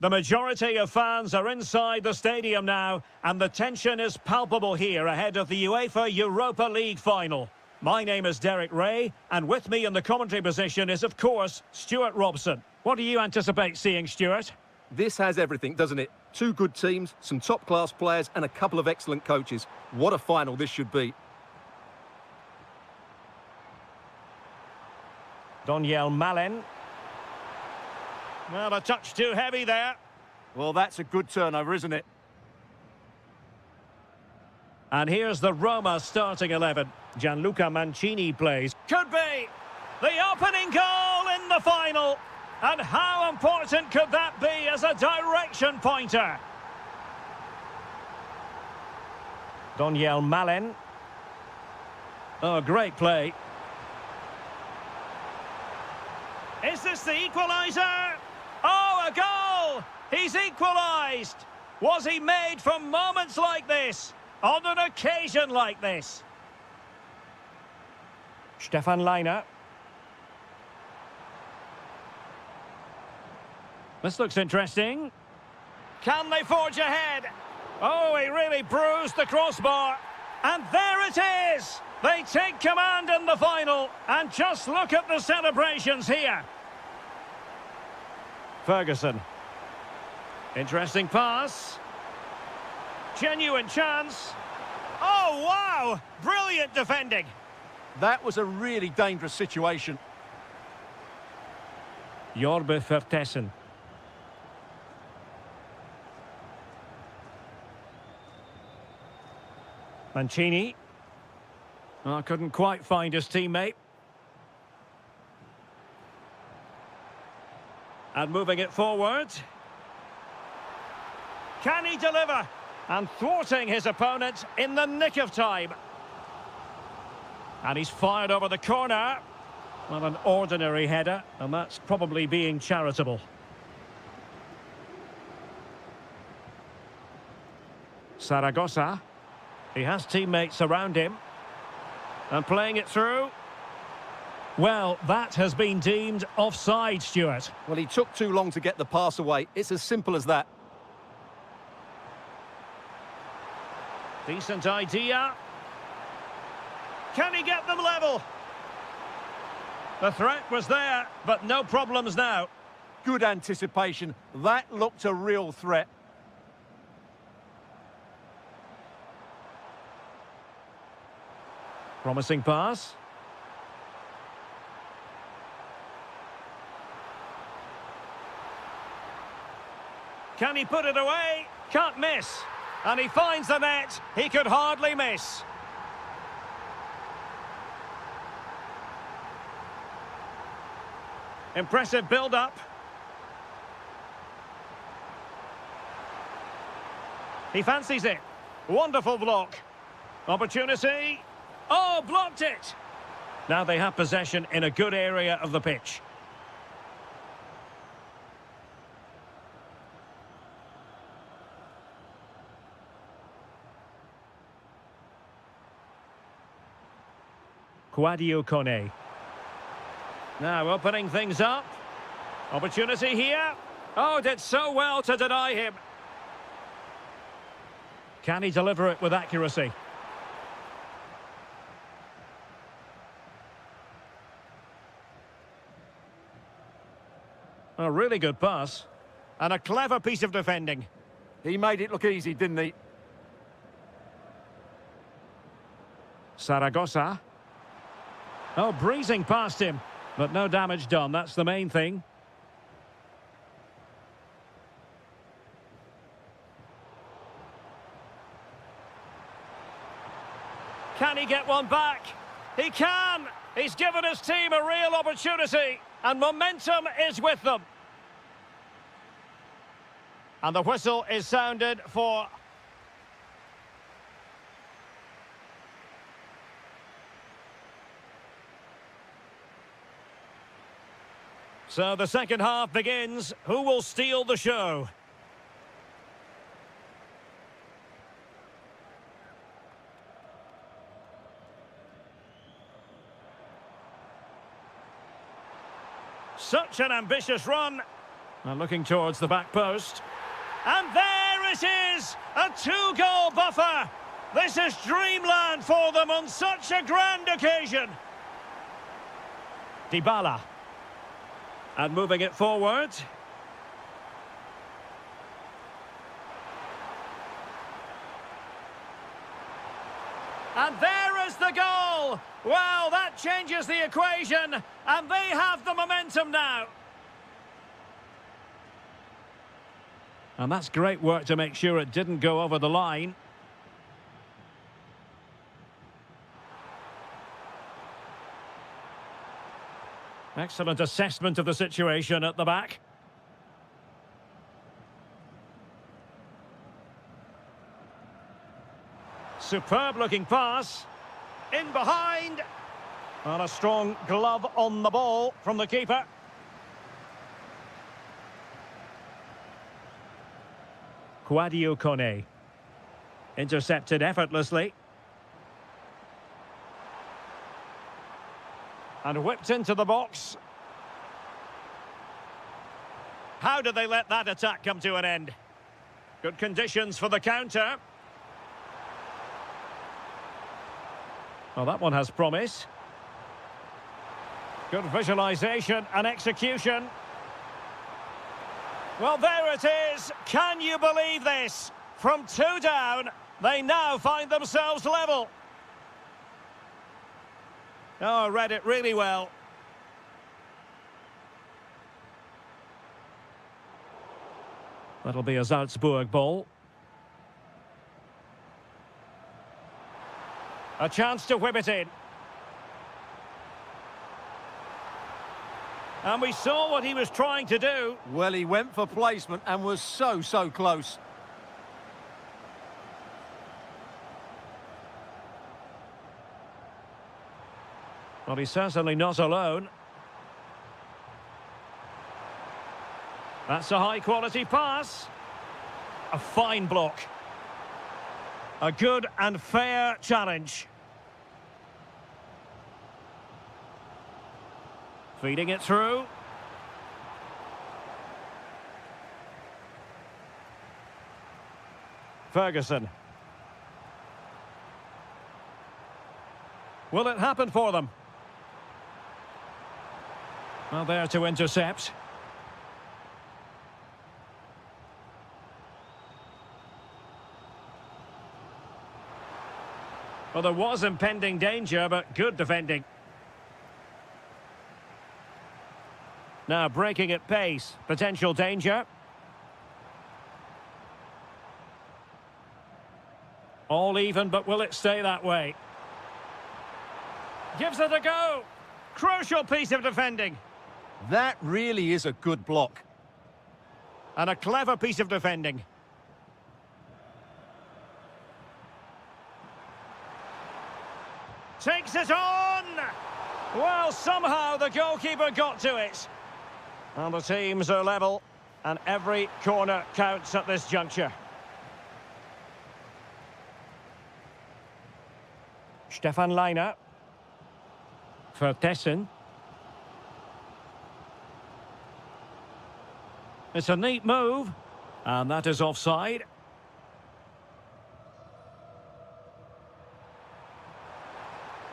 The majority of fans are inside the stadium now, and the tension is palpable here ahead of the UEFA Europa League final. My name is Derek Ray, and with me in the commentary position is, of course, Stuart Robson. What do you anticipate seeing, Stuart? This has everything, doesn't it? Two good teams, some top-class players, and a couple of excellent coaches. What a final this should be. Daniel Malin. Well, a touch too heavy there. Well, that's a good turnover, isn't it? And here's the Roma starting 11. Gianluca Mancini plays. Could be the opening goal in the final. And how important could that be as a direction pointer? Daniel Malin. Oh, great play. Is this the equaliser? Oh, a goal! He's equalised! Was he made for moments like this? On an occasion like this? Stefan Leiner. This looks interesting. Can they forge ahead? Oh, he really bruised the crossbar. And there it is! They take command in the final. And just look at the celebrations here. Ferguson. Interesting pass. Genuine chance. Oh, wow! Brilliant defending. That was a really dangerous situation. Jorbe Vertessen. Mancini. Oh, couldn't quite find his teammate. And moving it forward. Can he deliver? And thwarting his opponent in the nick of time. And he's fired over the corner. Well, an ordinary header, and that's probably being charitable. Zaragoza. He has teammates around him. And playing it through. Well, that has been deemed offside, Stuart. Well, he took too long to get the pass away. It's as simple as that. Decent idea. Can he get them level? The threat was there, but no problems now. Good anticipation. That looked a real threat. Promising pass. Can he put it away? Can't miss. And he finds the net. He could hardly miss. Impressive build-up. He fancies it. Wonderful block. Opportunity. Oh, blocked it. Now they have possession in a good area of the pitch. Quadio Kone. Now opening things up. Opportunity here. Oh, did so well to deny him. Can he deliver it with accuracy? A really good pass. And a clever piece of defending. He made it look easy, didn't he? Zaragoza. Oh, breezing past him. But no damage done, that's the main thing. Can he get one back? He can! He's given his team a real opportunity. And momentum is with them. And the whistle is sounded for... So the second half begins. Who will steal the show? Such an ambitious run. And looking towards the back post. And there it is! A 2-goal buffer! This is dreamland for them on such a grand occasion. Dybala. And moving it forward. And there is the goal! Well, that changes the equation, and they have the momentum now. And that's great work to make sure it didn't go over the line. Excellent assessment of the situation at the back. Superb looking pass. In behind. And a strong glove on the ball from the keeper. Kwadwo Kone. Intercepted effortlessly. And whipped into the box. How did they let that attack come to an end? Good conditions for the counter. Well, that one has promise. Good visualisation and execution. Well, there it is. Can you believe this? From 2 down, they now find themselves level. Oh, read it really well. That'll be a Salzburg ball. A chance to whip it in. And we saw what he was trying to do. Well, he went for placement and was so close. Well, he's certainly not alone. That's a high-quality pass. A fine block. A good and fair challenge. Feeding it through. Ferguson. Will it happen for them? Well, there to intercept. Well, there was impending danger, but good defending. Now breaking at pace, potential danger. All even, but will it stay that way? Gives it a go. Crucial piece of defending. That really is a good block. And a clever piece of defending. Takes it on! Well, somehow the goalkeeper got to it. And the teams are level, and every corner counts at this juncture. Stefan Leiner. Vertessen. It's a neat move, and that is offside.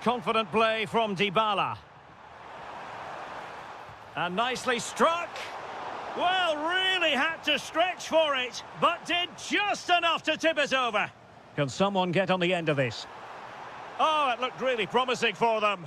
Confident play from Dybala. And nicely struck. Well, really had to stretch for it, but did just enough to tip it over. Can someone get on the end of this? Oh, it looked really promising for them.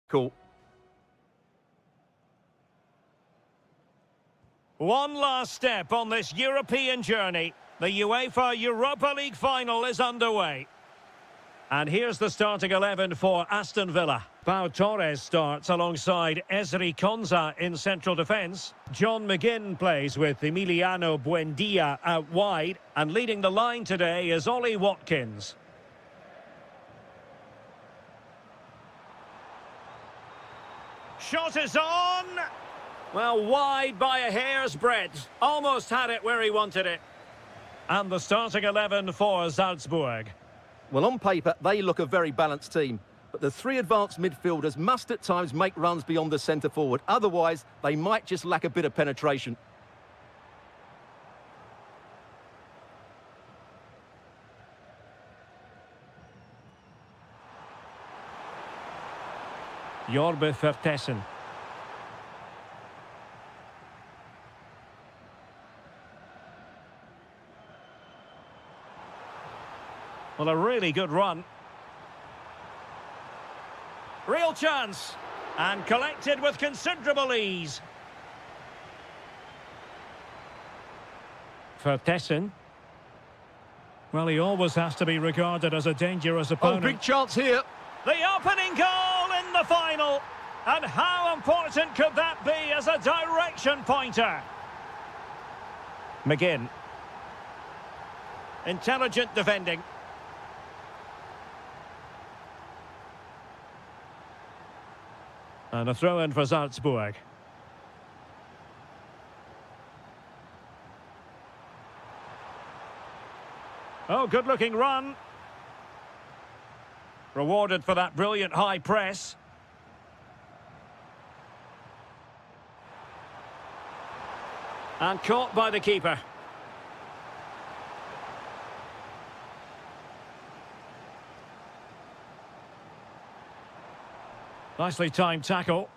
Cool. One last step on this European journey. The UEFA Europa League final is underway. And here's the starting 11 for Aston Villa. Pau Torres starts alongside Ezri Konsa in central defence. John McGinn plays with Emiliano Buendia out wide. And leading the line today is Ollie Watkins. Shot is on! Well, wide by a hair's breadth. Almost had it where he wanted it. And the starting 11 for Salzburg. Well, on paper, they look a very balanced team. But the three advanced midfielders must at times make runs beyond the centre-forward. Otherwise, they might just lack a bit of penetration. Jorbe Vertessen. Well, a really good run. Real chance. And collected with considerable ease. Vertessen. Well, he always has to be regarded as a dangerous opponent. Oh, big chance here. The opening goal in the final. And how important could that be as a direction pointer? McGinn. Intelligent defending. And a throw-in for Salzburg. Oh, good-looking run. Rewarded for that brilliant high press. And caught by the keeper. Nicely timed tackle.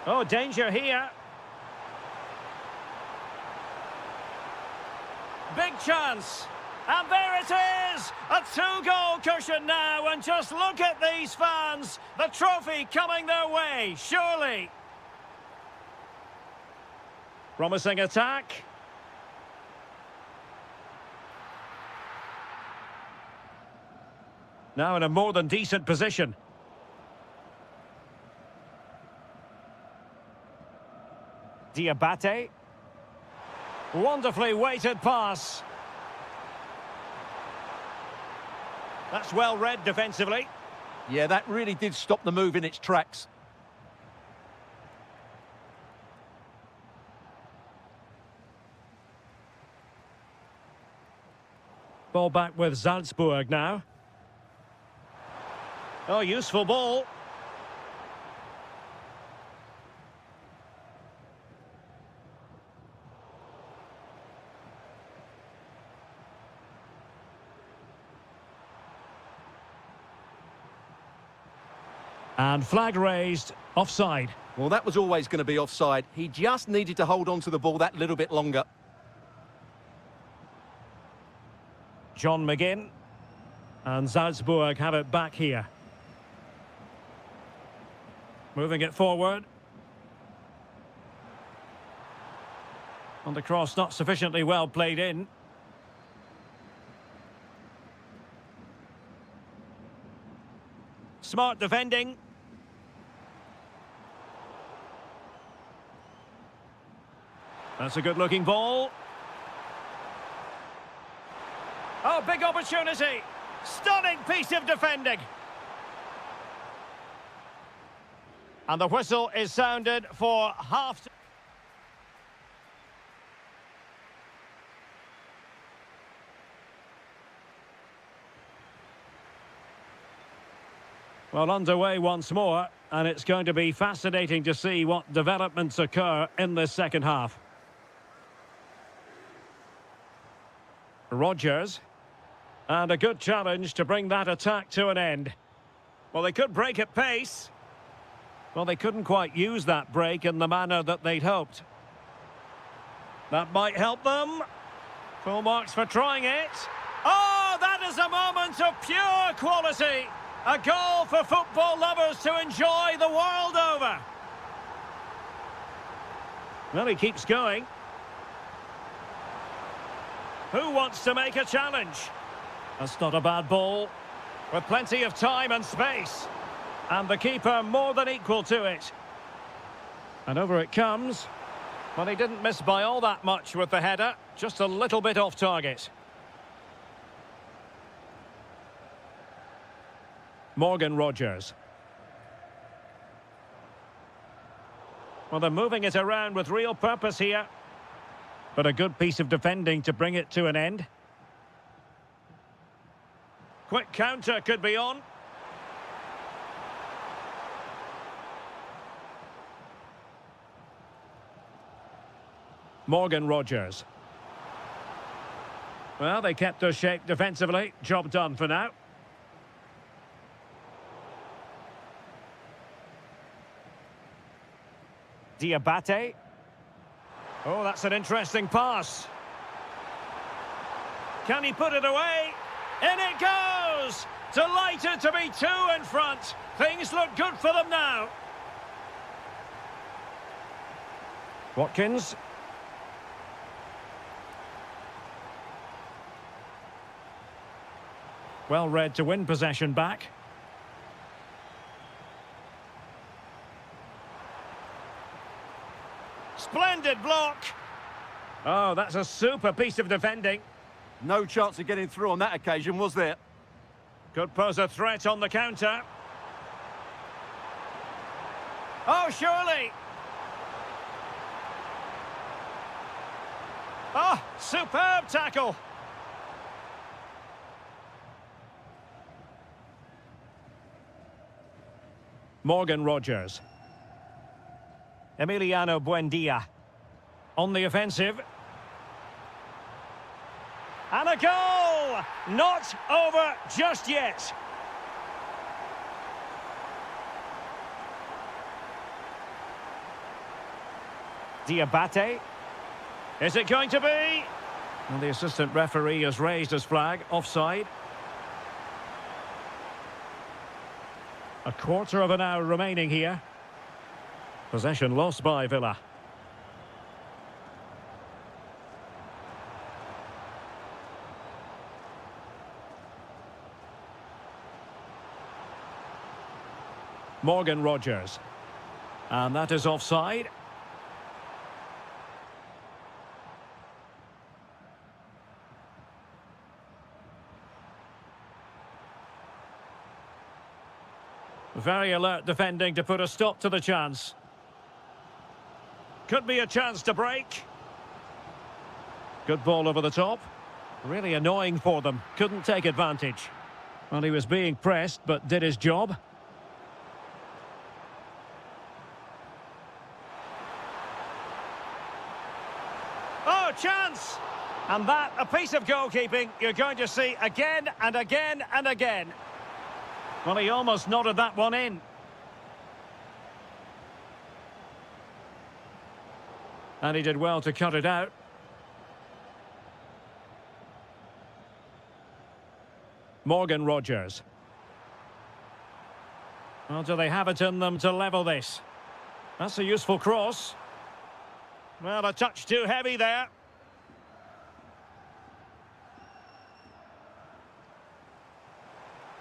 Oh, danger here. Big chance. And there it is! A two-goal cushion now, and just look at these fans. The trophy coming their way, surely. Promising attack. Now in a more than decent position. Diabate. Wonderfully weighted pass. That's well read defensively. Yeah, that really did stop the move in its tracks. Ball back with Salzburg now. Oh, useful ball. And flag raised, offside. Well, that was always going to be offside. He just needed to hold on to the ball that little bit longer. John McGinn. And Salzburg have it back here. Moving it forward. On the cross, not sufficiently well played in. Smart defending. That's a good-looking ball. Oh, big opportunity. Stunning piece of defending. And the whistle is sounded for half. Well, underway once more, and it's going to be fascinating to see what developments occur in this second half. Rodgers. And a good challenge to bring that attack to an end. Well, they could break at pace. Well, they couldn't quite use that break in the manner that they'd hoped. That might help them. Full marks for trying it. Oh, that is a moment of pure quality. A goal for football lovers to enjoy the world over. Well, he keeps going. Who wants to make a challenge? That's not a bad ball. With plenty of time and space. And the keeper more than equal to it. And over it comes. Well, he didn't miss by all that much with the header. Just a little bit off target. Morgan Rogers. Well, they're moving it around with real purpose here. But a good piece of defending to bring it to an end. Quick counter could be on. Morgan Rogers. Well, they kept their shape defensively. Job done for now. Diabate. Oh, that's an interesting pass. Can he put it away? In it goes! Delighted to be two in front. Things look good for them now. Watkins. Well read to win possession back. Splendid block. Oh, that's a super piece of defending. No chance of getting through on that occasion, was there? Could pose a threat on the counter. Oh, surely. Oh, superb tackle. Morgan Rogers. Emiliano Buendia. On the offensive. And a goal! Not over just yet. Diabate. Is it going to be? Well, the assistant referee has raised his flag. Offside. A quarter of an hour remaining here. Possession lost by Villa. Morgan Rogers. And that is offside. Very alert defending to put a stop to the chance. Could be a chance to break. Good ball over the top. Really annoying for them. Couldn't take advantage. Well, he was being pressed, but did his job. Oh, chance! And that, a piece of goalkeeping you're going to see again and again and again. Well, he almost nodded that one in. And he did well to cut it out. Morgan Rogers. Well, do they have it in them to level this? That's a useful cross. Well, a touch too heavy there.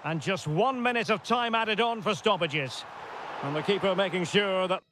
And just 1 minute of time added on for stoppages. And the keeper making sure that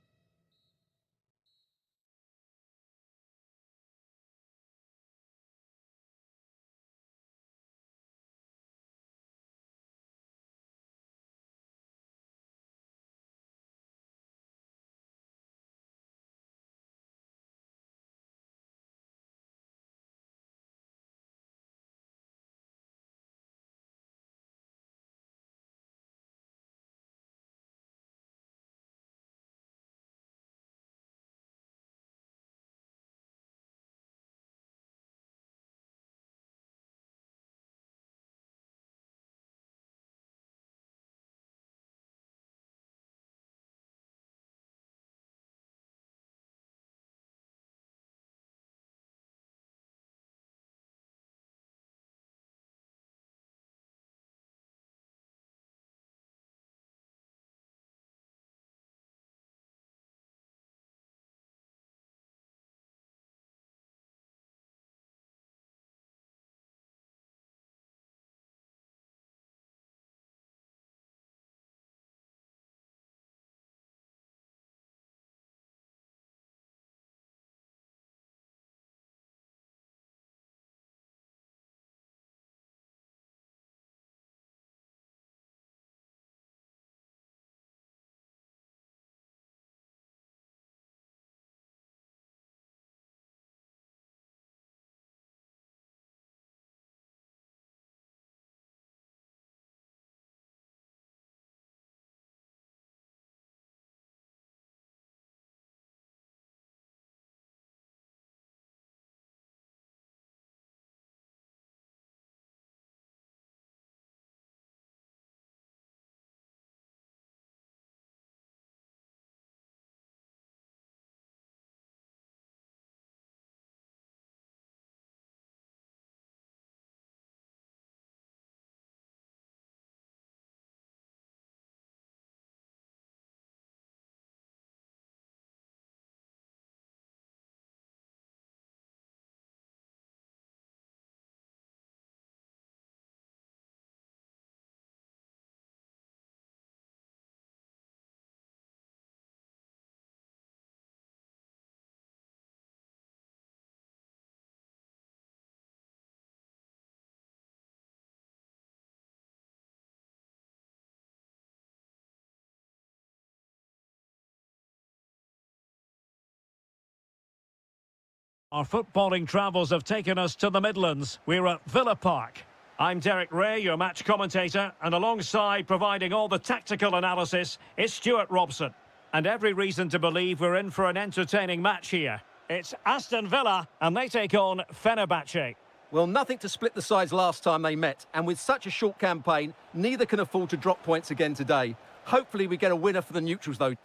Our footballing travels have taken us to the Midlands. We're at Villa Park. I'm Derek Ray, your match commentator, and alongside providing all the tactical analysis is Stuart Robson. And every reason to believe we're in for an entertaining match here. It's Aston Villa, and they take on Fenerbahce. Well, nothing to split the sides last time they met, and with such a short campaign, neither can afford to drop points again today. Hopefully we get a winner for the neutrals, though.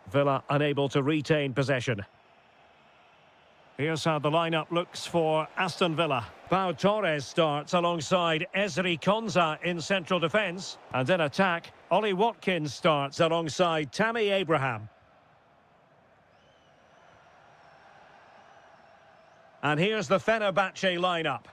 Villa unable to retain possession. Here's how the lineup looks for Aston Villa. Pau Torres starts alongside Ezri Konsa in central defence. And in attack, Ollie Watkins starts alongside Tammy Abraham. And here's the Fenerbahce lineup.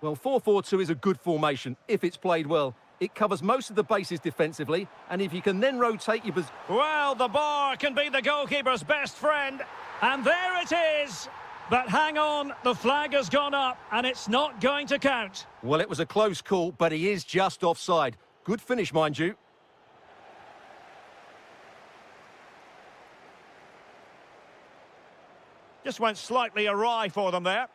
Well, 4-4-2 is a good formation if it's played well. It covers most of the bases defensively, and if you can then rotate your... Well, the bar can be the goalkeeper's best friend. And there it is. But hang on, the flag has gone up, and it's not going to count. Well, it was a close call, but he is just offside. Good finish, mind you. Just went slightly awry for them there.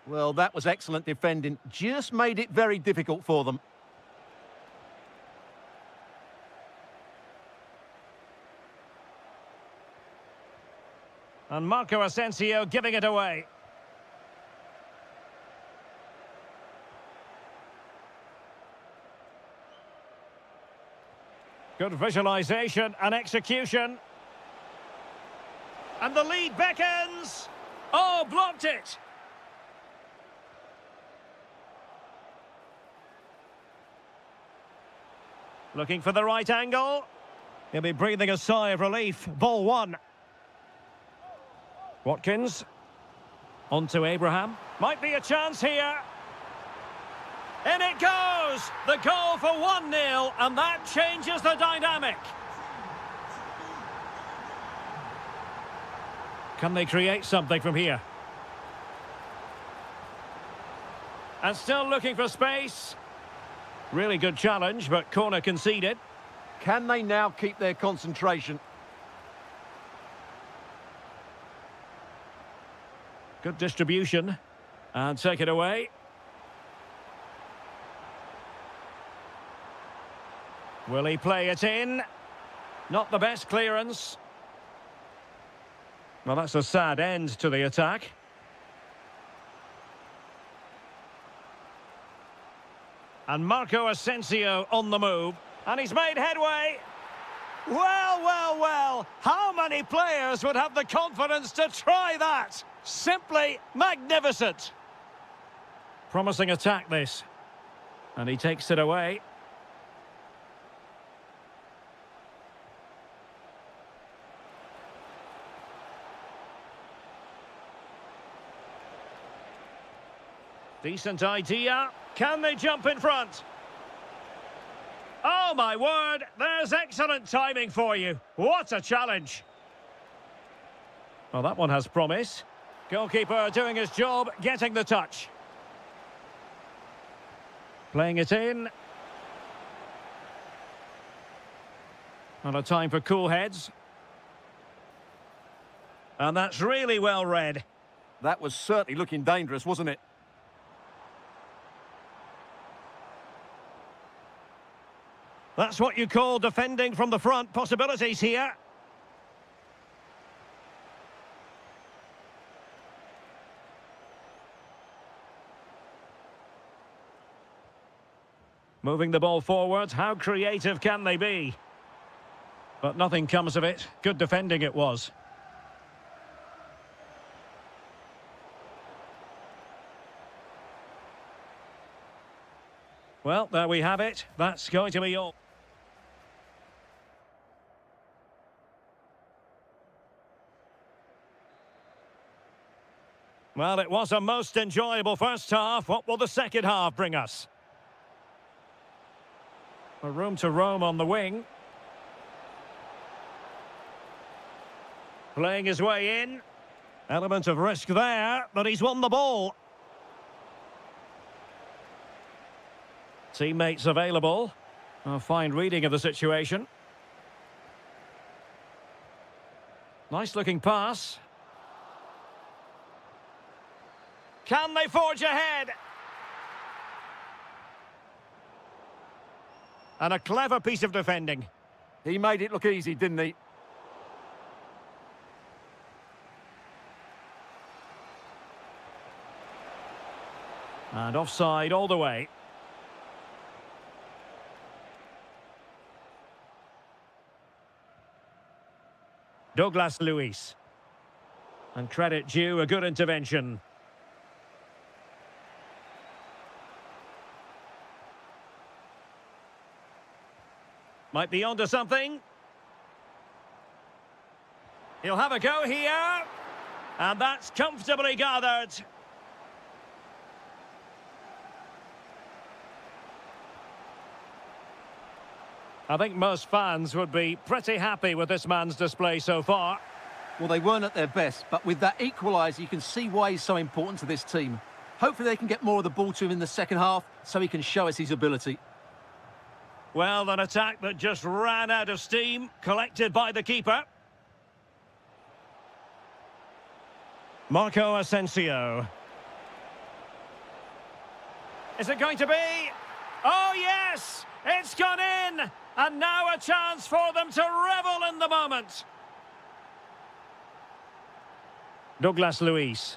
Well, that was excellent defending. Just made it very difficult for them. And Marco Asensio giving it away. Good visualisation and execution. And the lead beckons. Oh, blocked it. Looking for the right angle. He'll be breathing a sigh of relief. Ball one. Watkins. On to Abraham. Might be a chance here. In it goes! The goal for 1-0, and that changes the dynamic. Can they create something from here? And still looking for space. Really good challenge, but corner conceded. Can they now keep their concentration? Good distribution. And take it away. Will he play it in? Not the best clearance. Well, that's a sad end to the attack. And Marco Asensio on the move. And he's made headway. Well, well, well. How many players would have the confidence to try that? Simply magnificent. Promising attack, this. And he takes it away. Decent idea. Can they jump in front? Oh, my word. There's excellent timing for you. What a challenge. Well, that one has promise. Goalkeeper doing his job, getting the touch. Playing it in. Not a time for cool heads. And that's really well read. That was certainly looking dangerous, wasn't it? That's what you call defending from the front. Possibilities here. Moving the ball forward. How creative can they be? But nothing comes of it. Good defending it was. Well, there we have it. That's going to be all. Well, it was a most enjoyable first half. What will the second half bring us? A room to roam on the wing. Playing his way in. Element of risk there, but he's won the ball. Teammates available. A fine reading of the situation. Nice looking pass. Can they forge ahead? And a clever piece of defending. He made it look easy, didn't he? And offside all the way. Douglas Luiz. And credit due, a good intervention. Might be onto something. He'll have a go here. And that's comfortably gathered. I think most fans would be pretty happy with this man's display so far. Well, they weren't at their best, but with that equaliser, you can see why he's so important to this team. Hopefully they can get more of the ball to him in the second half so he can show us his ability. Well, an attack that just ran out of steam, collected by the keeper. Marco Asensio. Is it going to be? Oh, yes! It's gone in! And now a chance for them to revel in the moment. Douglas Luiz.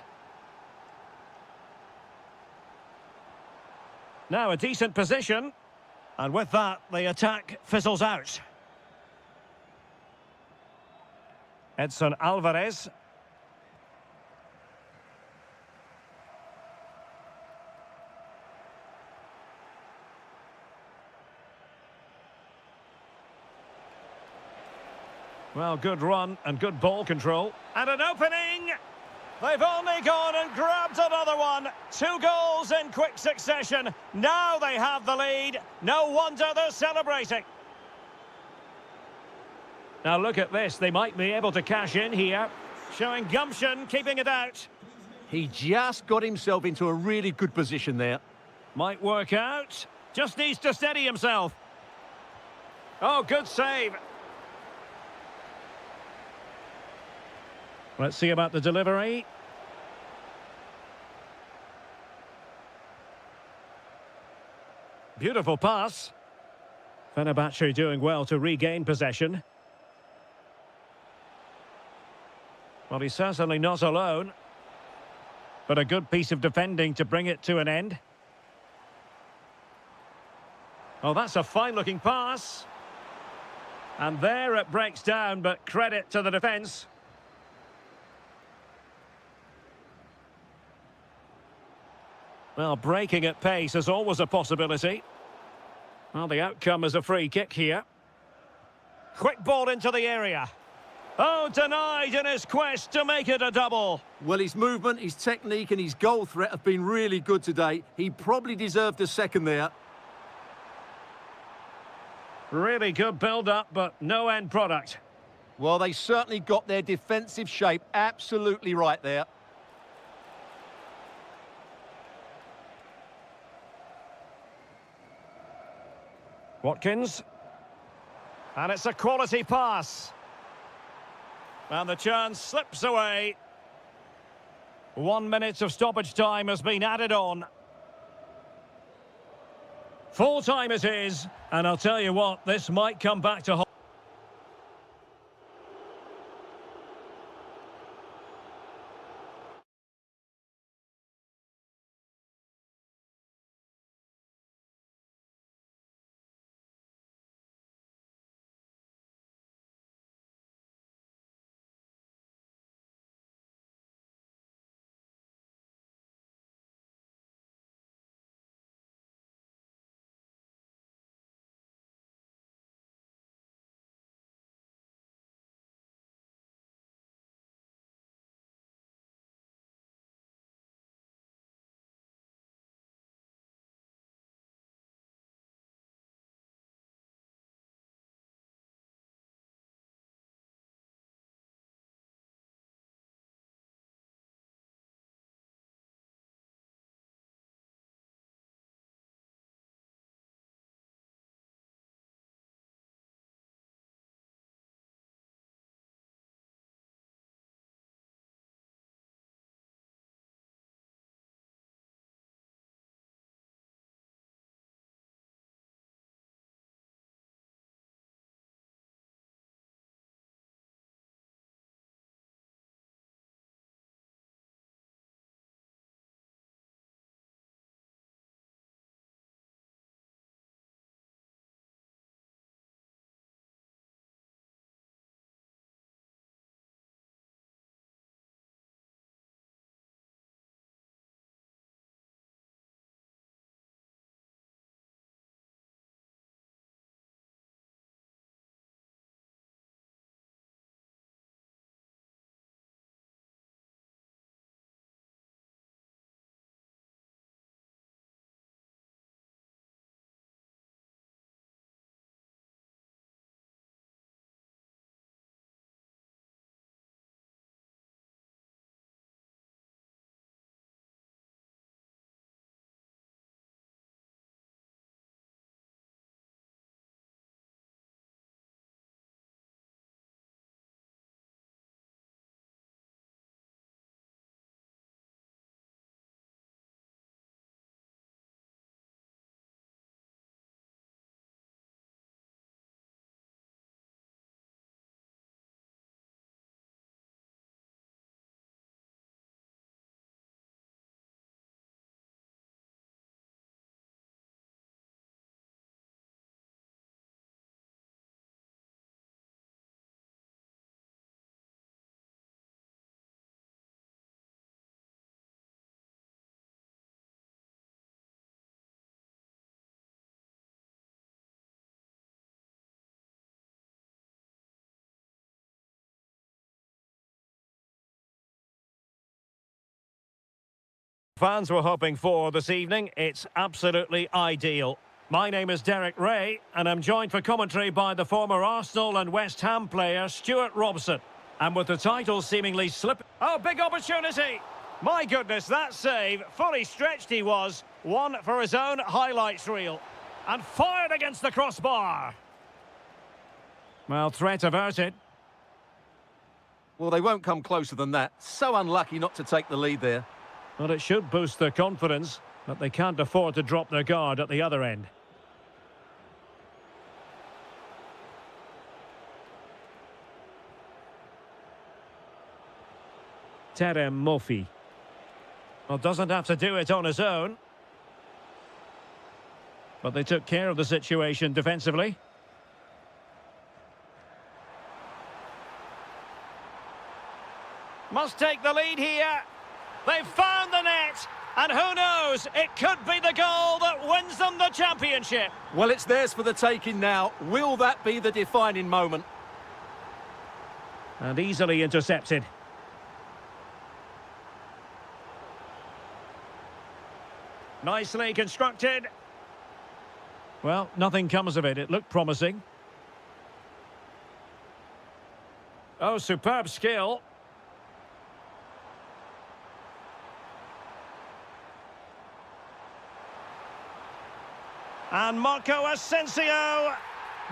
Now a decent position. And with that, the attack fizzles out. Edson Alvarez. Well, good run and good ball control. And an opening! They've only gone and grabbed another one. 2 goals in quick succession. Now they have the lead. No wonder they're celebrating. Now look at this. They might be able to cash in here. Showing gumption, keeping it out. He just got himself into a really good position there. Might work out. Just needs to steady himself. Oh, good save. Let's see about the delivery. Beautiful pass. Fenerbahce doing well to regain possession. Well, he's certainly not alone. But a good piece of defending to bring it to an end. Oh, that's a fine-looking pass. And there it breaks down, but credit to the defence. Well, breaking at pace is always a possibility. Well, the outcome is a free kick here. Quick ball into the area. Oh, denied in his quest to make it a double. Well, his movement, his technique and his goal threat have been really good today. He probably deserved a second there. Really good build-up, but no end product. Well, they certainly got their defensive shape absolutely right there. Watkins. And it's a quality pass. And the chance slips away. 1 minute of stoppage time has been added on. Full time it is. And I'll tell you what, this might come back to Fans were hoping for this evening. It's absolutely ideal. My name is Derek Ray, and I'm joined for commentary by the former Arsenal and West Ham player Stuart Robson. And with the title seemingly slipping... Oh, big opportunity! My goodness, that save, fully stretched he was. One for his own highlights reel. And fired against the crossbar. Well, threat averted. Well, they won't come closer than that. So unlucky not to take the lead there. Well, it should boost their confidence, but they can't afford to drop their guard at the other end. Terem Murphy. Well, doesn't have to do it on his own. But they took care of the situation defensively. Must take the lead here. They've found the net. And who knows, it could be the goal that wins them the championship. Well, it's theirs for the taking now. Will that be the defining moment? And easily intercepted. Nicely constructed. Well, nothing comes of it. It looked promising. Oh, superb skill. And Marco Asensio.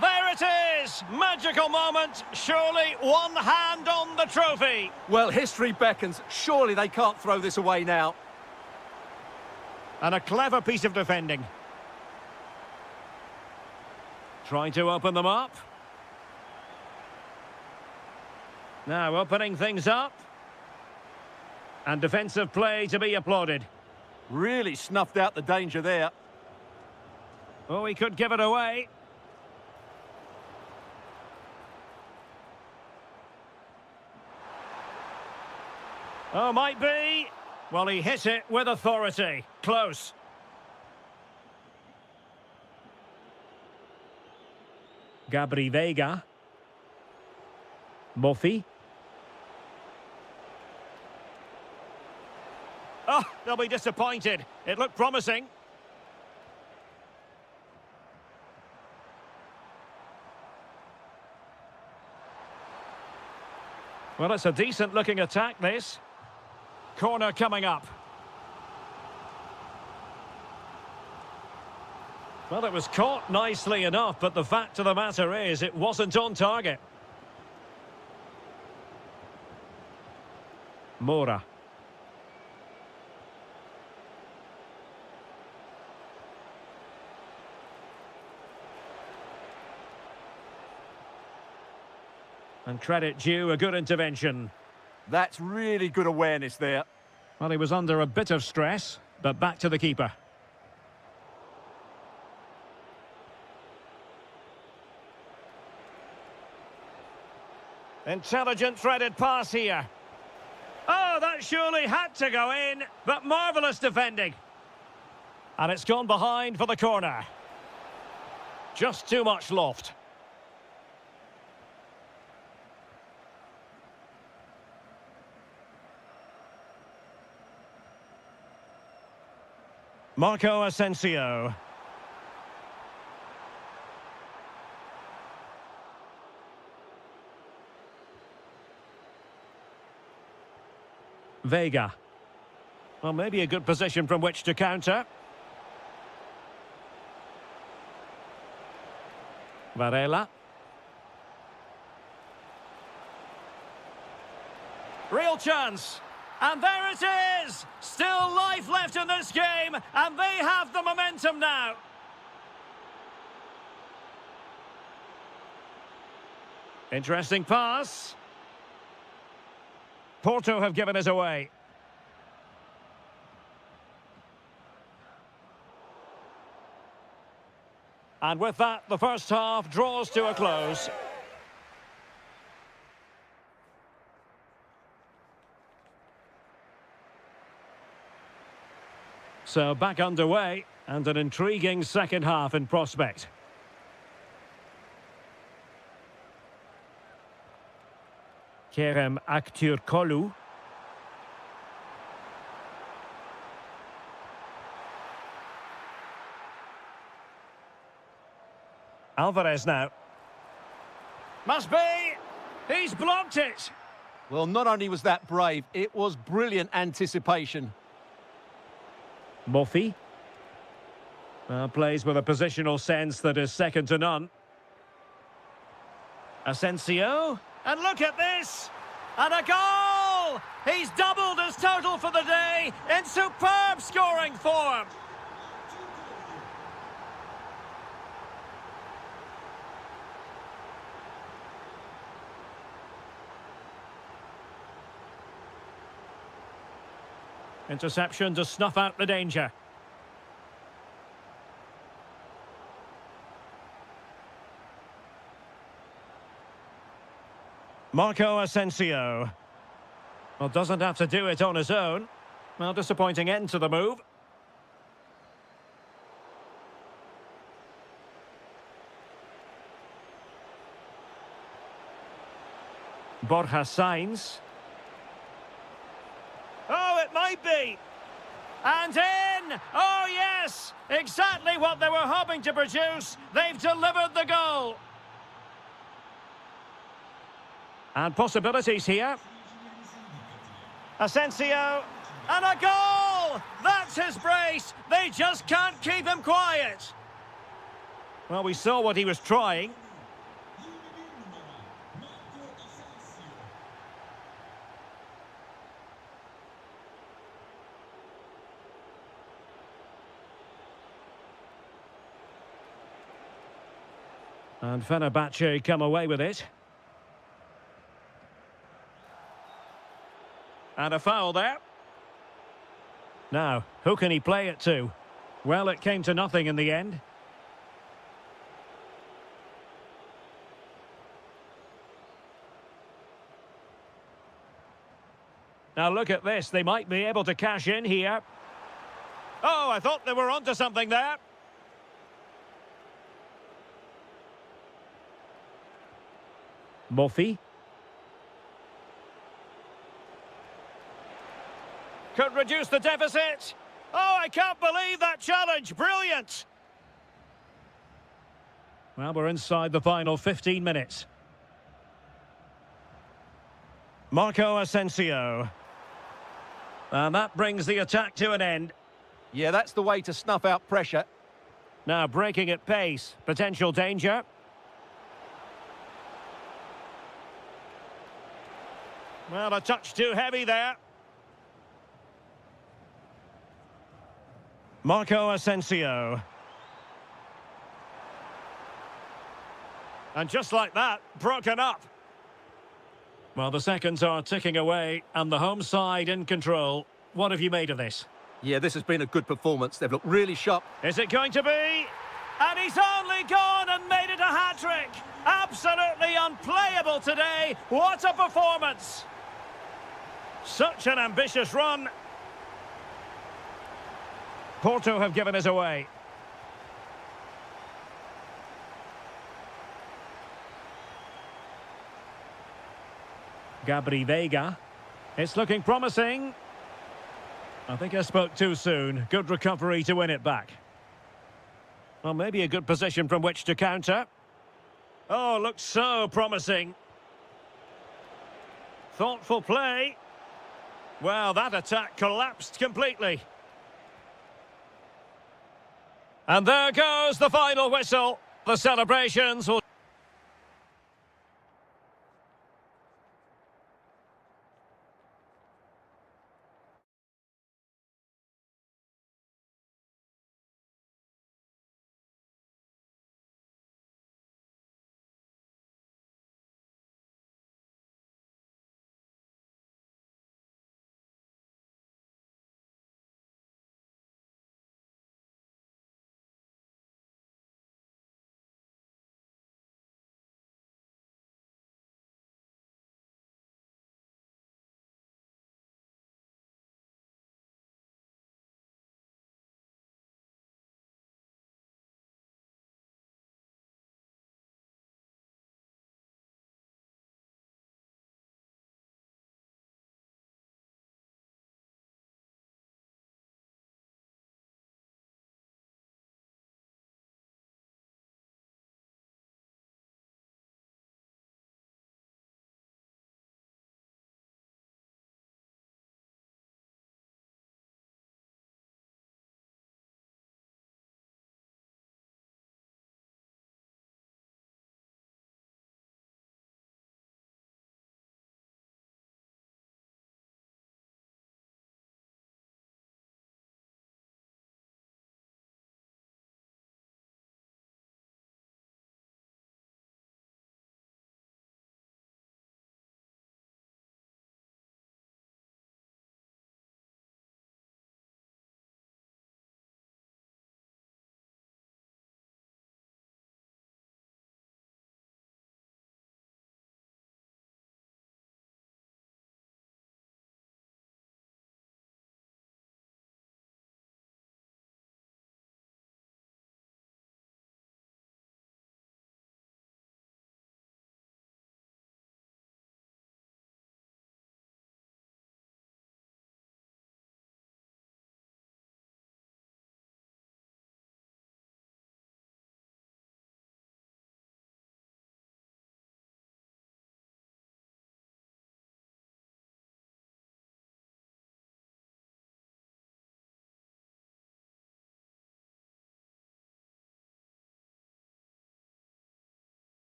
There it is! Magical moment. Surely one hand on the trophy. Well, history beckons. Surely they can't throw this away now. And a clever piece of defending. Trying to open them up. Now opening things up. And defensive play to be applauded. Really snuffed out the danger there. Oh, he could give it away. Oh, might be. Well, he hit it with authority. Close. Gabri Veiga. Murphy. Oh, they'll be disappointed. It looked promising. Well, it's a decent-looking attack, this. Corner coming up. Well, it was caught nicely enough, but the fact of the matter is it wasn't on target. Mora. And credit due, a good intervention. That's really good awareness there. Well, he was under a bit of stress, but back to the keeper. Intelligent threaded pass here. Oh, that surely had to go in, but marvellous defending. And it's gone behind for the corner. Just too much loft. Marco Asensio. Veiga. Well, maybe a good position from which to counter. Varela. Real chance. And there it is! Still life left in this game, and they have the momentum now. Interesting pass. Porto have given us away. And with that, the first half draws to a close. So back underway, and an intriguing second half in prospect. Kerem Aktürkoğlu. Alvarez now. Must be. He's blocked it. Well, not only was that brave, it was brilliant anticipation. Murphy. Plays with a positional sense that is second to none. Asensio. And look at this! And a goal! He's doubled his total for the day in superb scoring form. Interception to snuff out the danger. Marco Asensio. Well, doesn't have to do it on his own. Well, disappointing end to the move. Borja Sainz. Oh, it might be. And in! Oh, yes! Exactly what they were hoping to produce. They've delivered the goal. And possibilities here. Asensio. And a goal! That's his brace. They just can't keep him quiet. Well, we saw what he was trying. And Fenerbahce come away with it. And a foul there. Now, who can he play it to? Well, it came to nothing in the end. Now look at this, they might be able to cash in here. Oh, I thought they were onto something there. Murphy. Could reduce the deficit. Oh, I can't believe that challenge. Brilliant. Well, we're inside the final 15 minutes. Marco Asensio. And that brings the attack to an end. Yeah, that's the way to snuff out pressure. Now breaking at pace. Potential danger. Well, a touch too heavy there. Marco Asensio. And just like that, broken up. Well, the seconds are ticking away, and the home side in control. What have you made of this? Yeah, this has been a good performance. They've looked really sharp. Is it going to be? And he's only gone and made it a hat-trick. Absolutely unplayable today. What a performance. Such an ambitious run. Porto have given us away. Gabri Veiga. It's looking promising. I think I spoke too soon. Good recovery to win it back. Well, maybe a good position from which to counter. Oh, looks so promising. Thoughtful play. Well, that attack collapsed completely. And there goes the final whistle. The celebrations will...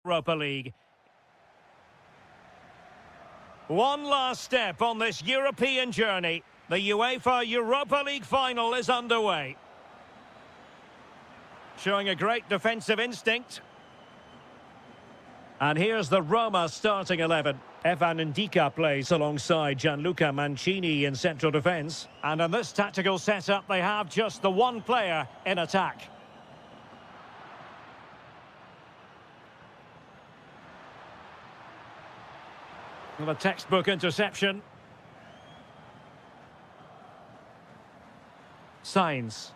Europa League. One last step on this European journey. The UEFA Europa League final is underway. Showing a great defensive instinct. And here's the Roma starting 11. Evan Ndika plays alongside Gianluca Mancini in central defence. And in this tactical setup, they have just the one player in attack. The textbook interception. Signs.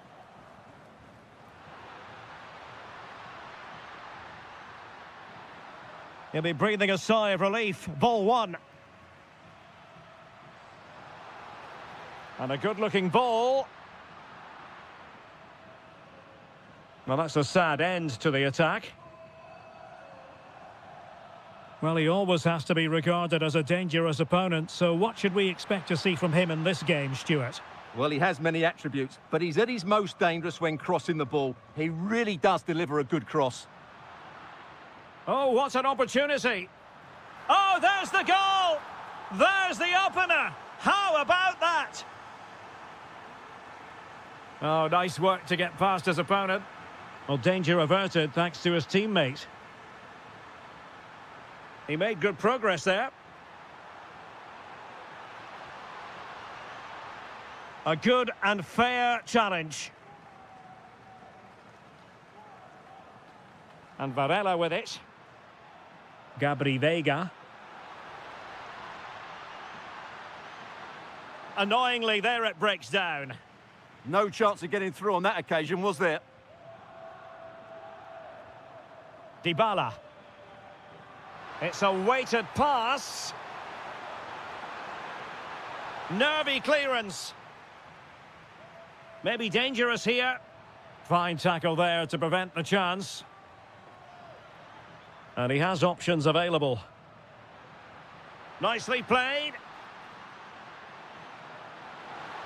He'll be breathing a sigh of relief. Ball one. And a good-looking ball. Well, that's a sad end to the attack. Well, he always has to be regarded as a dangerous opponent, so what should we expect to see from him in this game, Stuart? Well, he has many attributes, but he's at his most dangerous when crossing the ball. He really does deliver a good cross. Oh, what an opportunity. Oh, there's the goal! There's the opener! How about that? Oh, nice work to get past his opponent. Well, danger averted thanks to his teammate. He made good progress there. A good and fair challenge. And Varela with it. Gabri Veiga. Annoyingly, there it breaks down. No chance of getting through on that occasion, was there? Dybala. It's a weighted pass. Nervy clearance. Maybe dangerous here. Fine tackle there to prevent the chance. And he has options available. Nicely played.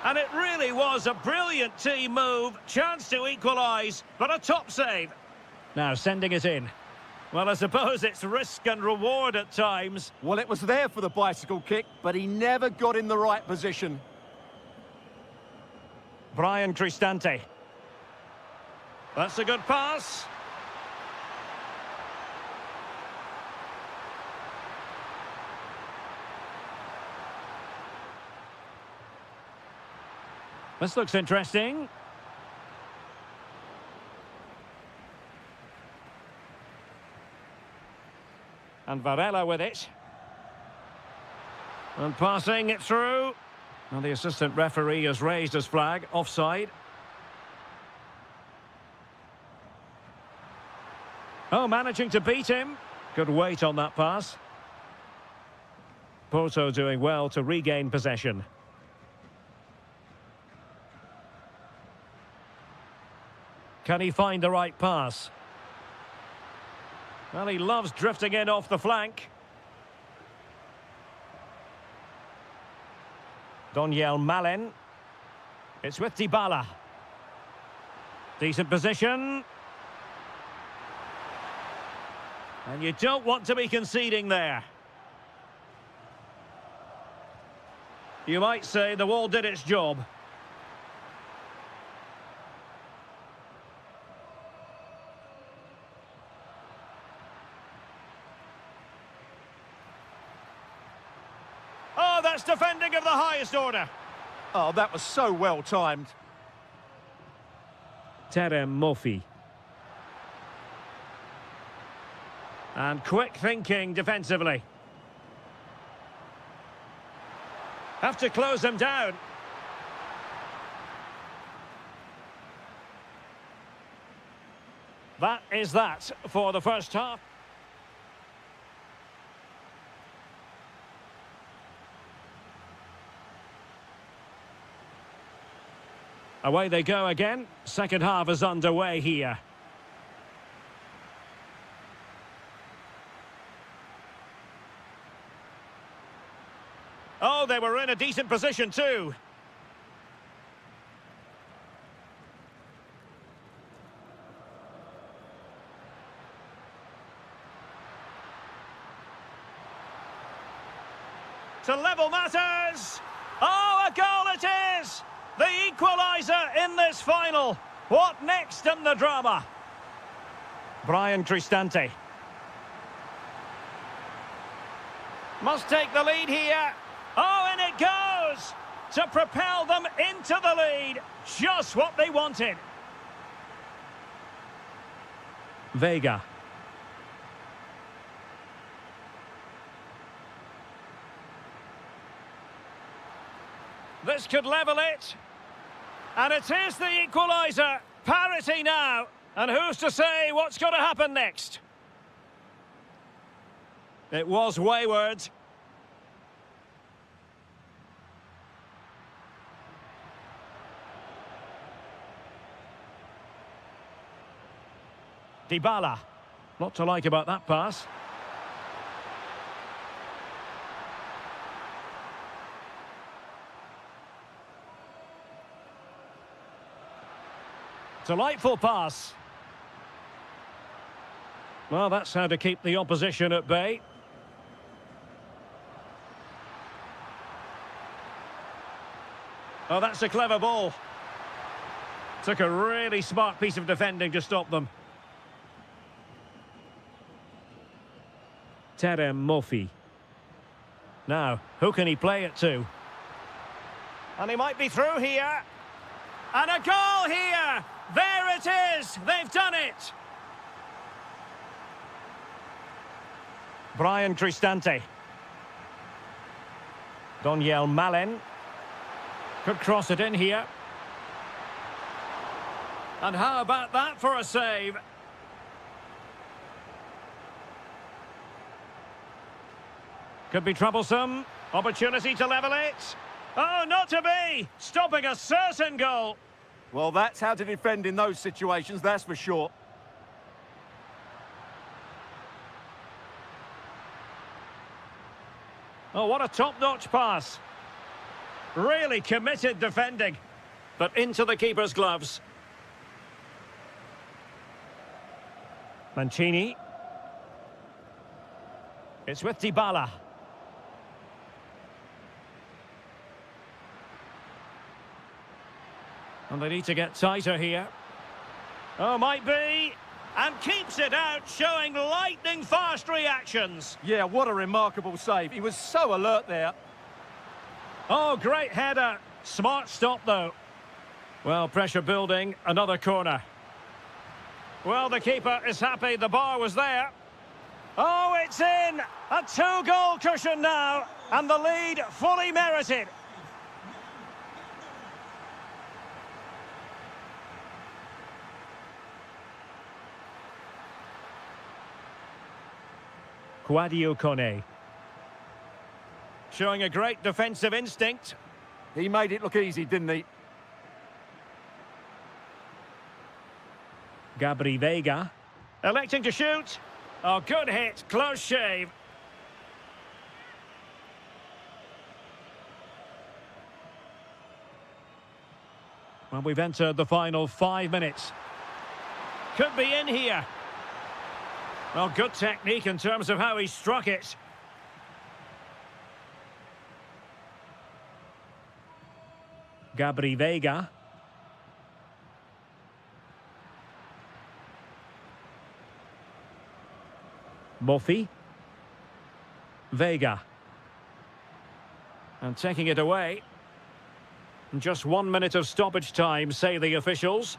And it really was a brilliant team move. Chance to equalise, but a top save. Now sending it in. Well, I suppose it's risk and reward at times. Well, it was there for the bicycle kick, but he never got in the right position. Brian Cristante. That's a good pass. This looks interesting. And Varela with it. And passing it through. And the assistant referee has raised his flag. Offside. Oh, managing to beat him. Good weight on that pass. Porto doing well to regain possession. Can he find the right pass? Well, he loves drifting in off the flank. Doniel Malen. It's with Dybala. Decent position. And you don't want to be conceding there. You might say the wall did its job. Oh, that's defending of the highest order. Oh, that was so well timed. Terem Moffi. And quick thinking defensively. Have to close them down. That is that for the first half. Away they go again. Second half is underway here. Oh, they were in a decent position too. to level matters. Oh, a goal it is! The equaliser in this final. What next in the drama? Brian Cristante. Must take the lead here. Oh, and it goes! To propel them into the lead. Just what they wanted. Vega. This could level it. And it is the equaliser. Parity now. And who's to say what's going to happen next? It was wayward. Dybala. Lot to like about that pass. Delightful pass. Well, that's how to keep the opposition at bay. Oh, that's a clever ball. Took a really smart piece of defending to stop them. Terem Murphy. Now, who can he play it to? And he might be through here. And a goal here! There it is! They've done it! Brian Cristante. Doniel Malen. Could cross it in here. And how about that for a save? Could be troublesome. Opportunity to level it. Oh, not to be! Stopping a certain goal. Well, that's how to defend in those situations, that's for sure. Oh, what a top-notch pass. Really committed defending. But into the keeper's gloves. Mancini. It's with Dybala. And they need to get tighter here. Oh, might be. And keeps it out, showing lightning-fast reactions. Yeah, what a remarkable save. He was so alert there. Oh, great header. Smart stop, though. Well, pressure building. Another corner. Well, the keeper is happy. The bar was there. Oh, it's in. A two-goal cushion now. And the lead fully merited. Quadio Kone. Showing a great defensive instinct. He made it look easy, didn't he? Gabri Vega. Electing to shoot. Oh, good hit. Close shave. Well, we've entered the final 5 minutes. Could be in here. Well, good technique in terms of how he struck it. Gabri Vega. Murphy. Vega. And taking it away. Just 1 minute of stoppage time, say the officials.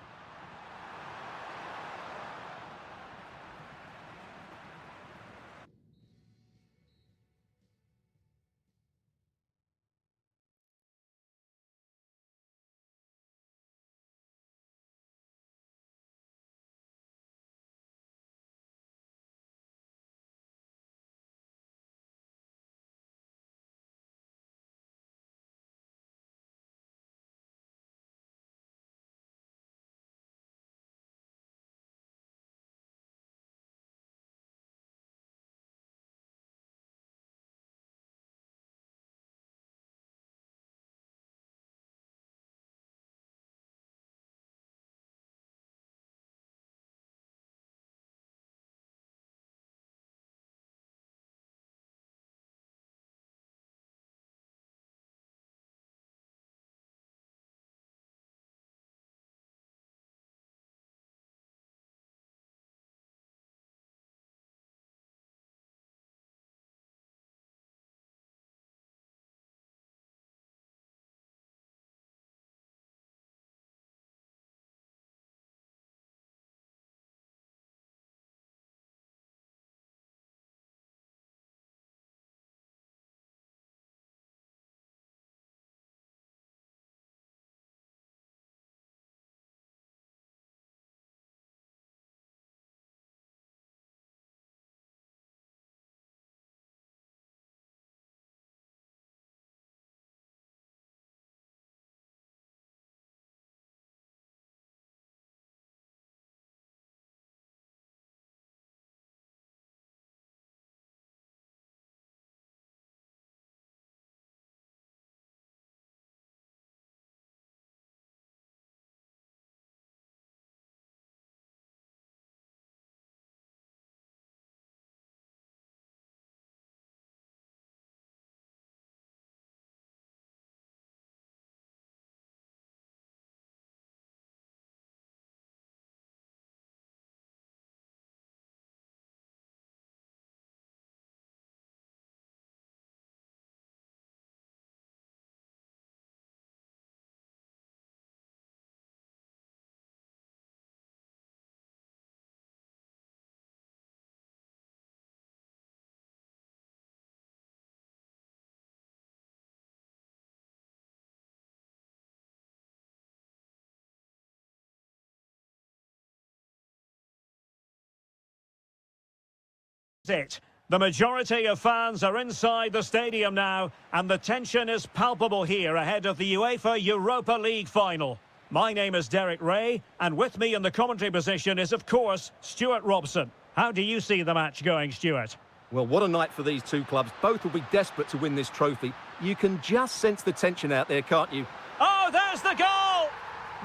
it. The majority of fans are inside the stadium now, and the tension is palpable here ahead of the UEFA Europa League final. My name is Derek Ray, and with me in the commentary position is, of course, Stuart Robson. How do you see the match going, Stuart? Well, what a night for these two clubs. Both will be desperate to win this trophy. You can just sense the tension out there, can't you? Oh, there's the goal!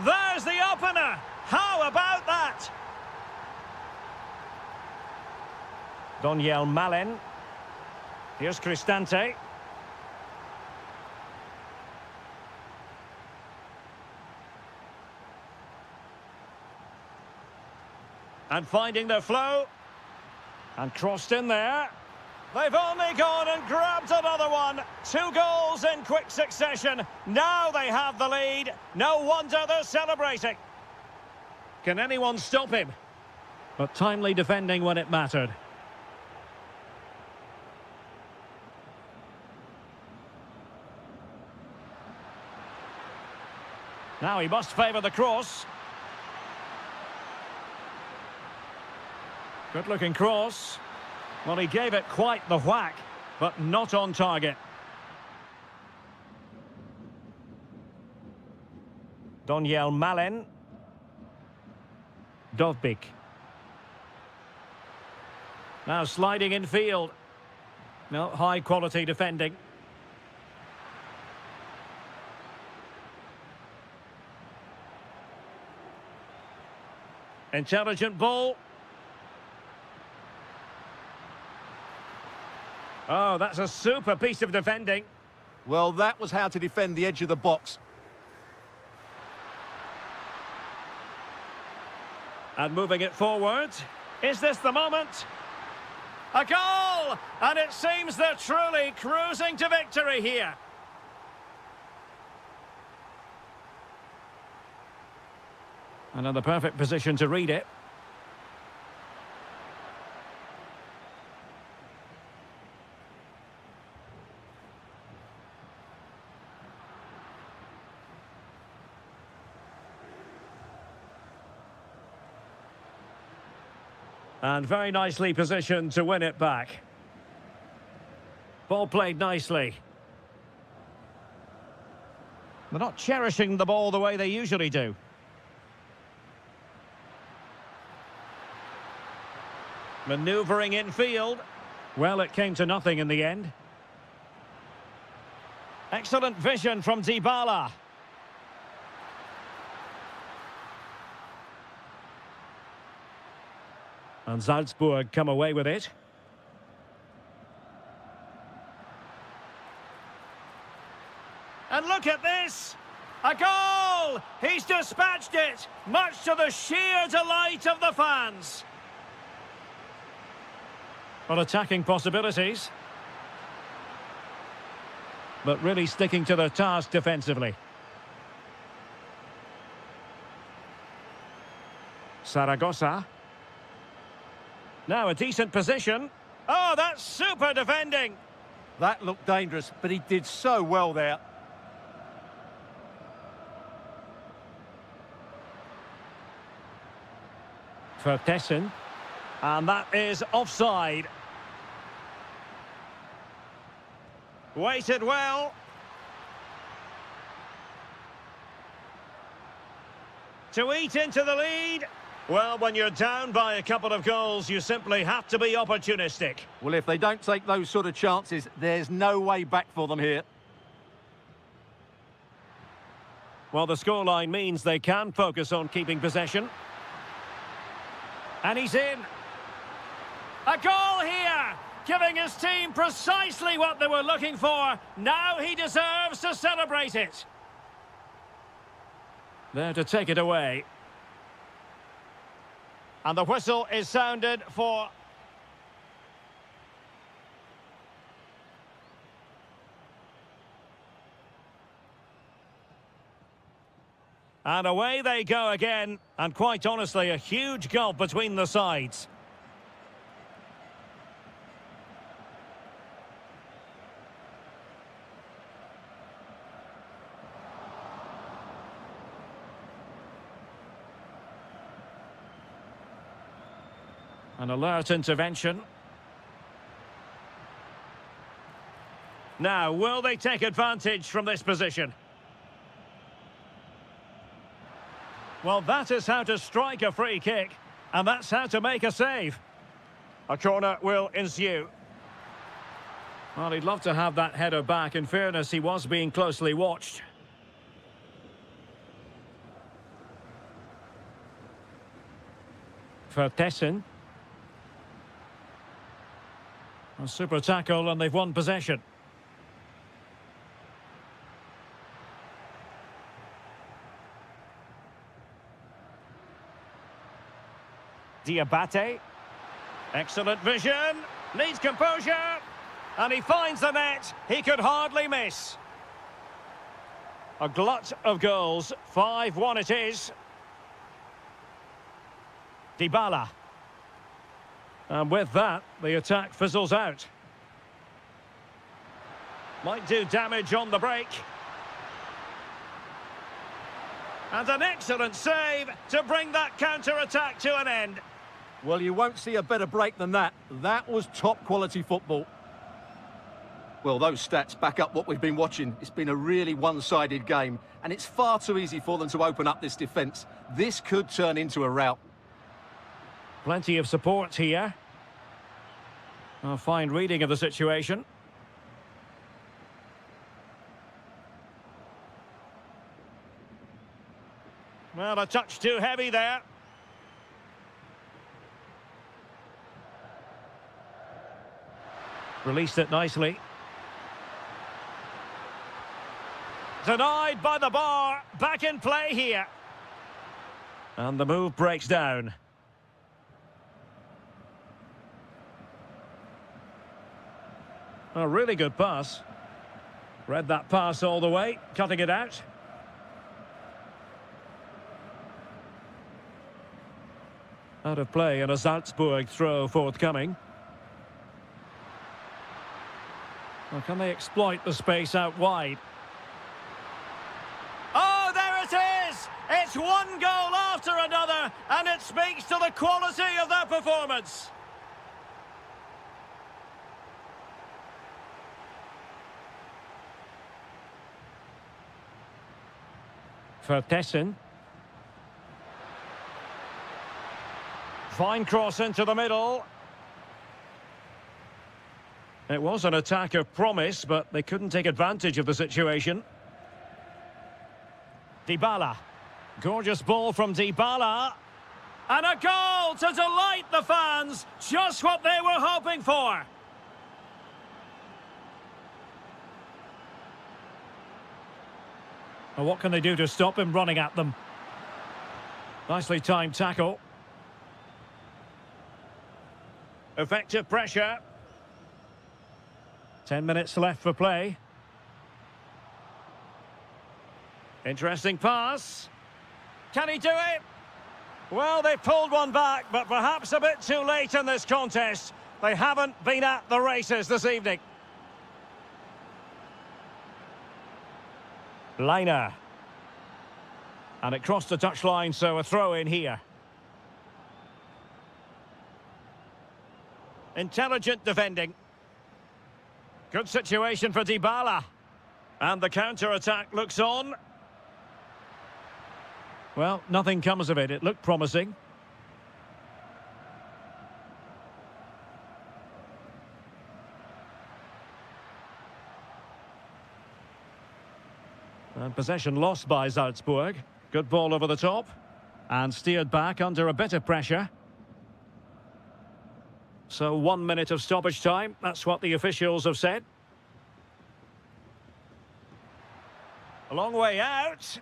There's the opener! How about that? Daniel Malen. Here's Cristante. And finding their flow. And crossed in there. They've only gone and grabbed another one. 2 goals in quick succession. Now they have the lead. No wonder they're celebrating. Can anyone stop him? But timely defending when it mattered. Now he must favour the cross. Good-looking cross. Well, he gave it quite the whack, but not on target. Daniel Malen. Dovbik. Now sliding in field. No, high-quality defending. Intelligent ball. Oh, that's a super piece of defending. Well, that was how to defend the edge of the box. And moving it forward. Is this the moment? A goal! And it seems they're truly cruising to victory here. And in the perfect position to read it. And very nicely positioned to win it back. Ball played nicely. They're not cherishing the ball the way they usually do. Manoeuvring infield. Well, it came to nothing in the end. Excellent vision from Dybala. And Salzburg come away with it. And look at this! A goal! He's dispatched it, much to the sheer delight of the fans. Well, attacking possibilities. But really sticking to their task defensively. Saragossa. Now a decent position. Oh, that's super defending. That looked dangerous, but he did so well there. Vertessen. And that is offside. Waited well. To eat into the lead. Well, when you're down by a couple of goals, you simply have to be opportunistic. Well, if they don't take those sort of chances, there's no way back for them here. Well, the scoreline means they can focus on keeping possession. And he's in. A goal here, giving his team precisely what they were looking for. Now he deserves to celebrate it. There to take it away. And the whistle is sounded for... And away they go again. And quite honestly, a huge gulf between the sides. An alert intervention. Now, will they take advantage from this position? Well, that is how to strike a free kick, and that's how to make a save. A corner will ensue. Well, he'd love to have that header back. In fairness, he was being closely watched. For Tessin. A super tackle, and they've won possession. Diabate. Excellent vision. Needs composure. And he finds the net. He could hardly miss. A glut of goals. 5-1 it is. Dybala. And with that, the attack fizzles out. Might do damage on the break. And an excellent save to bring that counter-attack to an end. Well, you won't see a better break than that. That was top-quality football. Well, those stats back up what we've been watching. It's been a really one-sided game, and it's far too easy for them to open up this defence. This could turn into a rout. Plenty of support here. A fine reading of the situation. Well, a touch too heavy there. Released it nicely. Denied by the bar. Back in play here. And the move breaks down. A really good pass. Read that pass all the way, cutting it out. Out of play and a Salzburg throw forthcoming. Well, can they exploit the space out wide? Oh, there it is! It's one goal after another, and it speaks to the quality of their performance. For Tessin. Fine cross into the middle. It was an attack of promise, but they couldn't take advantage of the situation. Dybala. Gorgeous ball from Dybala. And a goal to delight the fans. Just what they were hoping for. Well, what can they do to stop him running at them? Nicely timed tackle. Effective pressure. 10 minutes left for play. Interesting pass. Can he do it? Well, they pulled one back, but perhaps a bit too late in this contest. They haven't been at the races this evening. Liner. And it crossed the touchline, so a throw in here. Intelligent defending. Good situation for Dybala. And the counter-attack looks on. Well, nothing comes of it. It looked promising. And possession lost by Salzburg. Good ball over the top. And steered back under a bit of pressure. So 1 minute of stoppage time. That's what the officials have said. A long way out.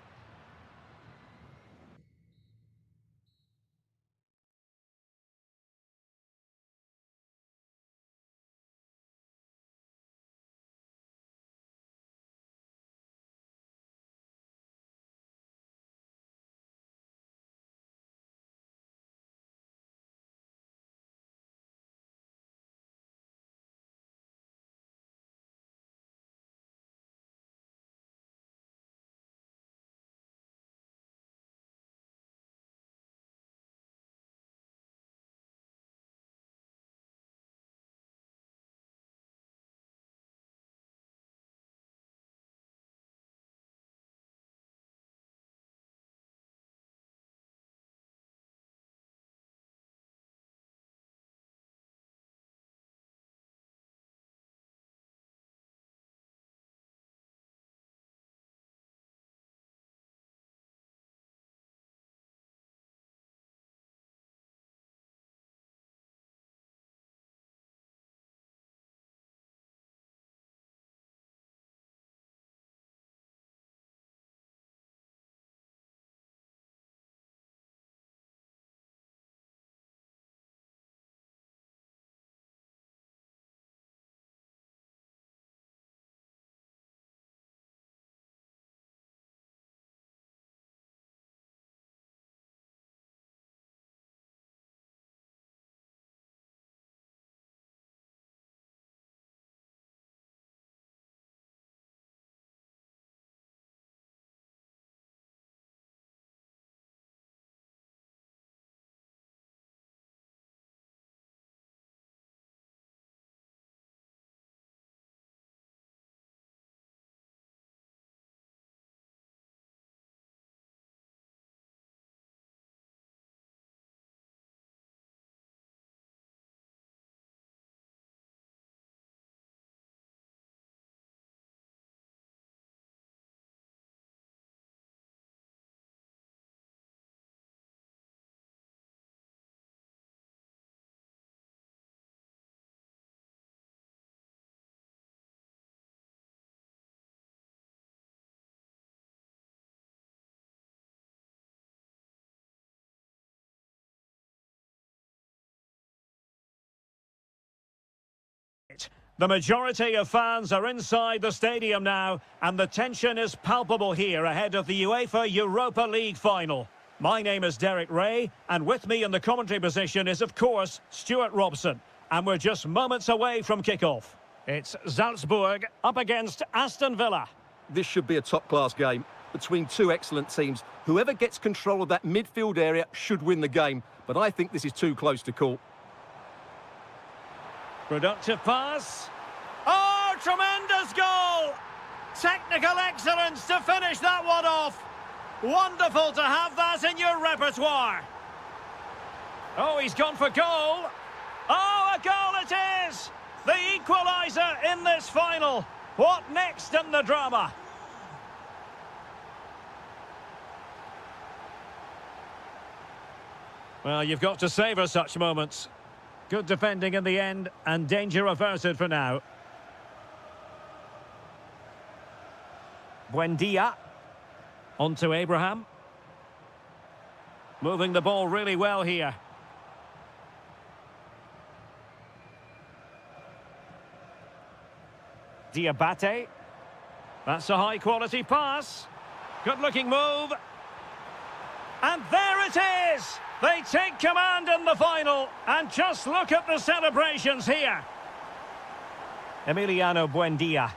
The majority of fans are inside the stadium now, and the tension is palpable here ahead of the UEFA Europa League final. My name is Derek Ray, and with me in the commentary position is, of course, Stuart Robson. And we're just moments away from kick-off. It's Salzburg up against Aston Villa. This should be a top-class game between two excellent teams. Whoever gets control of that midfield area should win the game, but I think this is too close to call. Productive pass. Oh, tremendous goal! Technical excellence to finish that one off. Wonderful to have that in your repertoire. Oh, he's gone for goal. Oh, a goal it is! The equaliser in this final. What next in the drama? Well, you've got to savour such moments. Good defending in the end, and danger averted for now. Buendia. On to Abraham. Moving the ball really well here. Diabate. That's a high-quality pass. Good-looking move. And there it is! They take command in the final. And just look at the celebrations here. Emiliano Buendia.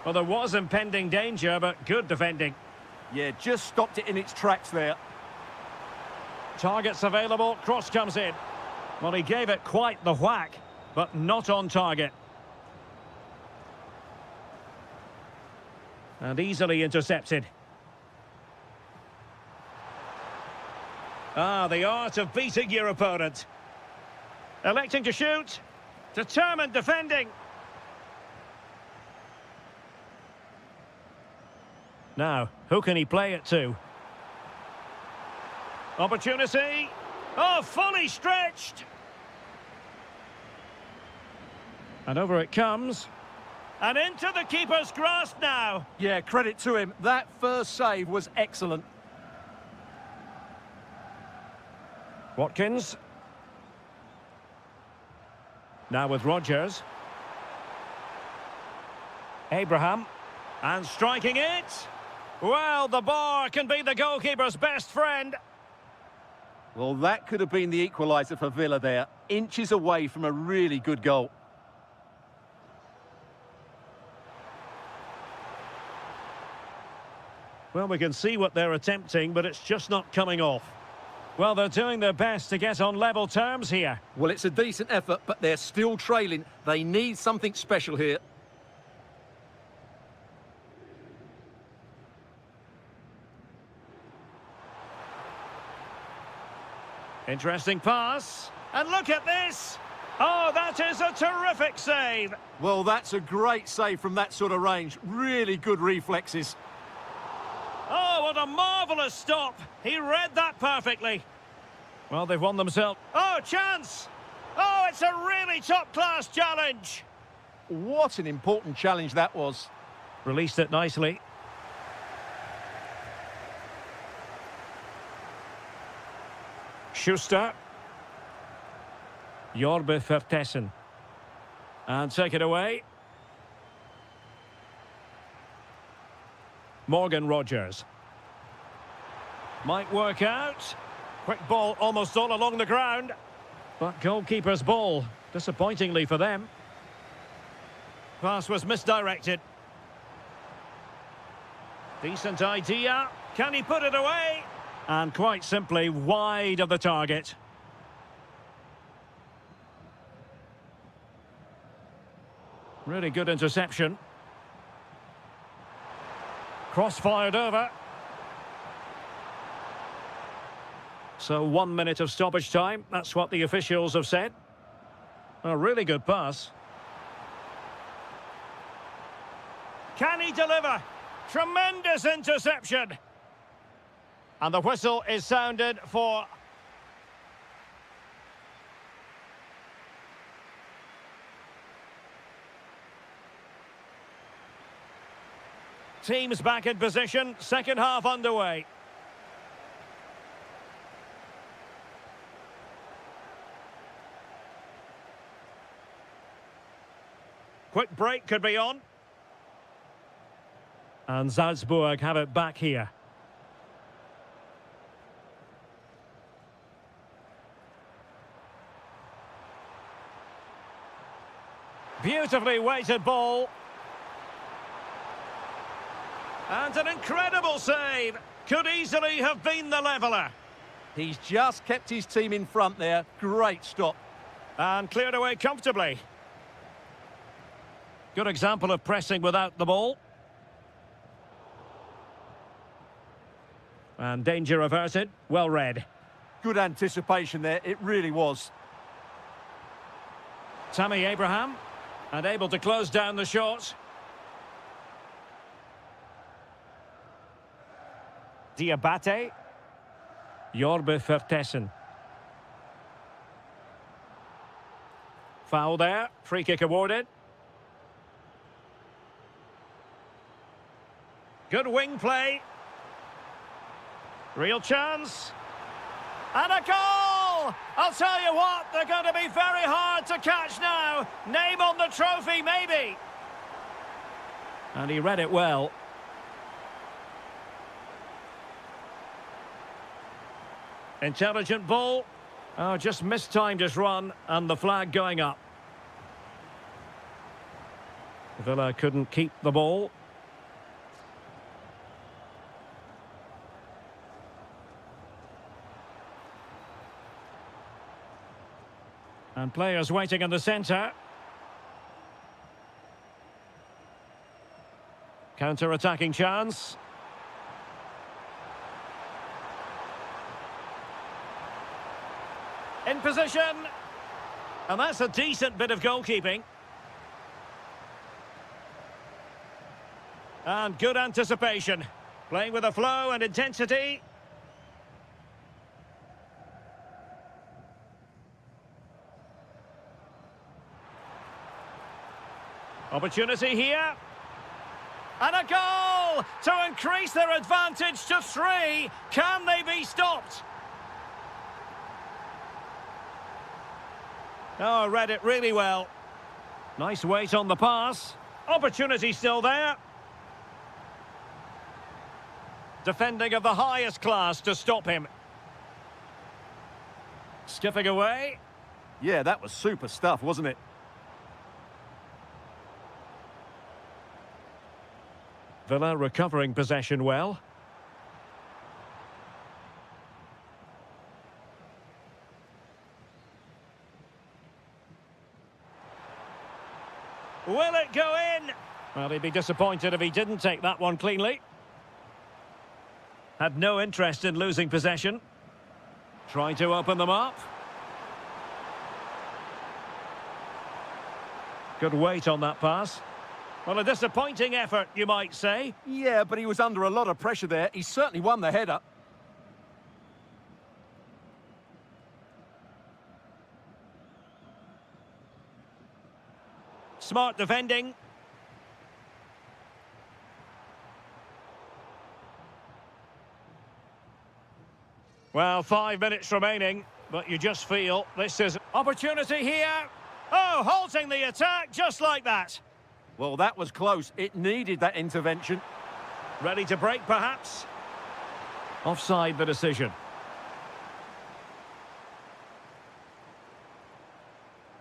Well, there was impending danger, but good defending. Yeah, just stopped it in its tracks there. Targets available, cross comes in. Well, he gave it quite the whack, but not on target. And easily intercepted. Ah, the art of beating your opponent. Electing to shoot. Determined defending. Now, who can he play it to? Opportunity. Oh, fully stretched. And over it comes. And into the keeper's grasp now. Yeah, credit to him. That first save was excellent. Watkins. Now with Rodgers. Abraham. And striking it. Well, the bar can be the goalkeeper's best friend. Well, that could have been the equaliser for Villa there. Inches away from a really good goal. Well, we can see what they're attempting, but it's just not coming off. Well, they're doing their best to get on level terms here. Well, it's a decent effort, but they're still trailing. They need something special here. Interesting pass. And look at this. Oh, that is a terrific save. Well, that's a great save from that sort of range. Really good reflexes. Oh, what a marvellous stop. He read that perfectly. Well, they've won themselves. Oh, chance. Oh, it's a really top-class challenge. What an important challenge that was. Released it nicely. Schuster. Jorbe Vertessen. And take it away. Morgan Rodgers. Might work out. Quick ball almost all along the ground. But goalkeeper's ball, disappointingly for them. Pass was misdirected. Decent idea. Can he put it away? And quite simply wide of the target. Really good interception. Cross fired over. So 1 minute of stoppage time. That's what the officials have said. A really good pass. Can he deliver? Tremendous interception. And the whistle is sounded for... Teams back in position, second half underway. quick break could be on. And Salzburg have it back here. Beautifully weighted ball. And an incredible save. Could easily have been the leveller. He's just kept his team in front there. Great stop. And cleared away comfortably. Good example of pressing without the ball. And danger averted. Well read. Good anticipation there. It really was. Tammy Abraham. And able to close down the shot. Diabate. Jorbe Vertessen. Foul there. Free kick awarded. Good wing play. Real chance. And a goal! I'll tell you what, they're going to be very hard to catch now. Name on the trophy, maybe. And he read it well. Intelligent ball. Oh, just mistimed his run, and the flag going up. Villa couldn't keep the ball. And players waiting in the centre. Counter-attacking chance. In position. And that's a decent bit of goalkeeping. And good anticipation. Playing with a flow and intensity. Opportunity here. And a goal to increase their advantage to 3. Can they be stopped? Oh, read it really well. Nice weight on the pass. Opportunity still there. Defending of the highest class to stop him. Skipping away. Yeah, that was super stuff, wasn't it? Villa recovering possession well. Will it go in? Well, he'd be disappointed if he didn't take that one cleanly. Had no interest in losing possession. Trying to open them up. Good weight on that pass. Well, a disappointing effort, you might say. Yeah, but he was under a lot of pressure there. He certainly won the header. Smart defending. Well, 5 minutes remaining, but you just feel this is opportunity here. Oh, halting the attack just like that. Well, that was close. It needed that intervention. Ready to break, perhaps? Offside the decision.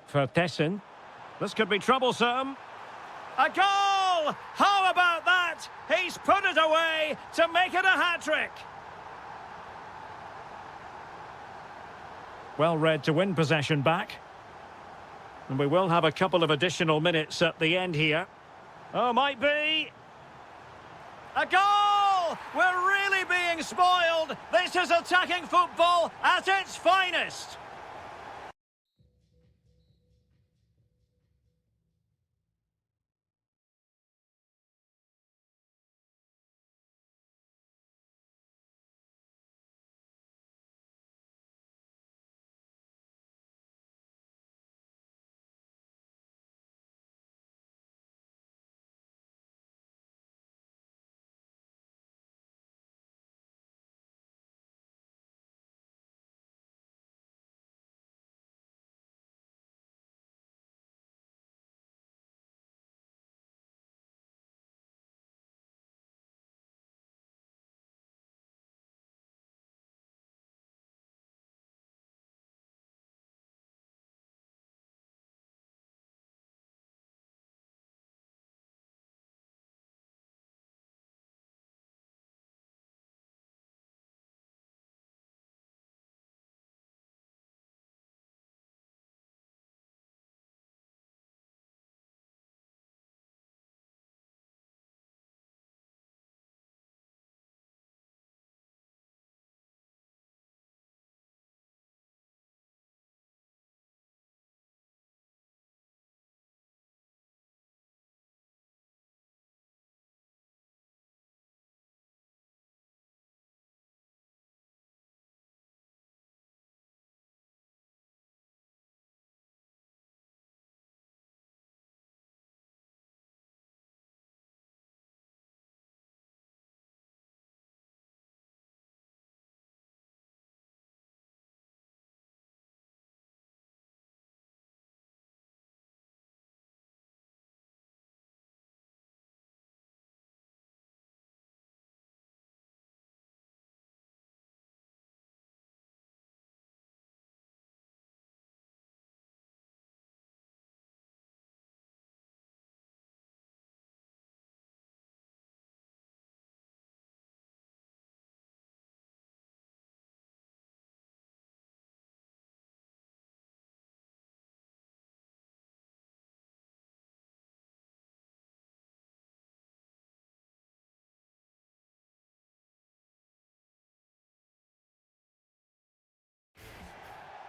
Vertessen. This could be troublesome. A goal! How about that? He's put it away to make it a hat-trick. Well read to win possession back. And we will have a couple of additional minutes at the end here. Oh, might be. A goal! We're really being spoiled. This is attacking football at its finest.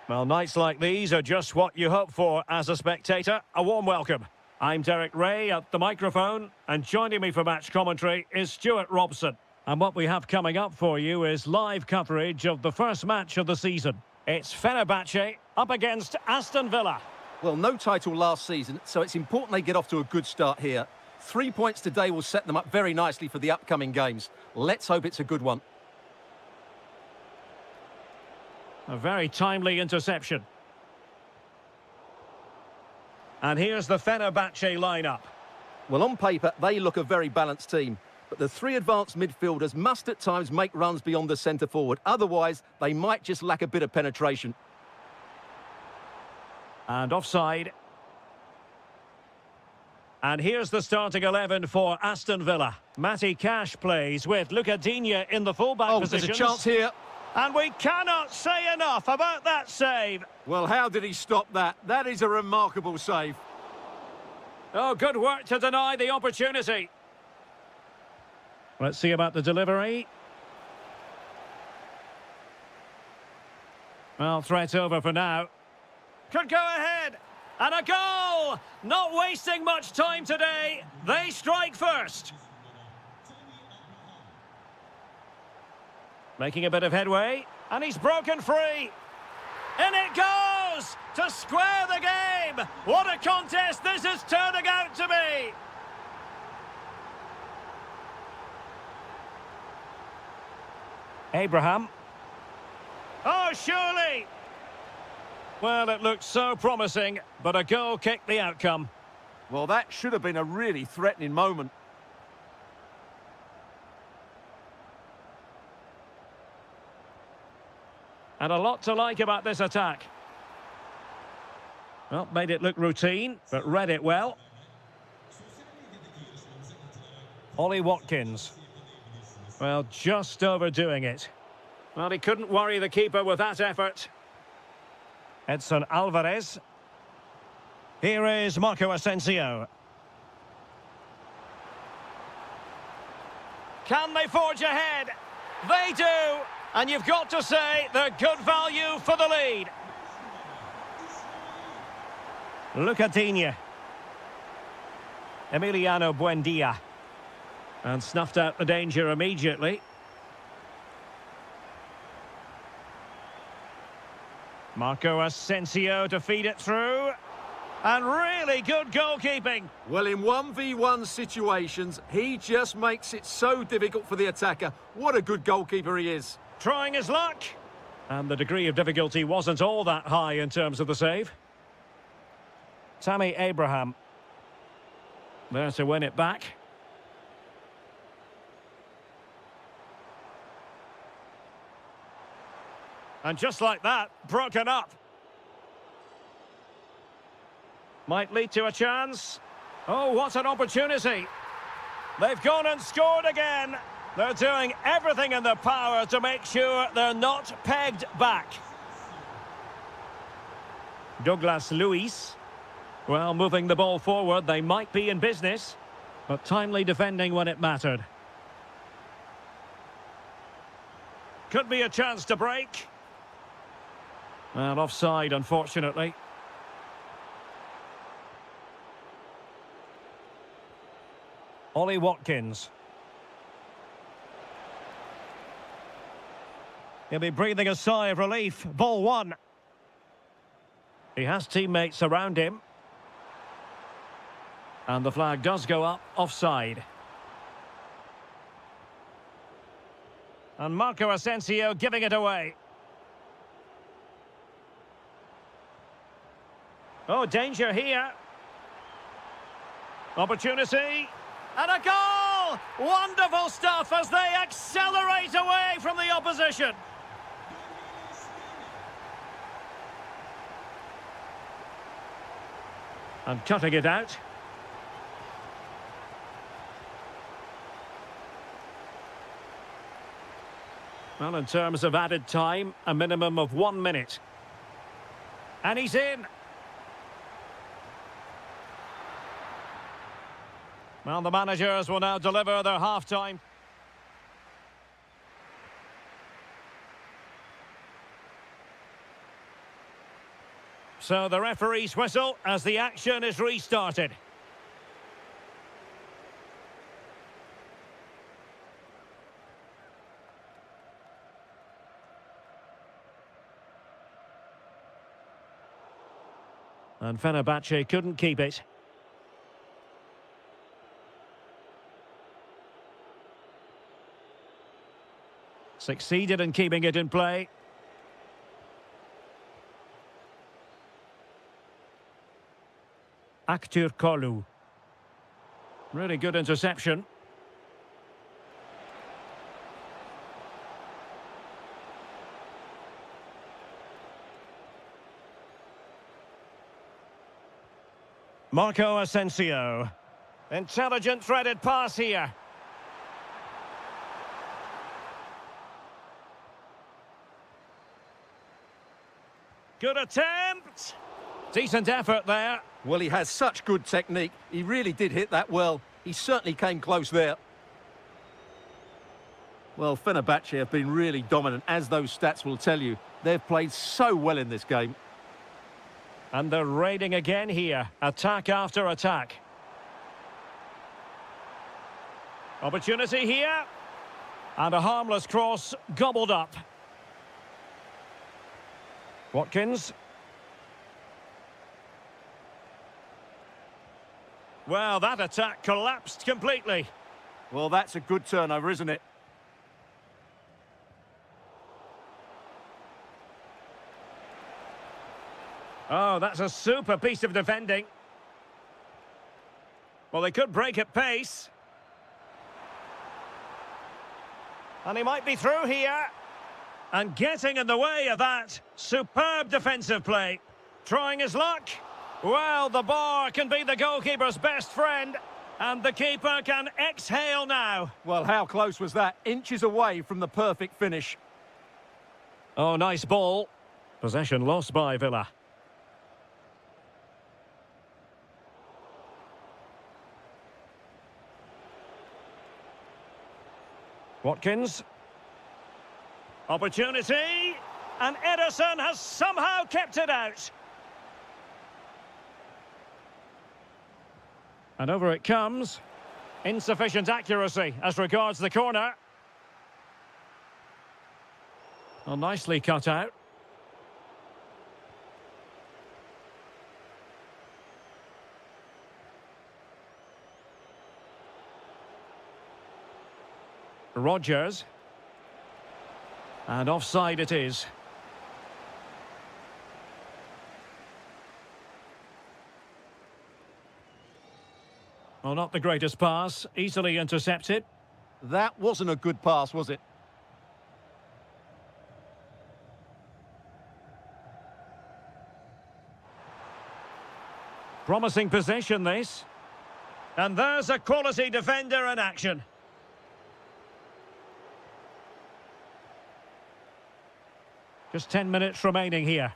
Well, nights like these are just what you hope for as a spectator. A warm welcome. I'm Derek Ray at the microphone, and joining me for match commentary is Stuart Robson. And what we have coming up for you is live coverage of the first match of the season. It's Fenerbahce up against Aston Villa. Well, no title last season, so it's important they get off to a good start here. 3 points today will set them up very nicely for the upcoming games. Let's hope it's a good one. A very timely interception. And here's the Fenerbahce lineup. Well, on paper, they look a very balanced team. But the three advanced midfielders must at times make runs beyond the centre forward. Otherwise, they might just lack a bit of penetration. And offside. And here's the starting 11 for Aston Villa. Matty Cash plays with Luca Digne in the fullback position. There's a chance here. And we cannot say enough about that save. Well, how did he stop that? That is a remarkable save. Oh, good work to deny the opportunity. Let's see about the delivery. Well, threat over for now. Could go ahead. And a goal! Not wasting much time today. They strike first. Making a bit of headway. And he's broken free. In it goes! To square the game! What a contest this is turning out to be! Abraham. Oh, surely! Well, it looked so promising, but a goal kicked the outcome. Well, that should have been a really threatening moment. And a lot to like about this attack. Well, made it look routine, but read it well. Ollie Watkins. Well, just overdoing it. Well, he couldn't worry the keeper with that effort. Edson Alvarez. Here is Marco Asensio. Can they forge ahead? They do! And you've got to say they're good value for the lead. Luca Digne. Emiliano Buendia. And snuffed out the danger immediately. Marco Asensio to feed it through. And really good goalkeeping. Well, in 1v1 situations, he just makes it so difficult for the attacker. What a good goalkeeper he is. Trying his luck. And the degree of difficulty wasn't all that high in terms of the save. Tammy Abraham. There to win it back. And just like that, broken up. Might lead to a chance. Oh, what an opportunity. They've gone and scored again. They're doing everything in their power to make sure they're not pegged back. Douglas Luiz. Well, moving the ball forward, they might be in business, but timely defending when it mattered. Could be a chance to break. Well, offside, unfortunately. Ollie Watkins. He'll be breathing a sigh of relief. Ball one. He has teammates around him. And the flag does go up, offside. And Marco Asensio giving it away. Oh, danger here. Opportunity. And a goal! Wonderful stuff as they accelerate away from the opposition. And cutting it out. Well, in terms of added time, a minimum of 1 minute. And he's in. Well, the managers will now deliver their half-time. So the referee's whistle as the action is restarted. And Fenerbahce couldn't keep it. Succeeded in keeping it in play. Aktur Kolu. Really good interception. Marco Asensio. Intelligent threaded pass here. Good attempt. Decent effort there. Well, he has such good technique. He really did hit that well. He certainly came close there. Well, Fenerbahce have been really dominant, as those stats will tell you. They've played so well in this game. And they're raiding again here. Attack after attack. Opportunity here. And a harmless cross gobbled up. Watkins. Well, that attack collapsed completely. Well, that's a good turnover, isn't it? Oh, that's a super piece of defending. Well, they could break at pace. And he might be through here. And getting in the way of that. Superb defensive play. Trying his luck. Well, the bar can be the goalkeeper's best friend. And the keeper can exhale now. Well, how close was that? Inches away from the perfect finish. Oh, nice ball. Possession lost by Villa. Watkins. Opportunity. And Ederson has somehow kept it out. And over it comes. Insufficient accuracy as regards the corner. Well, nicely cut out. Rodgers. And offside it is. Well, not the greatest pass. Easily intercepted. That wasn't a good pass, was it? Promising possession, this. And there's a quality defender in action. Just 10 minutes remaining here.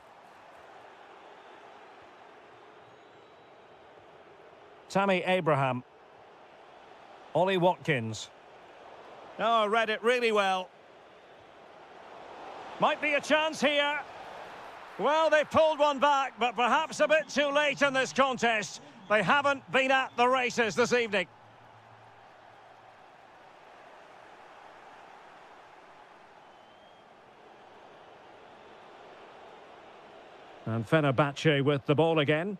Tammy Abraham. Ollie Watkins. Oh, read it really well. Might be a chance here. Well, they pulled one back, but perhaps a bit too late in this contest. They haven't been at the races this evening. And Fenerbahce with the ball again.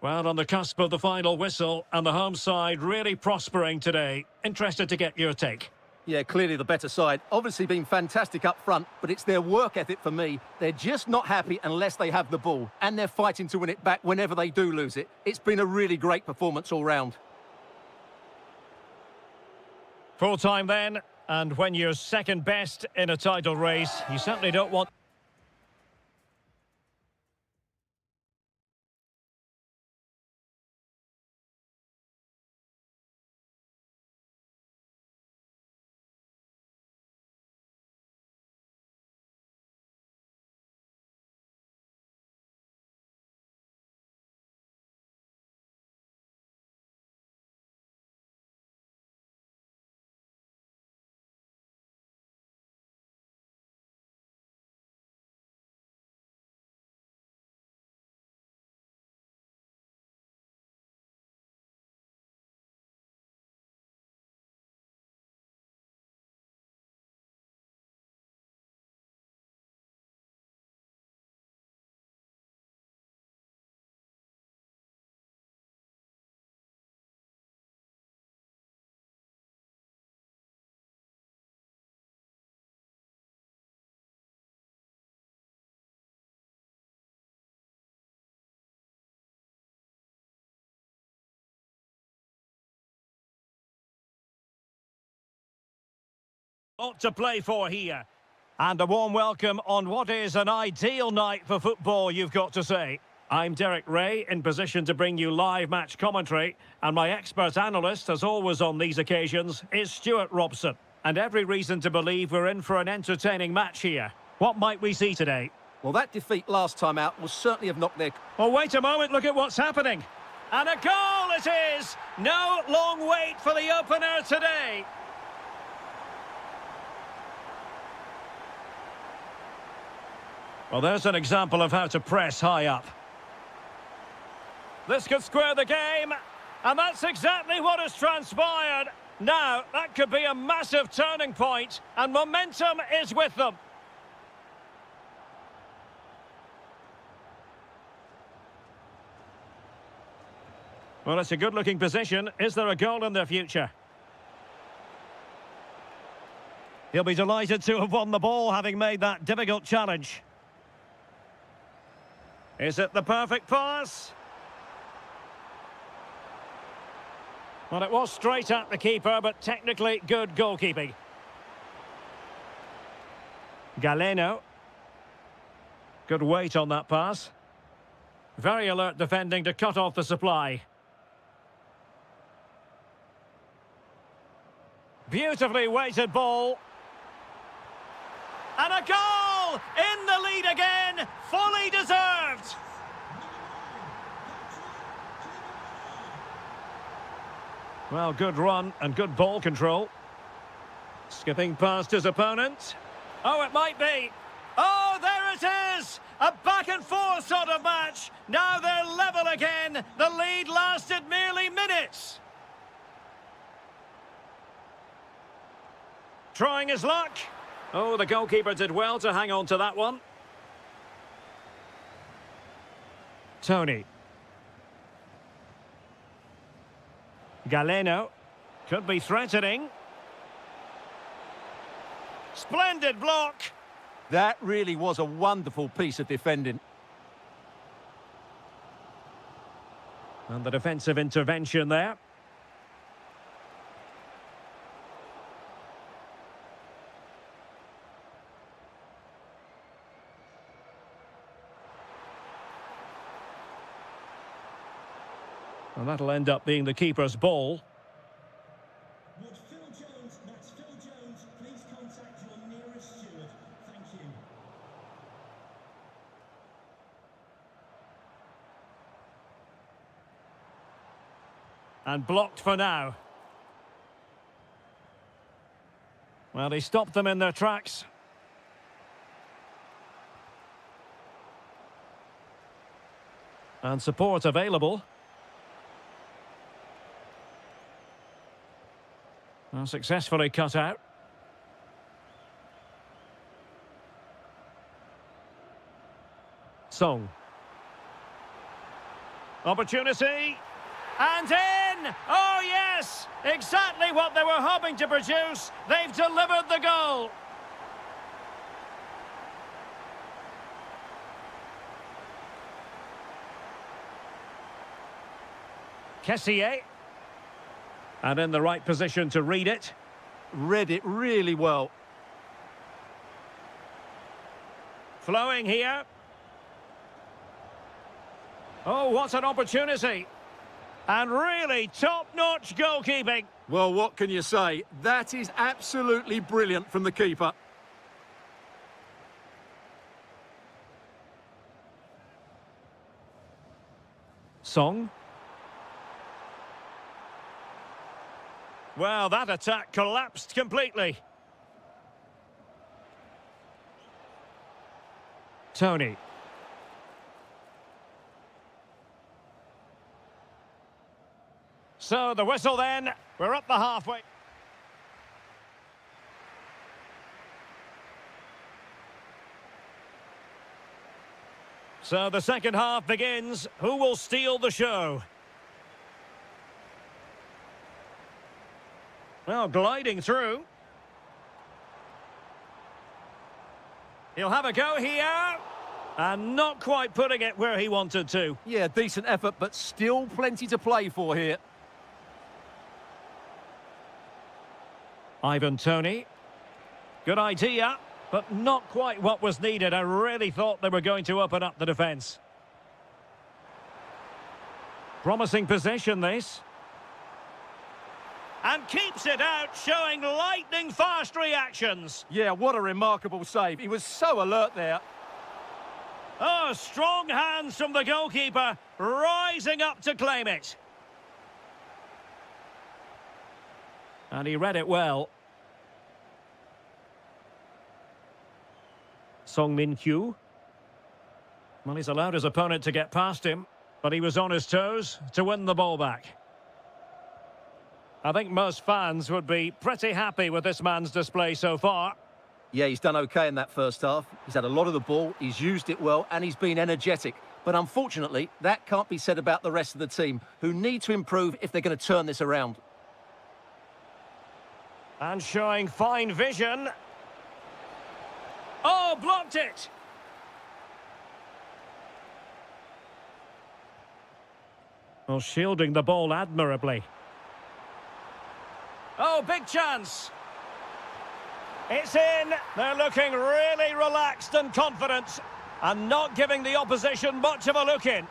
Well, on the cusp of the final whistle, and the home side really prospering today. Interested to get your take. Yeah, clearly the better side. Obviously been fantastic up front, but it's their work ethic for me. They're just not happy unless they have the ball, and they're fighting to win it back whenever they do lose it. It's been a really great performance all round. Full time then, and when you're second best in a title race, you certainly don't want Lot to play for here. And a warm welcome on what is an ideal night for football, you've got to say. I'm Derek Ray, in position to bring you live match commentary, and my expert analyst, as always on these occasions, is Stuart Robson. And every reason to believe we're in for an entertaining match here. What might we see today? Well, that defeat last time out will certainly have knocked their... Well, wait a moment, look at what's happening. And a goal it is! No long wait for the opener today. Well, there's an example of how to press high up. This could square the game, and that's exactly what has transpired. Now, that could be a massive turning point, and momentum is with them. Well, it's a good-looking position. Is there a goal in their future? He'll be delighted to have won the ball, having made that difficult challenge. Is it the perfect pass? Well, it was straight at the keeper, but technically good goalkeeping. Galeno. Good weight on that pass. Very alert defending to cut off the supply. Beautifully weighted ball. And a goal! In the lead again! Fully deserved! Well, good run and good ball control. Skipping past his opponent. Oh, it might be. Oh, there it is! A back-and-forth sort of match. Now they're level again. The lead lasted merely minutes. Trying his luck. Oh, the goalkeeper did well to hang on to that one. Tony. Galeno. Could be threatening. Splendid block. That really was a wonderful piece of defending. And the defensive intervention there. And that'll end up being the keeper's ball. Would Phil Jones, that's Phil Jones, please contact your nearest steward. Thank you. And blocked for now. Well, he stopped them in their tracks. And support available. Well, successfully cut out. Song. Opportunity. And in! Oh, yes! Exactly what they were hoping to produce. They've delivered the goal. Kessier. And in the right position to read it. Read it really well. Flowing here. Oh, what an opportunity. And really top-notch goalkeeping. Well, what can you say? That is absolutely brilliant from the keeper. Song. Well, that attack collapsed completely. Tony. So, the whistle then. We're up the halfway. So, the second half begins. Who will steal the show? Well, gliding through. He'll have a go here. And not quite putting it where he wanted to. Yeah, decent effort, but still plenty to play for here. Ivan Toney. Good idea, but not quite what was needed. I really thought they were going to open up the defence. Promising position, this. And keeps it out, showing lightning-fast reactions. Yeah, what a remarkable save. He was so alert there. Oh, strong hands from the goalkeeper, rising up to claim it. And he read it well. Song Min-kyu. Well, he's allowed his opponent to get past him, but he was on his toes to win the ball back. I think most fans would be pretty happy with this man's display so far. Yeah, he's done okay in that first half. He's had a lot of the ball, he's used it well, and he's been energetic. But unfortunately, that can't be said about the rest of the team, who need to improve if they're going to turn this around. And showing fine vision. Oh, blocked it! Well, shielding the ball admirably. Oh, big chance! It's in! They're looking really relaxed and confident, and not giving the opposition much of a look in.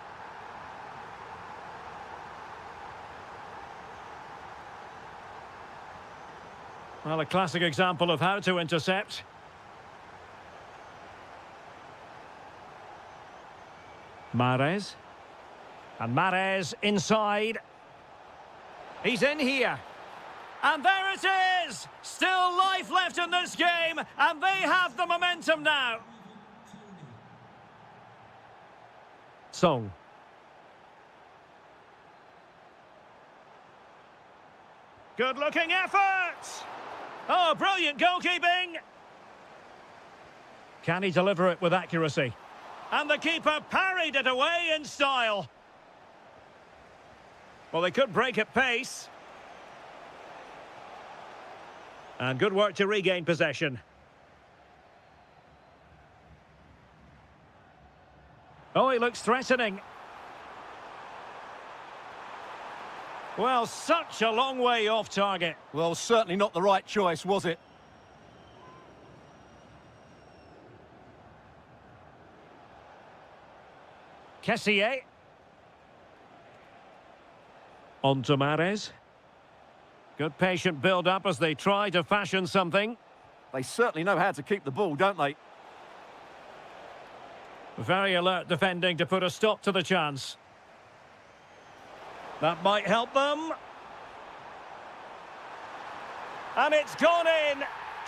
Well, a classic example of how to intercept. Mahrez. And Mahrez inside. He's in here. And there it is! Still life left in this game, and they have the momentum now. Song. Good-looking effort! Oh, brilliant goalkeeping! Can he deliver it with accuracy? And the keeper parried it away in style. Well, they could break at pace. And good work to regain possession. Oh, he looks threatening. Well, such a long way off target. Well, certainly not the right choice, was it? Kessier. On to Mahrez. Good patient build-up as they try to fashion something. They certainly know how to keep the ball, don't they? Very alert defending to put a stop to the chance. That might help them. And it's gone in.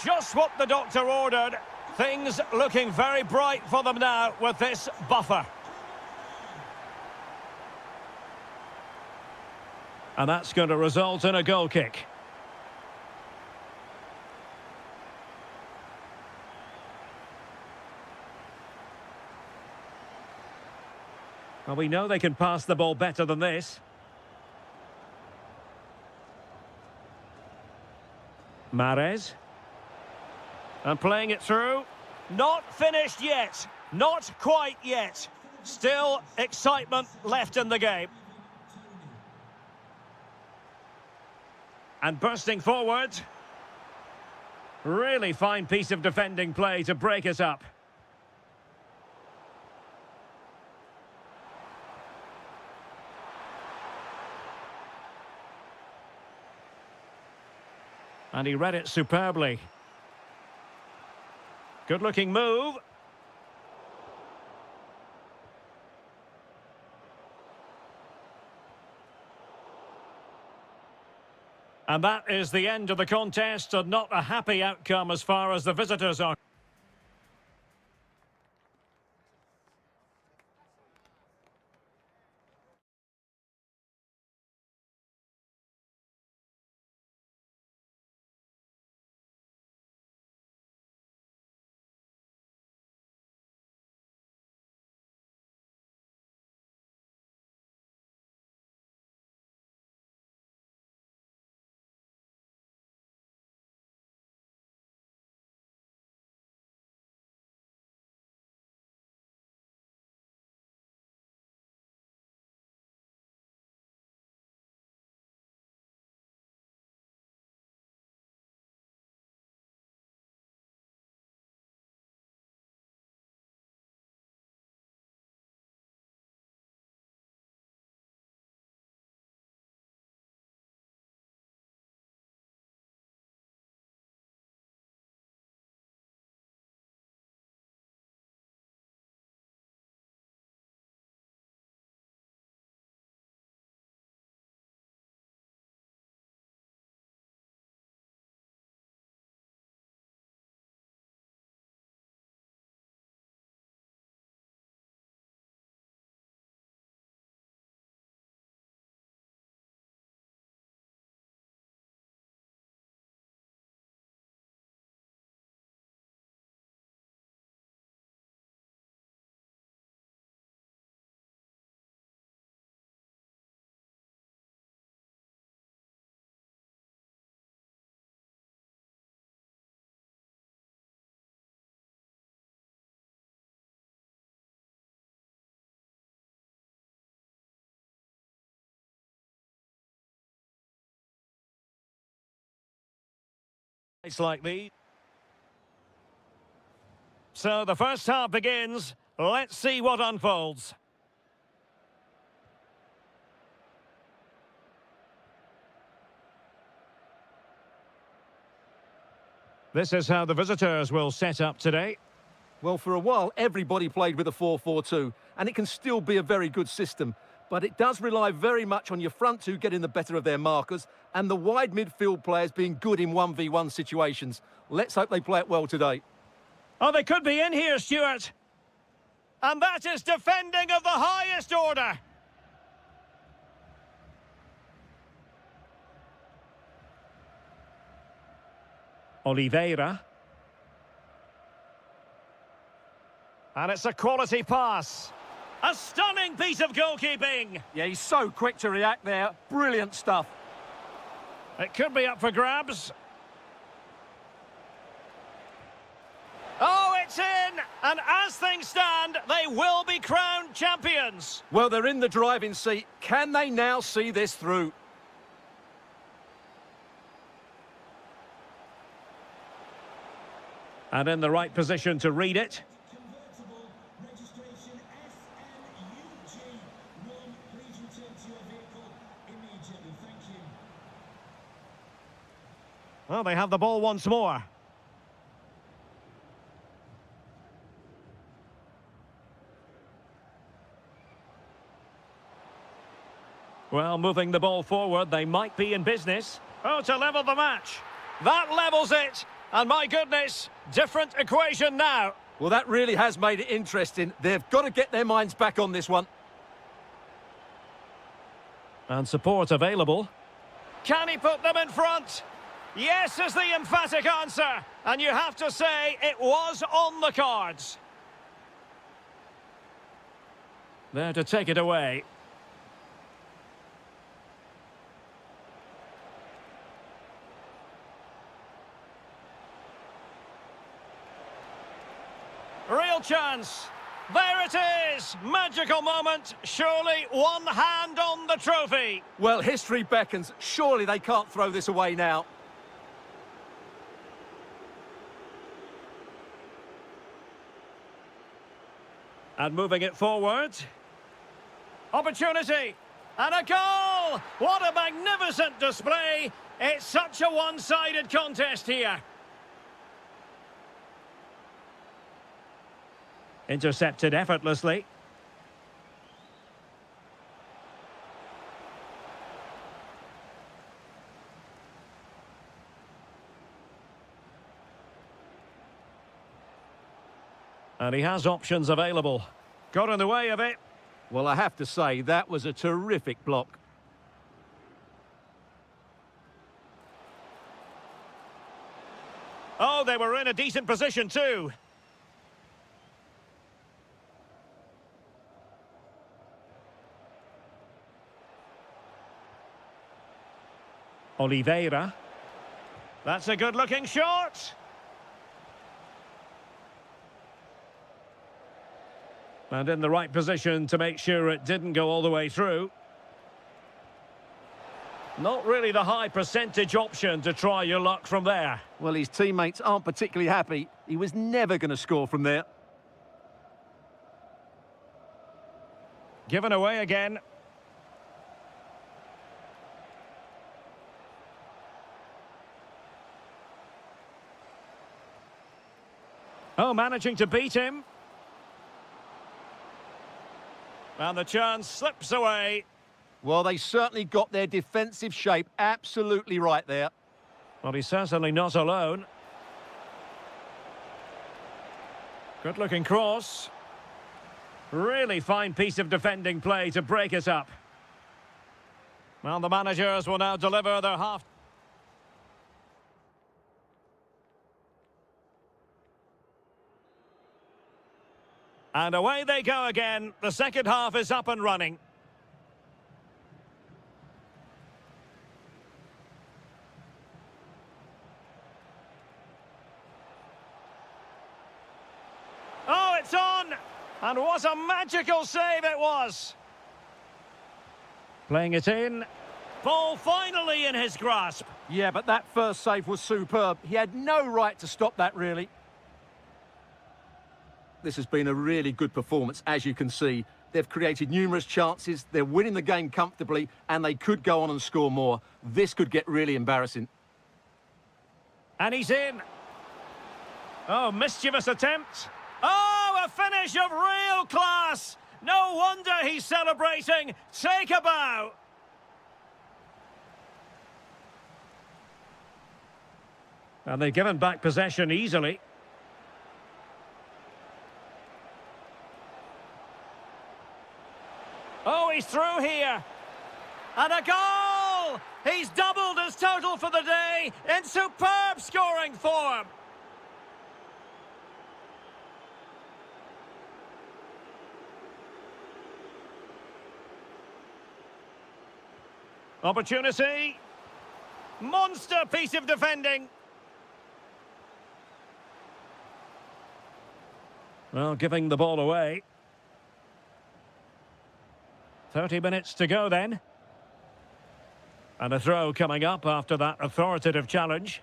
Just what the doctor ordered. Things looking very bright for them now with this buffer. And that's going to result in a goal kick. Well, we know they can pass the ball better than this. Mahrez. And playing it through. Not finished yet. Not quite yet. Still excitement left in the game. And bursting forward. Really fine piece of defending play to break it up. And he read it superbly. Good-looking move. And that is the end of the contest, and not a happy outcome as far as the visitors are It's like these. So the first half begins. Let's see what unfolds. This is how the visitors will set up today. Well, for a while, everybody played with a 4-4-2, and it can still be a very good system. But it does rely very much on your front two getting the better of their markers and the wide midfield players being good in 1v1 situations. Let's hope they play it well today. Oh, they could be in here, Stuart. And that is defending of the highest order. Oliveira. And it's a quality pass. A stunning piece of goalkeeping. Yeah, he's so quick to react there. Brilliant stuff. It could be up for grabs. Oh, it's in! And as things stand, they will be crowned champions. Well, they're in the driving seat. Can they now see this through? And in the right position to read it. Convertible registration SNUG1. Please return to your vehicle immediately. Thank you. Well, they have the ball once more. Well, moving the ball forward, they might be in business. Oh, to level the match. That levels it. And my goodness, different equation now. Well, that really has made it interesting. They've got to get their minds back on this one. And support available. Can he put them in front? Yes is the emphatic answer. And you have to say it was on the cards. There to take it away. Real chance. There it is. Magical moment. Surely one hand on the trophy. Well, history beckons. Surely they can't throw this away now. And moving it forward. Opportunity. And a goal. What a magnificent display. It's such a one-sided contest here. Intercepted effortlessly. And he has options available. Got in the way of it. Well, I have to say, that was a terrific block. Oh, they were in a decent position too. Oliveira. That's a good-looking shot. And in the right position to make sure it didn't go all the way through. Not really the high percentage option to try your luck from there. Well, his teammates aren't particularly happy. He was never going to score from there. Given away again. Oh, managing to beat him. And the chance slips away. Well, they certainly got their defensive shape absolutely right there. Well, he's certainly not alone. Good-looking cross. Really fine piece of defending play to break it up. Well, the managers will now deliver their half. And away they go again. The second half is up and running. Oh, it's on! And what a magical save it was! Playing it in. Ball finally in his grasp. Yeah, but that first save was superb. He had no right to stop that, really. This has been a really good performance, as you can see. They've created numerous chances, they're winning the game comfortably, and they could go on and score more. This could get really embarrassing. And he's in. Oh, mischievous attempt. Oh, a finish of real class. No wonder he's celebrating. Take a bow. And they've given back possession easily. Oh, he's through here. And a goal! He's doubled his total for the day in superb scoring form. Opportunity. Monster piece of defending. Well, giving the ball away. 30 minutes to go then. And a throw coming up after that authoritative challenge.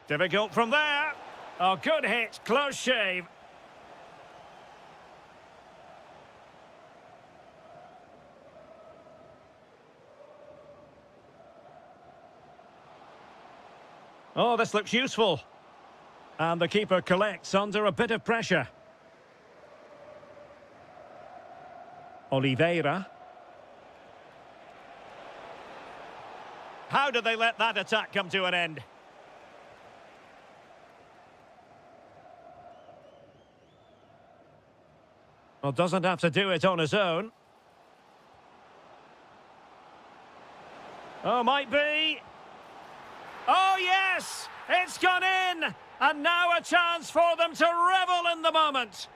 Difficult from there. Oh, good hit. Close shave. Oh, this looks useful. And the keeper collects under a bit of pressure. Oliveira. How did they let that attack come to an end? Well, doesn't have to do it on his own. Oh, might be. Oh, yes! It's gone in! And now a chance for them to revel in the moment.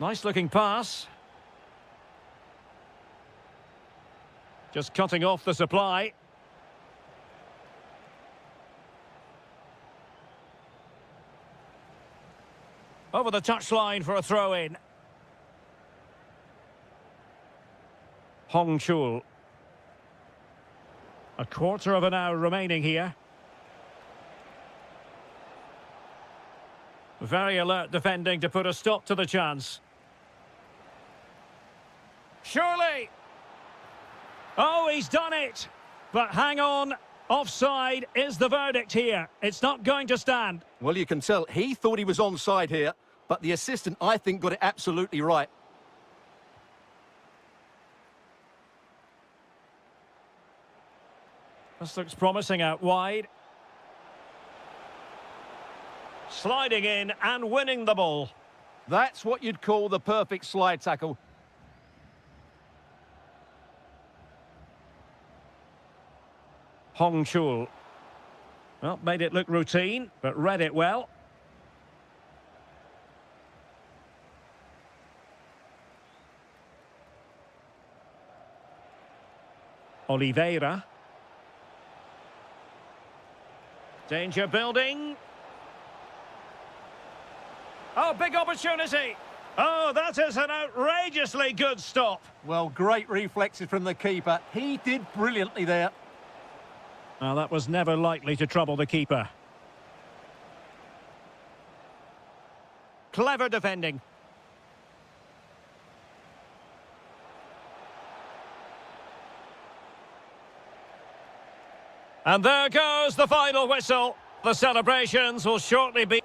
Nice looking pass. Just cutting off the supply. Over the touchline for a throw-in. Hong Chul. A quarter of an hour remaining here. Very alert defending to put a stop to the chance. Surely! Oh, he's done it! But hang on, offside is the verdict here. It's not going to stand. Well, you can tell he thought he was onside here, but the assistant, I think, got it absolutely right. This looks promising out wide. Sliding in and winning the ball. That's what you'd call the perfect slide tackle. Hong Chul. Well, made it look routine, but read it well. Oliveira. Danger building. Oh, big opportunity. Oh, that is an outrageously good stop. Well, great reflexes from the keeper. He did brilliantly there. Now, that was never likely to trouble the keeper. Clever defending. And there goes the final whistle. The celebrations will shortly be...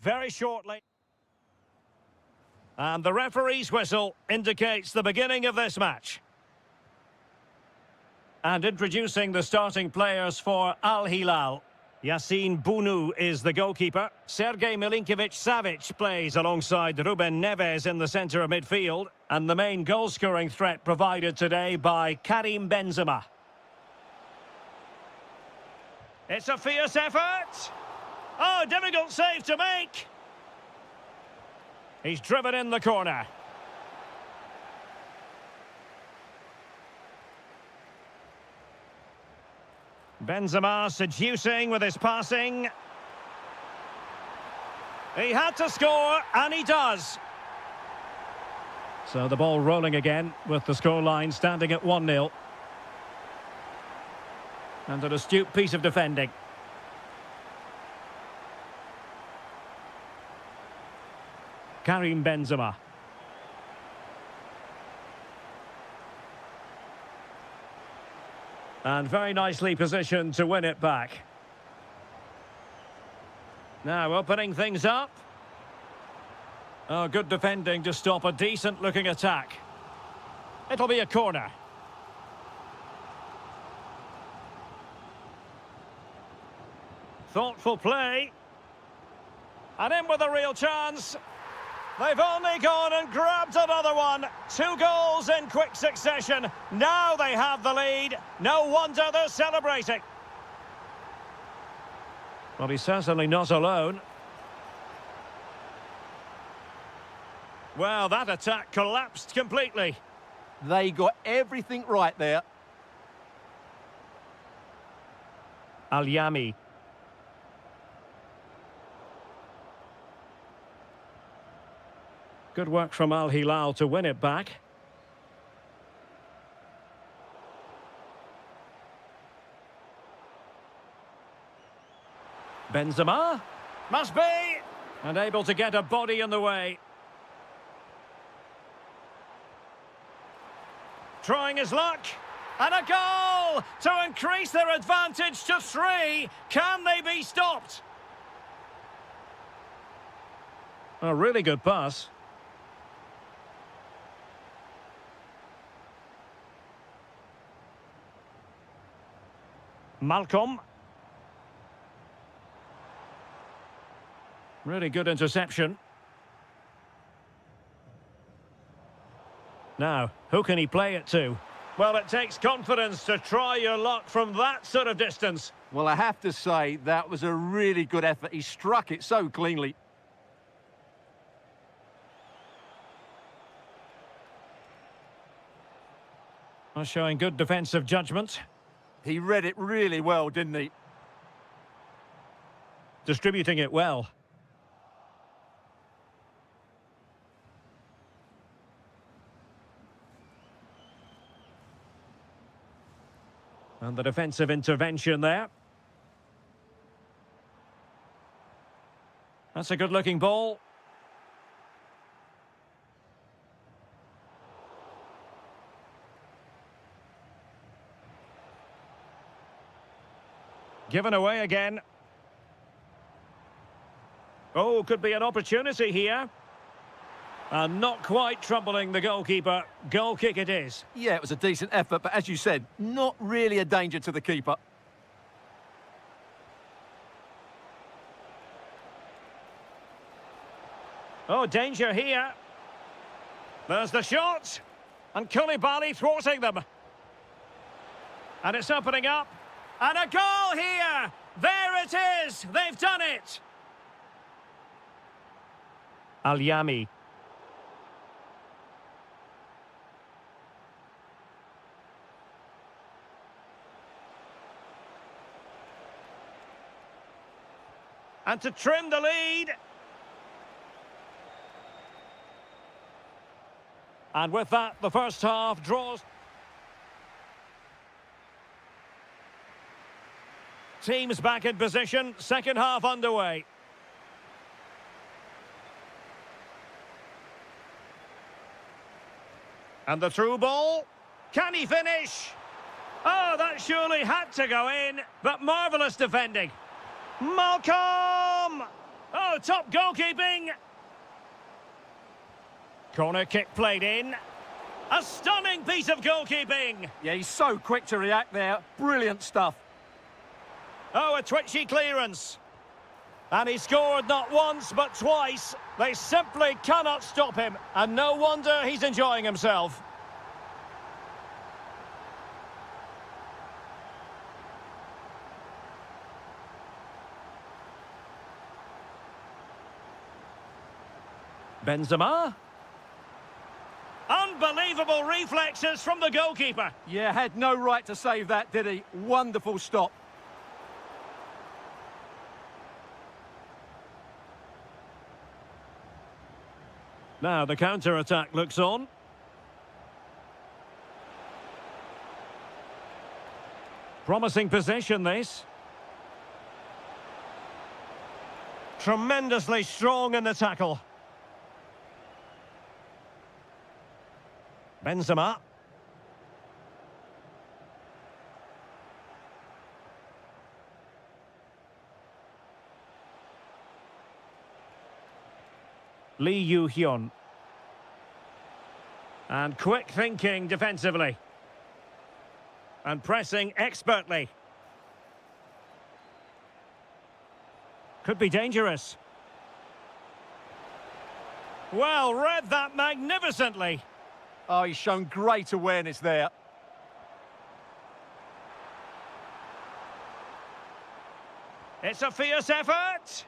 very shortly. And the referee's whistle indicates the beginning of this match. And introducing the starting players for Al Hilal. Yassine Bounou is the goalkeeper. Sergej Milinkovic-Savic plays alongside Ruben Neves in the centre of midfield. And the main goal-scoring threat provided today by Karim Benzema. It's a fierce effort. Oh, difficult save to make. He's driven in the corner. Benzema seducing with his passing. He had to score, and he does. So the ball rolling again with the scoreline standing at 1-0. And an astute piece of defending. Karim Benzema. And very nicely positioned to win it back. Now opening things up. Oh, good defending to stop a decent-looking attack. It'll be a corner. Thoughtful play. And in with a real chance. They've only gone and grabbed another one. 2 goals in quick succession. Now they have the lead. No wonder they're celebrating. Well, he's certainly not alone. Well, that attack collapsed completely. They got everything right there. Al-Yami. Good work from Al Hilal to win it back. Benzema. Must be! And able to get a body in the way. Trying his luck. And a goal to increase their advantage to 3. Can they be stopped? A really good pass. Malcolm. Really good interception. Now, who can he play it to? Well, it takes confidence to try your luck from that sort of distance. Well, I have to say, that was a really good effort. He struck it so cleanly. Well, showing good defensive judgment. He read it really well, didn't he? Distributing it well. And the defensive intervention there. That's a good-looking ball. Given away again. Oh, could be an opportunity here. And not quite troubling the goalkeeper. Goal kick it is. Yeah, it was a decent effort, but as you said, not really a danger to the keeper. Oh, danger here. There's the shot. And Koulibaly thwarting them. And it's opening up. And a goal here! There it is! They've done it! Al-Yami. And to trim the lead. And with that, the first half draws. Teams back in position, second half underway. And the through ball. Can he finish? Oh, that surely had to go in, but marvellous defending. Malcolm! Oh, top goalkeeping! Corner kick played in. A stunning piece of goalkeeping! Yeah, he's so quick to react there. Brilliant stuff. Oh, a twitchy clearance. And he scored not once, but twice. They simply cannot stop him. And no wonder he's enjoying himself. Benzema. Unbelievable reflexes from the goalkeeper. Yeah, had no right to save that, did he? Wonderful stop. Now the counter-attack looks on. Promising possession, this. Tremendously strong in the tackle. Benzema. Lee Yu-hyun. And quick thinking defensively. And pressing expertly. Could be dangerous. Well, read that magnificently. Oh, he's shown great awareness there. It's a fierce effort.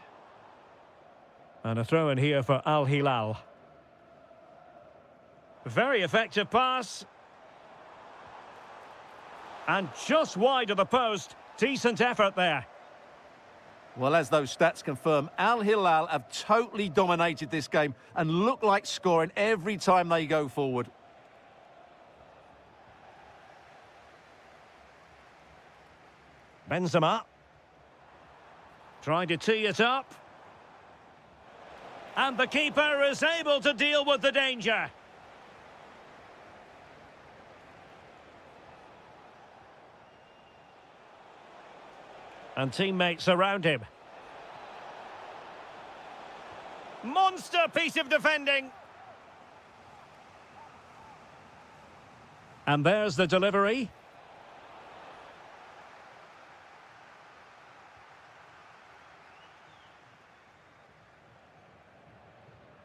And a throw in here for Al Hilal. Very effective pass. And just wide of the post. Decent effort there. Well, as those stats confirm, Al Hilal have totally dominated this game and look like scoring every time they go forward. Benzema. Trying to tee it up. And the keeper is able to deal with the danger. And teammates around him. Monster piece of defending. And there's the delivery.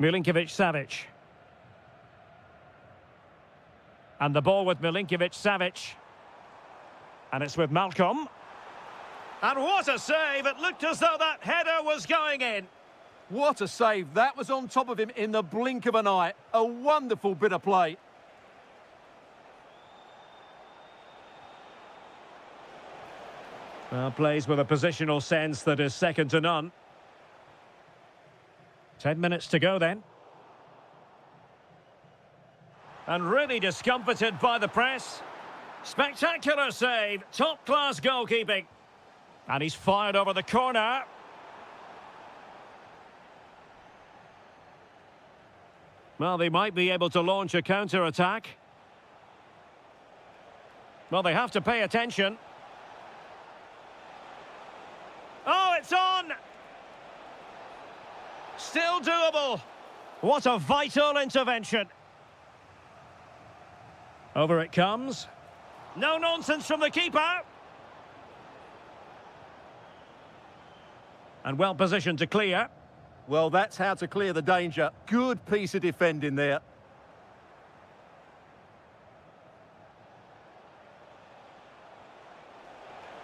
Milinkovic-Savic. And the ball with Milinkovic-Savic. And it's with Malcolm. And what a save! It looked as though that header was going in. What a save. That was on top of him in the blink of an eye. A wonderful bit of play. Well, plays with a positional sense that is second to none. 10 minutes to go then. And really discomfited by the press. Spectacular save. Top-class goalkeeping. And he's fired over the corner. Well, they might be able to launch a counter-attack. Well, they have to pay attention. Oh, it's on! Still doable. What a vital intervention. Over it comes. No nonsense from the keeper. And well positioned to clear. Well, that's how to clear the danger. Good piece of defending there.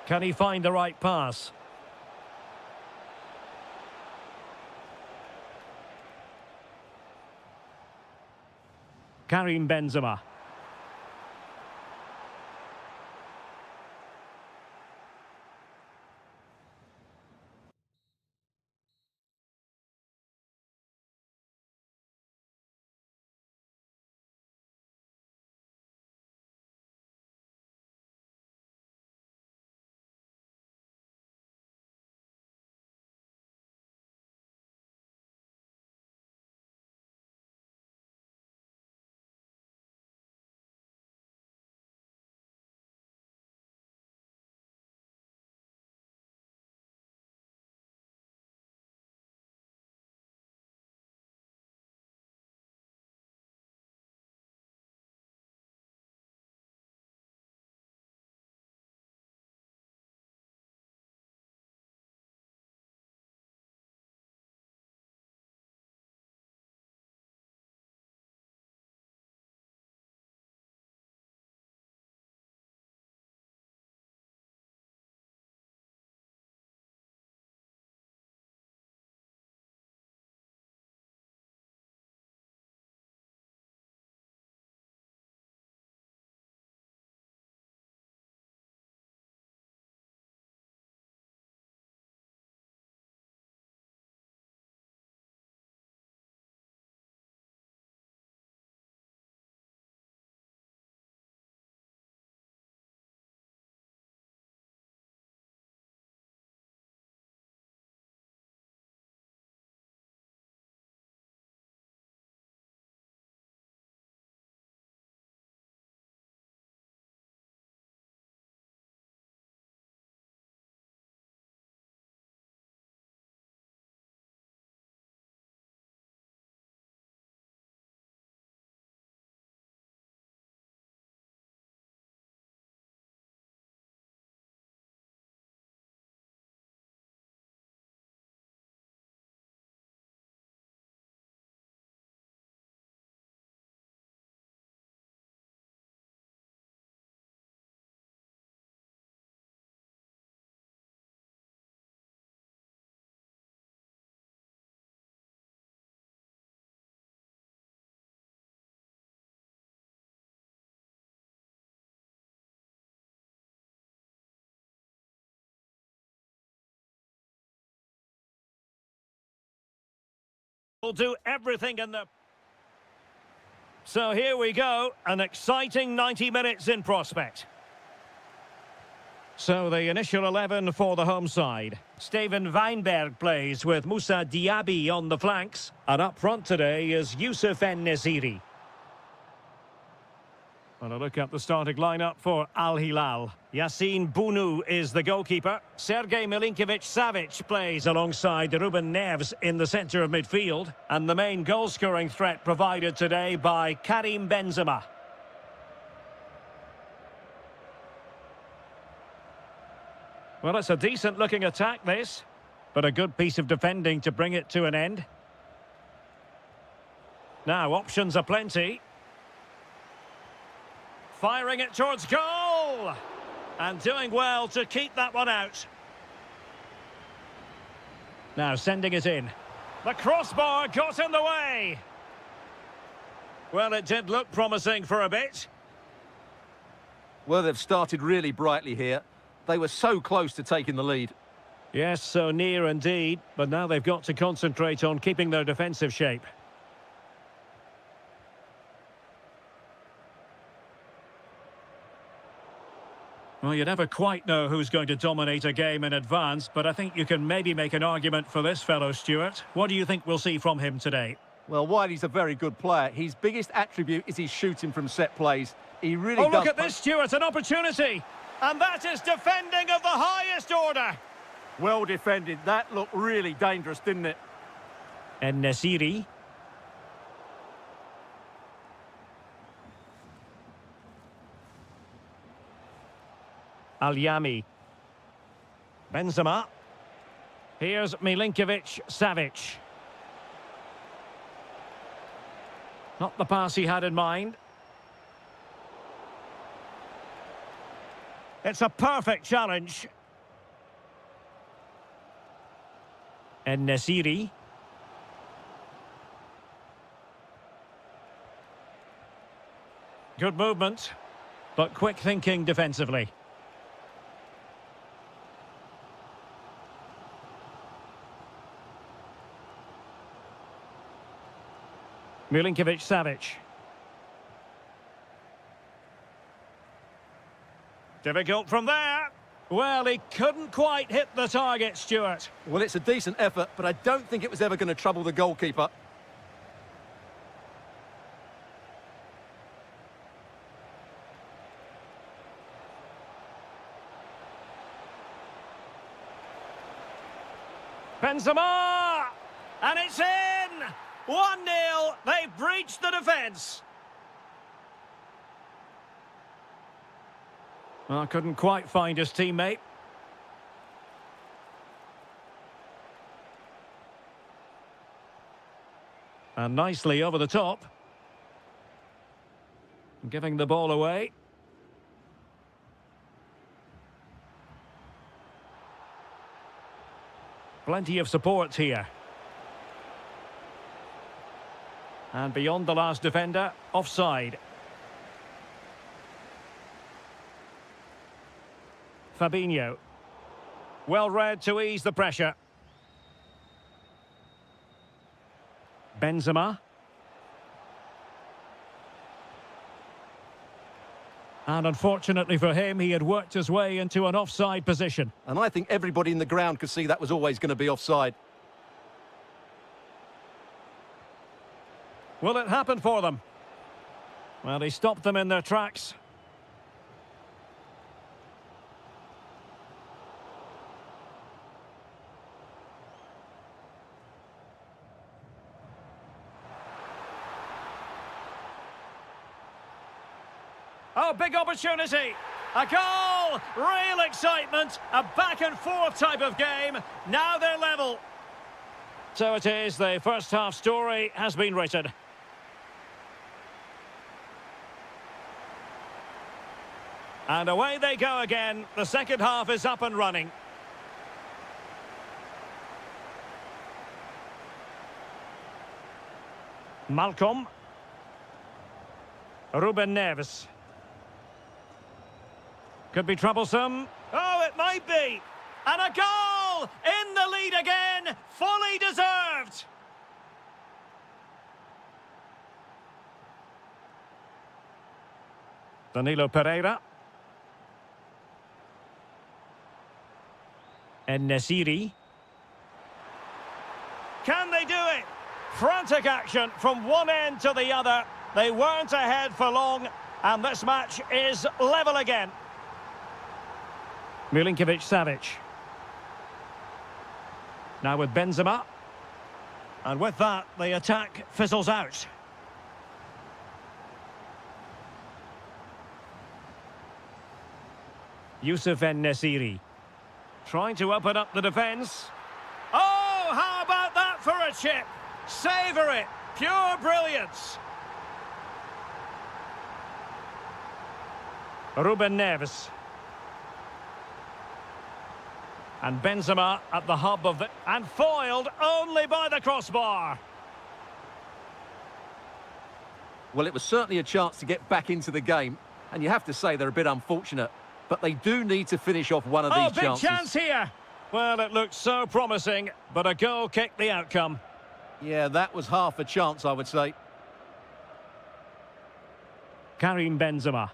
Can he find the right pass? Karim Benzema. will do everything in the... So here we go, an exciting 90 minutes in prospect. So the initial 11 for the home side. Steven Weinberg plays with Moussa Diaby on the flanks. And up front today is Youssef En-Nesyri. And a look at the starting lineup for Al Hilal. Yassine Bounou is the goalkeeper. Sergei Milinkovic-Savic plays alongside Ruben Neves in the centre of midfield. And the main goal-scoring threat provided today by Karim Benzema. Well, it's a decent-looking attack, this. But a good piece of defending to bring it to an end. Now, options are plenty. Firing it towards goal! And doing well to keep that one out. Now sending it in. The crossbar got in the way. Well, it did look promising for a bit. Well, they've started really brightly here. They were so close to taking the lead. Yes, so near indeed. But now they've got to concentrate on keeping their defensive shape. Well, you never quite know who's going to dominate a game in advance, but I think you can maybe make an argument for this fellow, Stuart. What do you think we'll see from him today? Well, while he's a very good player, his biggest attribute is his shooting from set plays. He really does... Oh, look at this, Stuart, an opportunity! And that is defending of the highest order! Well defended. That looked really dangerous, didn't it? En-Nesyri. Al-Yami. Benzema. Here's Milinkovic-Savic. Not the pass he had in mind. It's a perfect challenge. En-Nesyri. Good movement, but quick thinking defensively. Milinkovic-Savic. Difficult from there. Well, he couldn't quite hit the target, Stuart. Well, it's a decent effort, but I don't think it was ever going to trouble the goalkeeper. Benzema! And it's in! 1-0, they've breached the defence. Well, couldn't quite find his teammate. And nicely over the top. Giving the ball away. Plenty of support here. And beyond the last defender, offside. Fabinho. Well read to ease the pressure. Benzema. And unfortunately for him, he had worked his way into an offside position. And I think everybody in the ground could see that was always going to be offside. Will it happen for them? Well, he stopped them in their tracks. Oh, big opportunity. A goal! Real excitement. A back-and-forth type of game. Now they're level. So it is, the first half story has been written. And away they go again. The second half is up and running. Malcolm. Ruben Neves. Could be troublesome. Oh, it might be. And a goal! In the lead again. Fully deserved. Danilo Pereira. En-Nesyri. Can they do it? Frantic action from one end to the other. They weren't ahead for long, and this match is level again. Milinkovic-Savic. Now with Benzema. And with that, the attack fizzles out. Youssef En-Nesyri. Trying to open up the defence. Oh, how about that for a chip? Savour it. Pure brilliance. Ruben Neves. And Benzema at the hub of the... And foiled only by the crossbar. Well, it was certainly a chance to get back into the game, and you have to say they're a bit unfortunate. But they do need to finish off one of these chances. Big chance here. Well, it looked so promising, but a goal kicked the outcome. Yeah, that was half a chance, I would say. Karim Benzema.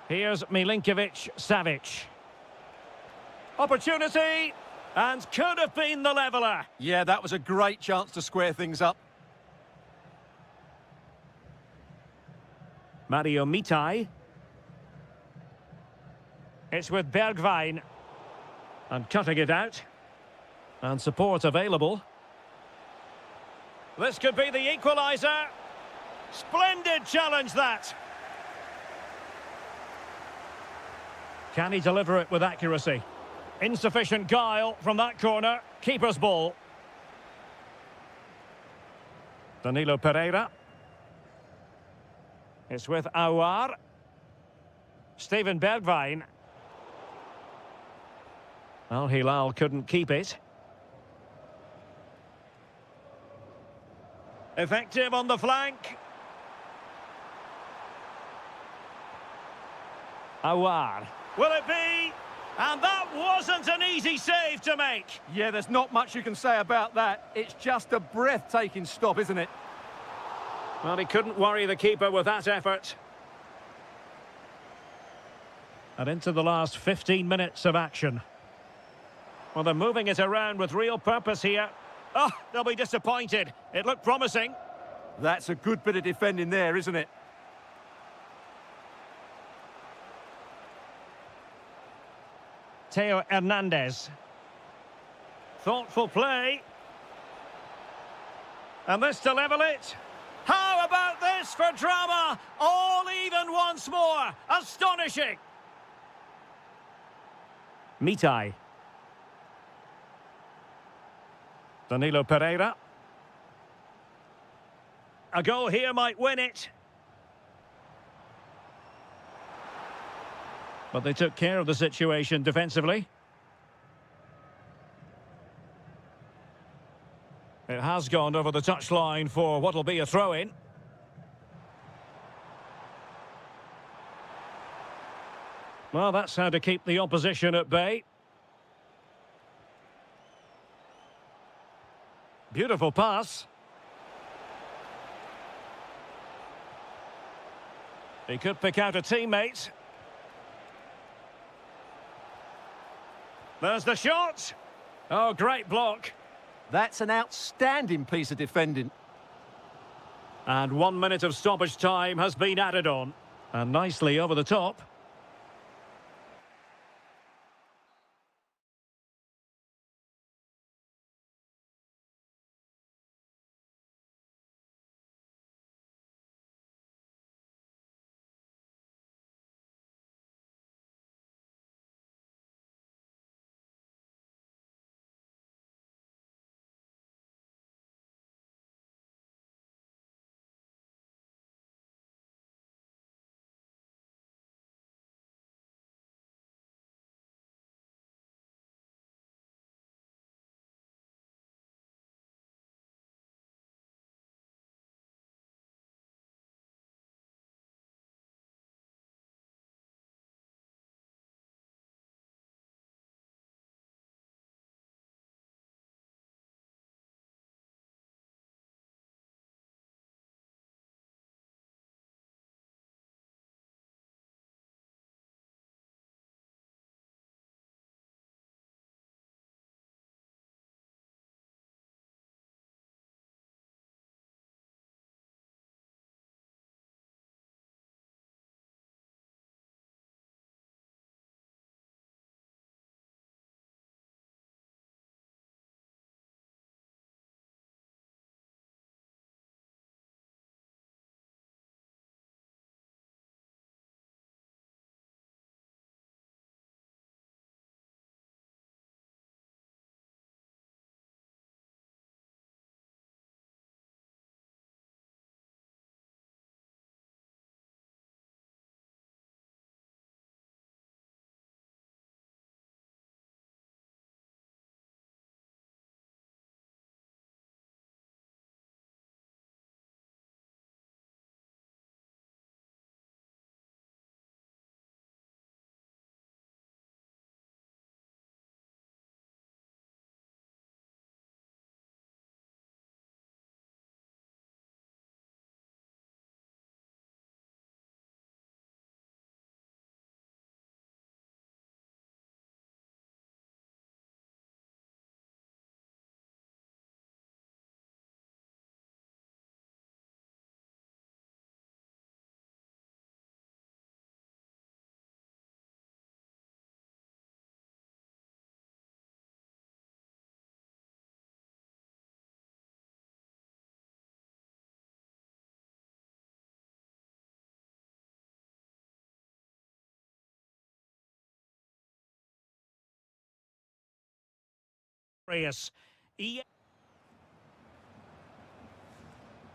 Here's Milinkovic-Savic. Opportunity, and could have been the leveller. Yeah, that was a great chance to square things up. Mario Mitai. It's with Bergwijn. And cutting it out. And support available. This could be the equaliser. Splendid challenge, that. Can he deliver it with accuracy? Insufficient guile from that corner. Keeper's ball. Danilo Pereira. It's with Aouar. Steven Bergwijn. Al Hilal couldn't keep it. Effective on the flank. Aouar. Will it be? And that wasn't an easy save to make. Yeah, there's not much you can say about that. It's just a breathtaking stop, isn't it? Well, he couldn't worry the keeper with that effort. And into the last 15 minutes of action. Well, they're moving it around with real purpose here. Oh, they'll be disappointed. It looked promising. That's a good bit of defending there, isn't it? Theo Hernandez. Thoughtful play. And this to level it. How about this for drama? All even once more. Astonishing. Mitai. Danilo Pereira. A goal here might win it. But they took care of the situation defensively. It has gone over the touchline for what will be a throw-in. Well, that's how to keep the opposition at bay. Beautiful pass. He could pick out a teammate. There's the shot. Oh, great block. That's an outstanding piece of defending. And 1 minute of stoppage time has been added on. And nicely over the top.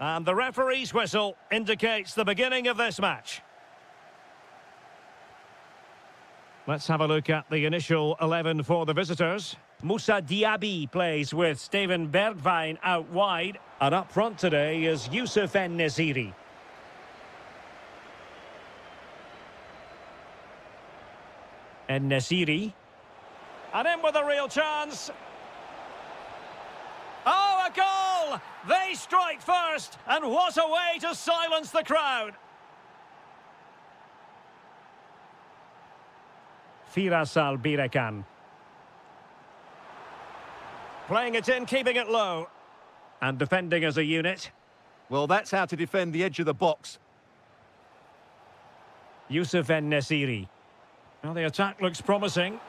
And the referee's whistle indicates the beginning of this match. Let's have a look at the initial 11 for the visitors. Moussa Diaby plays with Steven Bergwijn out wide. And up front today is Youssef En-Nesyri. En-Nesyri. And in with a real chance. Oh, a goal! They strike first, and what a way to silence the crowd. Firas Albirekan. Playing it in, keeping it low. And defending as a unit. Well, that's how to defend the edge of the box. Youssef En-Nesyri. Well, the attack looks promising.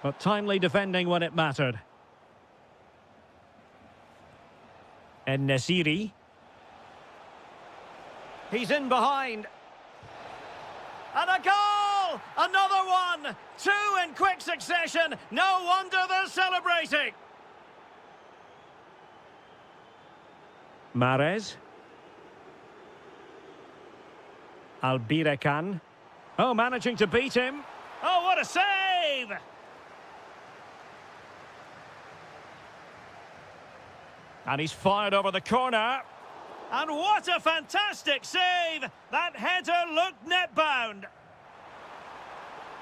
But timely defending when it mattered. En-Nesyri. He's in behind. And a goal! Another one! Two in quick succession. No wonder they're celebrating. Mahrez. Albirekan. Oh, managing to beat him. Oh, what a save! And he's fired over the corner. And what a fantastic save! That header looked net-bound.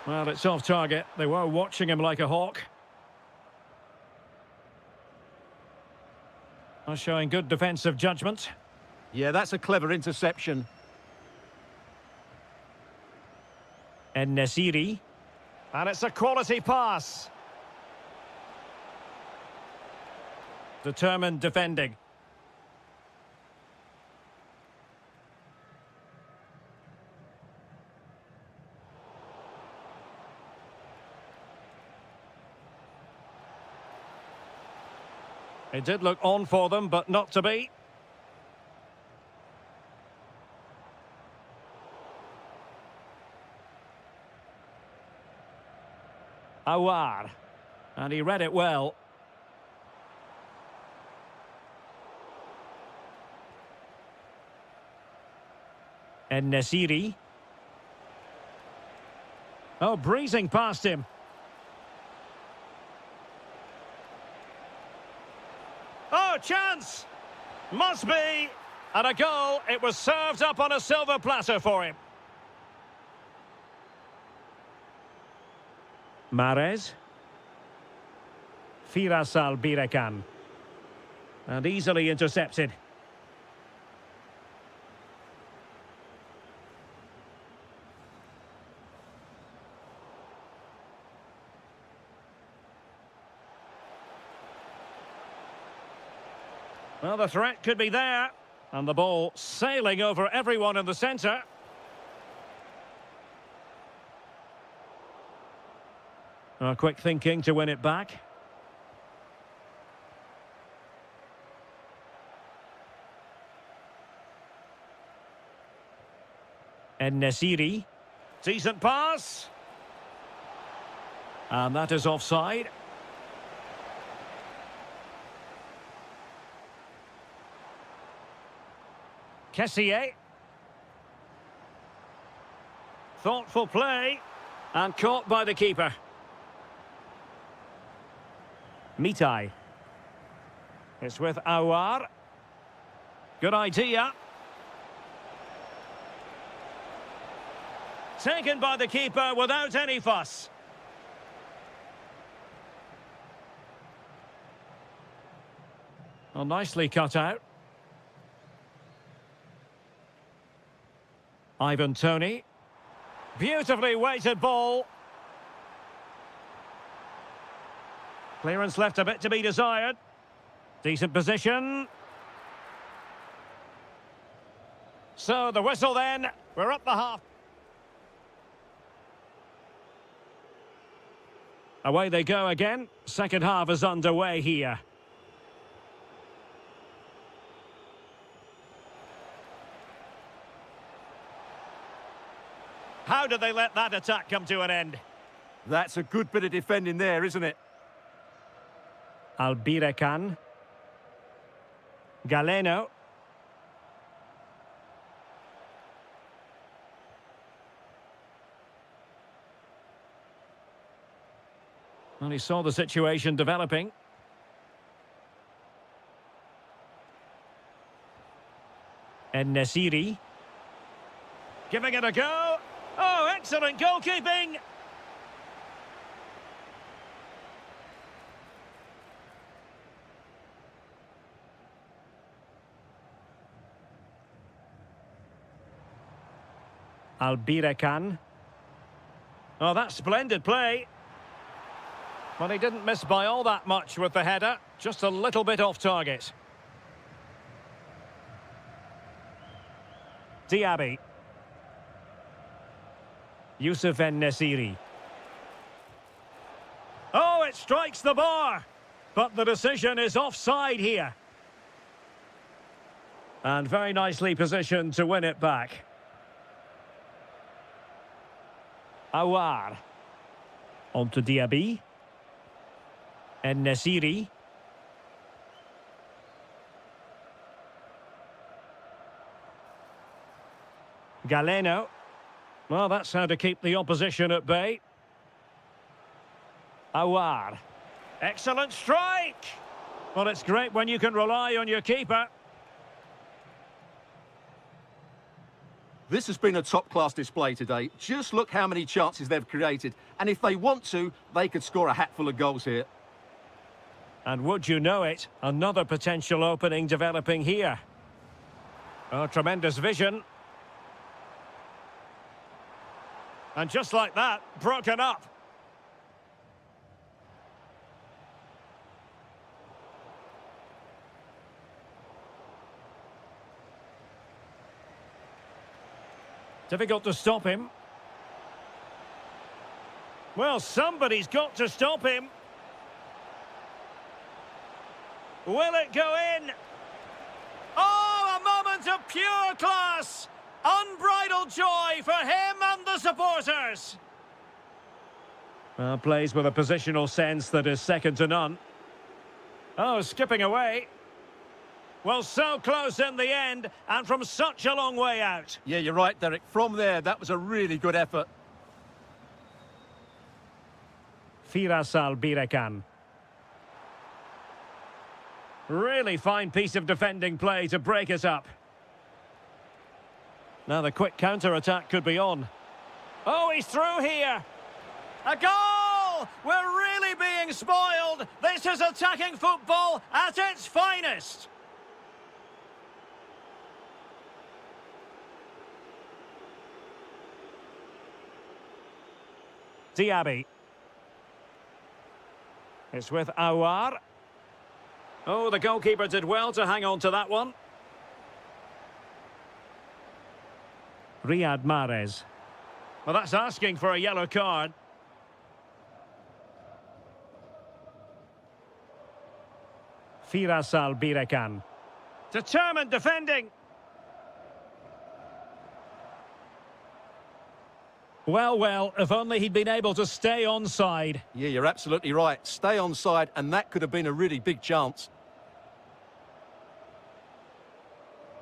Well, it's off target. They were watching him like a hawk. Showing good defensive judgment. Yeah, that's a clever interception. En-Nesyri. And it's a quality pass. Determined defending. It did look on for them, but not to be. Awar. And he read it well. En-Nesyri. Oh, breezing past him. Oh, chance! Must be! And a goal. It was served up on a silver platter for him. Mahrez. Firas Albirekan. And easily intercepted. Well, the threat could be there. And the ball sailing over everyone in the centre. Quick thinking to win it back. En-Nesyri. Decent pass. And that is offside. Kessié. Thoughtful play. And caught by the keeper. Mitai. It's with Awar. Good idea. Taken by the keeper without any fuss. Well, nicely cut out. Ivan Toney. Beautifully weighted ball. Clearance left a bit to be desired. Decent position. So the whistle then. We're up the half. Away they go again. Second half is underway here. How did they let that attack come to an end? That's a good bit of defending there, isn't it? Albirekan. Galeno. Well, he saw the situation developing. En-Nesyri. Giving it a go. Oh, excellent goalkeeping. Albirekan. Oh, that's splendid play. Well, he didn't miss by all that much with the header. Just a little bit off target. Diaby. Yusuf En-Nesyri. Oh, it strikes the bar. But the decision is offside here. And very nicely positioned to win it back. Awar. On to Diaby. En-Nesyri. Galeno. Well, that's how to keep the opposition at bay. Awar. Excellent strike! Well, it's great when you can rely on your keeper. This has been a top-class display today. Just look how many chances they've created. And if they want to, they could score a hatful of goals here. And would you know it, another potential opening developing here. Oh, tremendous vision. And just like that, broken up. Difficult to stop him. Well, somebody's got to stop him. Will it go in? Oh, a moment of pure class! Unbridled joy for him and the supporters. Well, plays with a positional sense that is second to none. Oh, skipping away. Well, so close in the end, and from such a long way out. Yeah, you're right, Derek. From there, that was a really good effort. Firas Albirekan. Really fine piece of defending play to break it up. Now the quick counter-attack could be on. Oh, he's through here. A goal! We're really being spoiled. This is attacking football at its finest. Diaby. It's with Awar. Oh, the goalkeeper did well to hang on to that one. Riyad Mahrez. Well, that's asking for a yellow card. Firas Albirekan. Determined defending. Well, if only he'd been able to stay onside. Yeah, you're absolutely right. Stay onside, and that could have been a really big chance.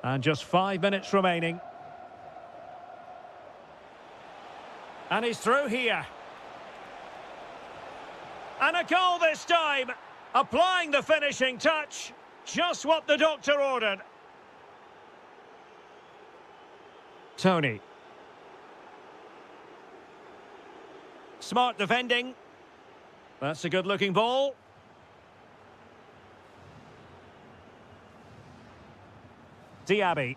And just 5 minutes remaining. And he's through here. And a goal this time. Applying the finishing touch. Just what the doctor ordered. Tony. Smart defending. That's a good-looking ball. Diaby.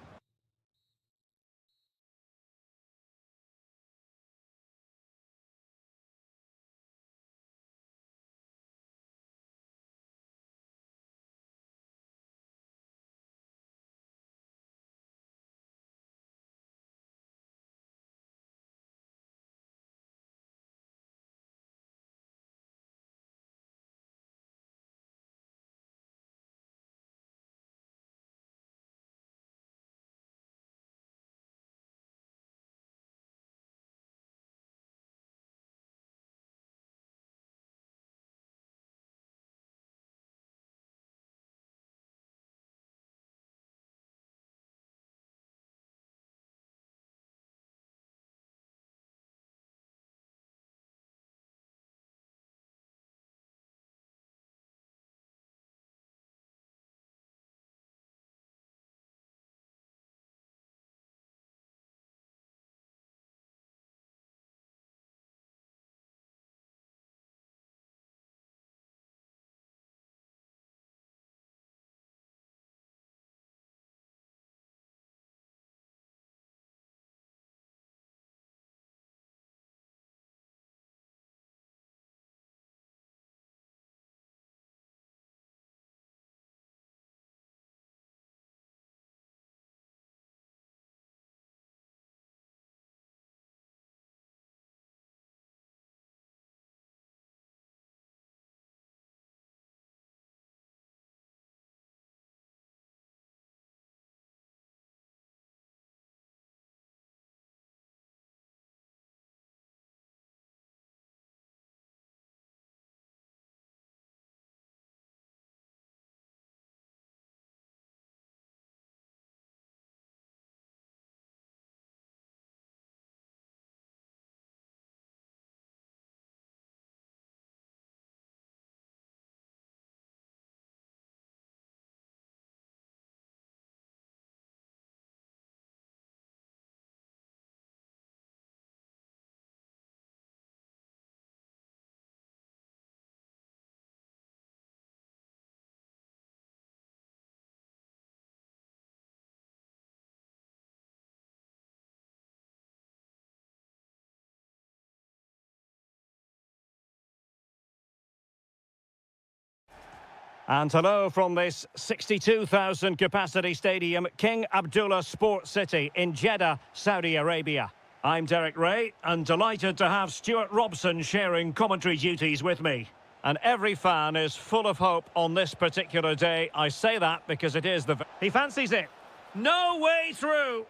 And hello from this 62,000 capacity stadium, King Abdullah Sports City in Jeddah, Saudi Arabia. I'm Derek Ray and delighted to have Stuart Robson sharing commentary duties with me. And every fan is full of hope on this particular day. I say that because it is the... He fancies it. No way through.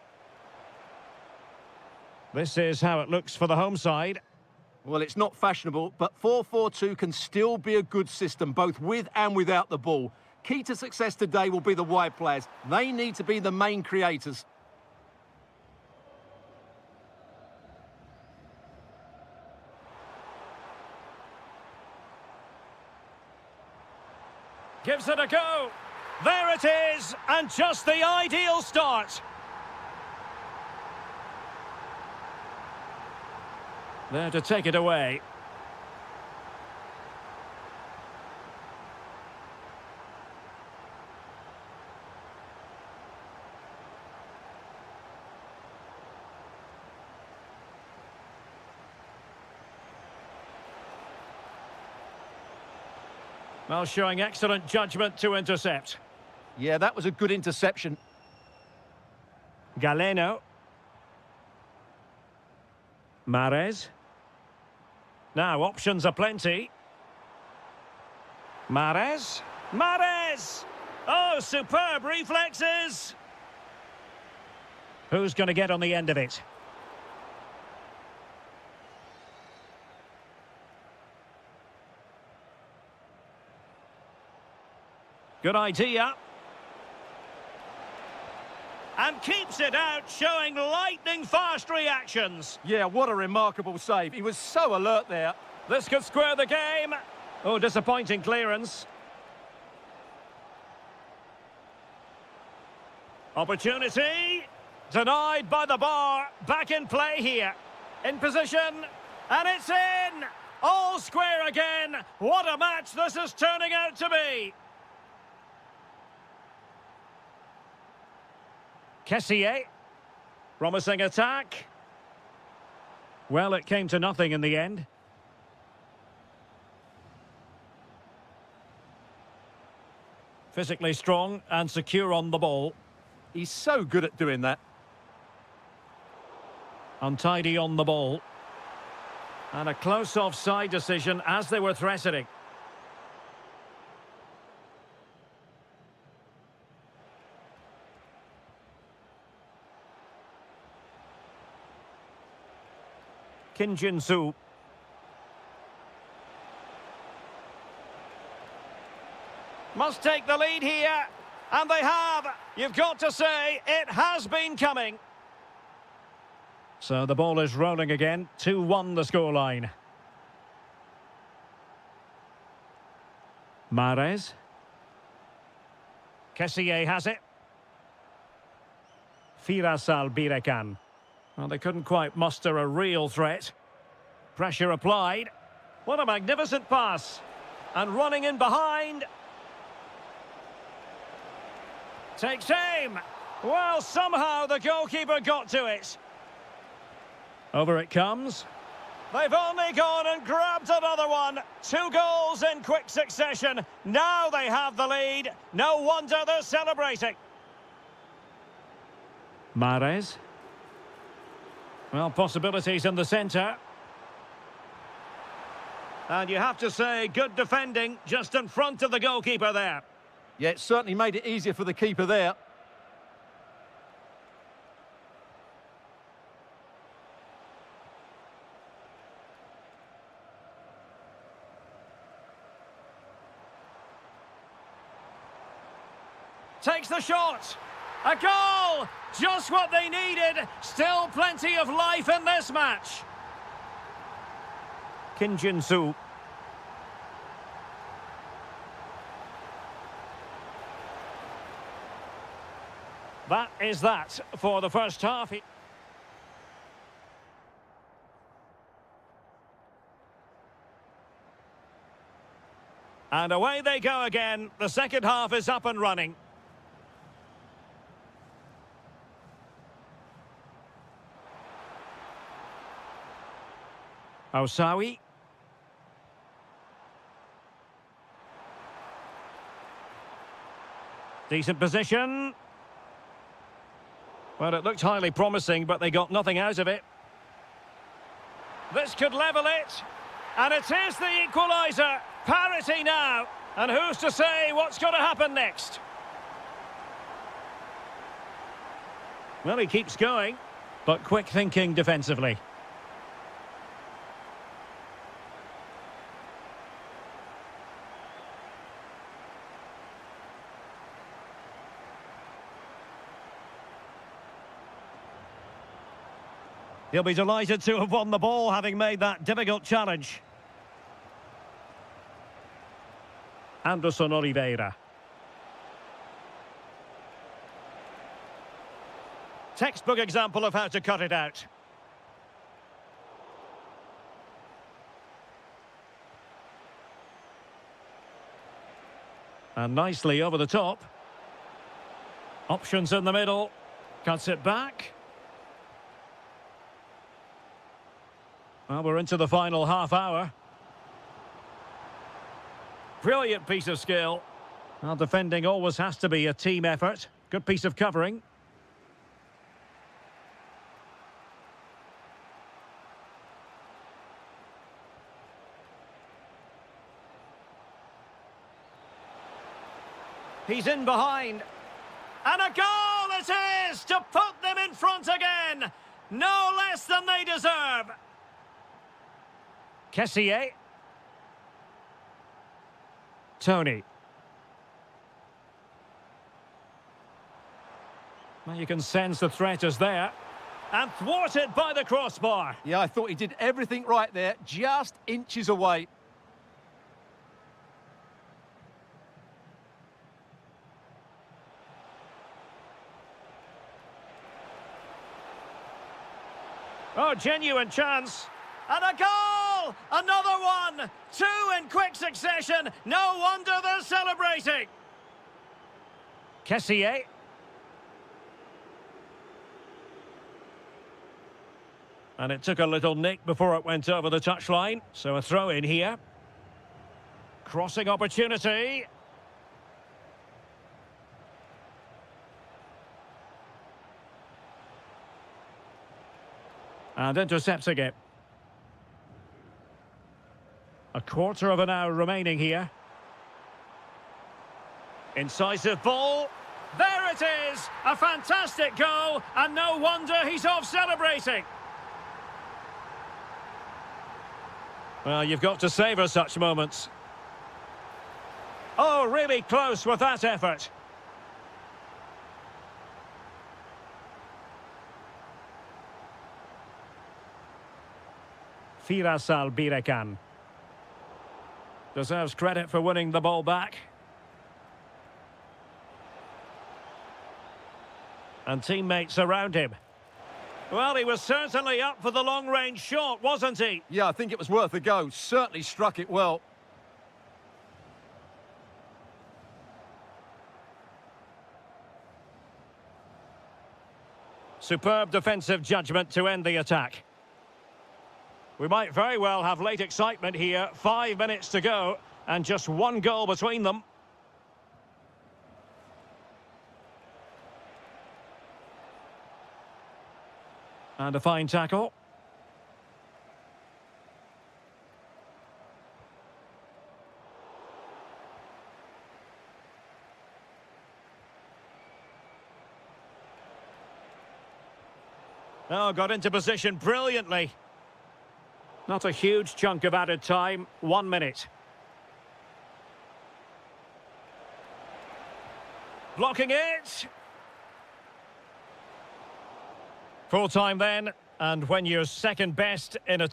This is how it looks for the home side. Well, it's not fashionable, but 4-4-2 can still be a good system, both with and without the ball. Key to success today will be the wide players. They need to be the main creators. Gives it a go. There it is, and just the ideal start. There to take it away. Well, showing excellent judgment to intercept. Yeah, that was a good interception. Galeno. Mahrez. Now, options are plenty. Mahrez. Mahrez! Oh, superb reflexes! Who's going to get on the end of it? Good idea. And keeps it out, showing lightning-fast reactions. Yeah, what a remarkable save. He was so alert there. This could square the game. Oh, disappointing clearance. Opportunity. Denied by the bar. Back in play here. In position. And it's in. All square again. What a match this is turning out to be. Kessié, promising attack. Well, it came to nothing in the end. Physically strong and secure on the ball. He's so good at doing that. Untidy on the ball. And a close offside decision as they were threatening. Kim Jin-soo. Must take the lead here, and they have. You've got to say, it has been coming. So the ball is rolling again, 2-1 the scoreline. Mahrez. Kessié has it. Firasal Birekan. Well, they couldn't quite muster a real threat. Pressure applied. What a magnificent pass. And running in behind. Takes aim. Well, somehow the goalkeeper got to it. Over it comes. They've only gone and grabbed another one. 2 goals in quick succession. Now they have the lead. No wonder they're celebrating. Mahrez. Well, possibilities in the centre. And you have to say, good defending just in front of the goalkeeper there. Yeah, it certainly made it easier for the keeper there. Takes the shot. A goal! Just what they needed. Still plenty of life in this match. Kim Jin-soo. That is that for the first half. And away they go again. The second half is up and running. Osawi. Decent position. Well, it looked highly promising, but they got nothing out of it. This could level it. And it is the equaliser. Parity now. And who's to say what's going to happen next? Well, he keeps going, but quick thinking defensively. He'll be delighted to have won the ball, having made that difficult challenge. Anderson Oliveira. Textbook example of how to cut it out. And nicely over the top. Options in the middle. Cuts it back. Well, we're into the final half hour. Brilliant piece of skill. Well, defending always has to be a team effort. Good piece of covering. He's in behind. And a goal it is to put them in front again. No less than they deserve. Kessier. Tony. Well, you can sense the threat is there. And thwarted by the crossbar. Yeah, I thought he did everything right there, just inches away. Oh, genuine chance. And a goal! Another one! Two in quick succession. No wonder they're celebrating. Kessier. And it took a little nick before it went over the touchline. So a throw in here. Crossing opportunity. And intercepting it. A quarter of an hour remaining here. Incisive ball. There it is! A fantastic goal, and no wonder he's off celebrating. Well, you've got to savour such moments. Oh, really close with that effort. Firasal Birekan. Deserves credit for winning the ball back. And teammates around him. Well, he was certainly up for the long-range shot, wasn't he? Yeah, I think it was worth a go. Certainly struck it well. Superb defensive judgment to end the attack. We might very well have late excitement here. 5 minutes to go, and just one goal between them. And a fine tackle. Oh, got into position brilliantly. Not a huge chunk of added time. 1 minute. Blocking it. Full time then, and when you're second best in a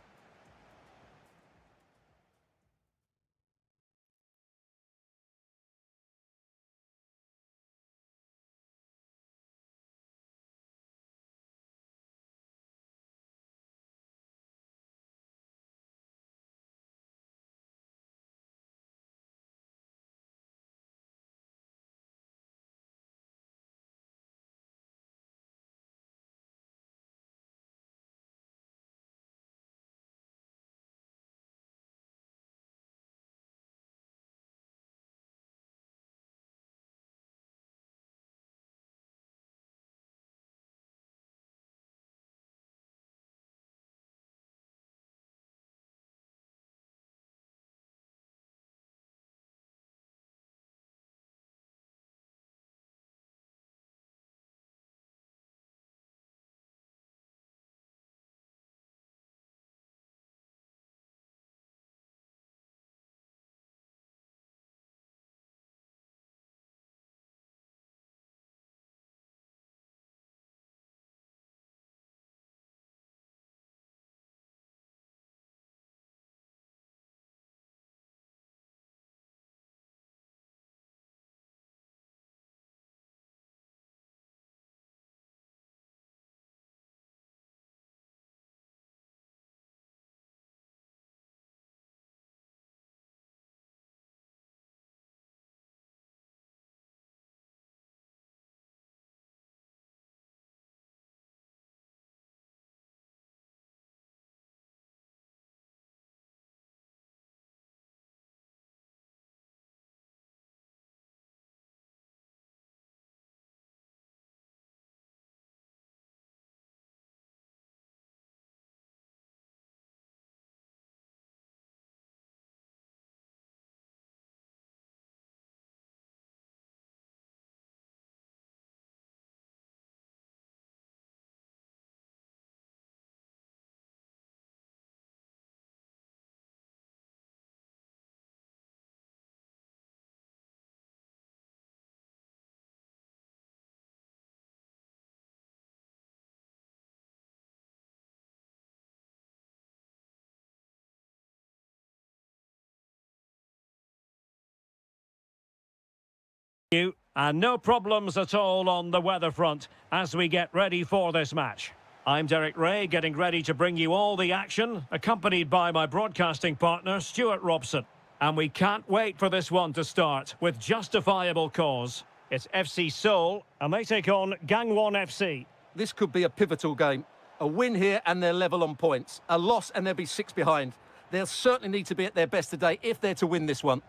you, and no problems at all on the weather front as we get ready for this match. I'm Derek Ray, getting ready to bring you all the action, accompanied by my broadcasting partner, Stuart Robson. And we can't wait for this one to start, with justifiable cause. It's FC Seoul, and they take on Gangwon FC. This could be a pivotal game. A win here and they're level on points. A loss and they'll be 6 behind. They'll certainly need to be at their best today if they're to win this one.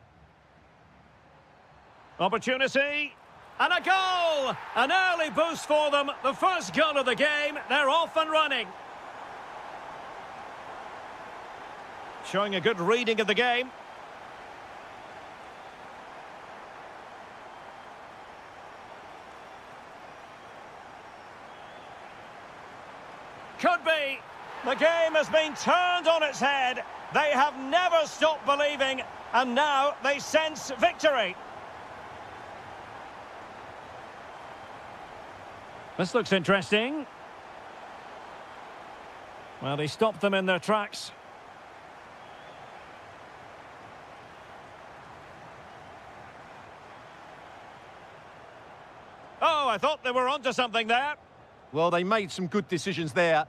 Opportunity, and a goal! An early boost for them, the first goal of the game, they're off and running. Showing a good reading of the game. Could be. The game has been turned on its head. They have never stopped believing, and now they sense victory. This looks interesting. Well, they stopped them in their tracks. Oh, I thought they were onto something there. Well, they made some good decisions there.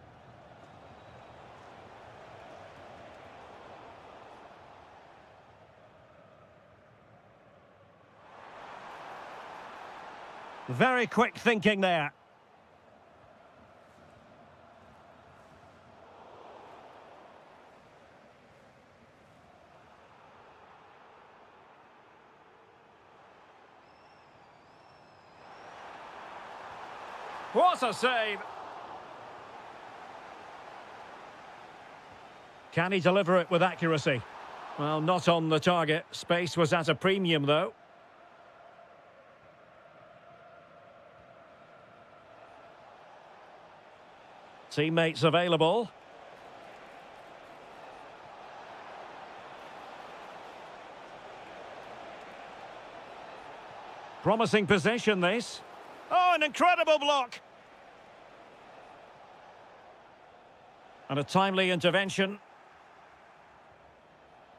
Very quick thinking there. What a save! Can he deliver it with accuracy? Well, not on the target. Space was at a premium, though. Teammates available. Promising position, this. Oh, an incredible block. And a timely intervention.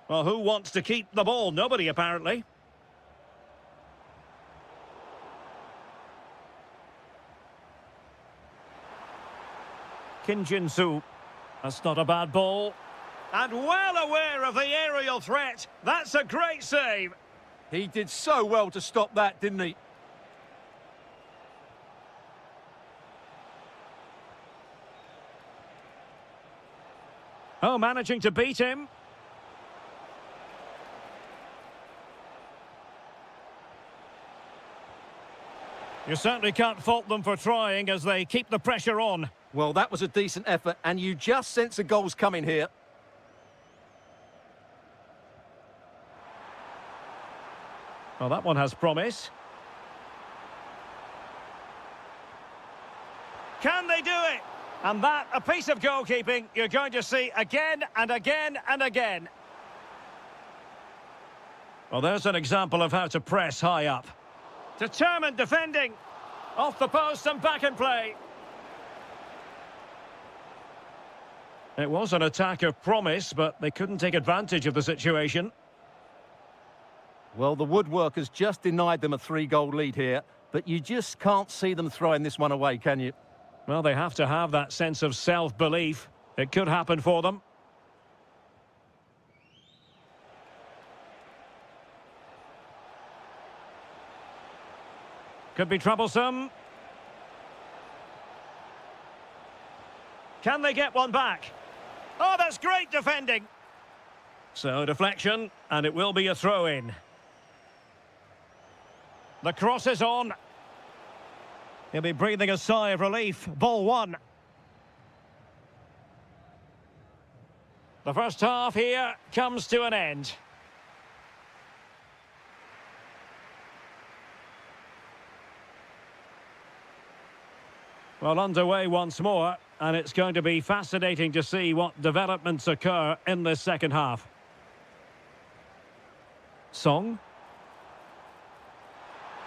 Well, who wants to keep the ball? Nobody, apparently. Kim Jin-soo. That's not a bad ball. And well aware of the aerial threat. That's a great save. He did so well to stop that, didn't he? Oh, managing to beat him. You certainly can't fault them for trying as they keep the pressure on. Well, that was a decent effort, and you just sense a goal's coming here. Well, that one has promise. Can they do it? And that, a piece of goalkeeping you're going to see again and again and again. Well, there's an example of how to press high up. Determined defending. Off the post and back in play. It was an attack of promise, but they couldn't take advantage of the situation. Well, the woodworkers just denied them a 3-goal lead here, but you just can't see them throwing this one away, can you? Well, they have to have that sense of self-belief. It could happen for them. Could be troublesome. Can they get one back? Oh, that's great defending. So, deflection, and it will be a throw-in. The cross is on. He'll be breathing a sigh of relief. Ball one. The first half here comes to an end. Well, underway once more, and it's going to be fascinating to see what developments occur in this second half. Song.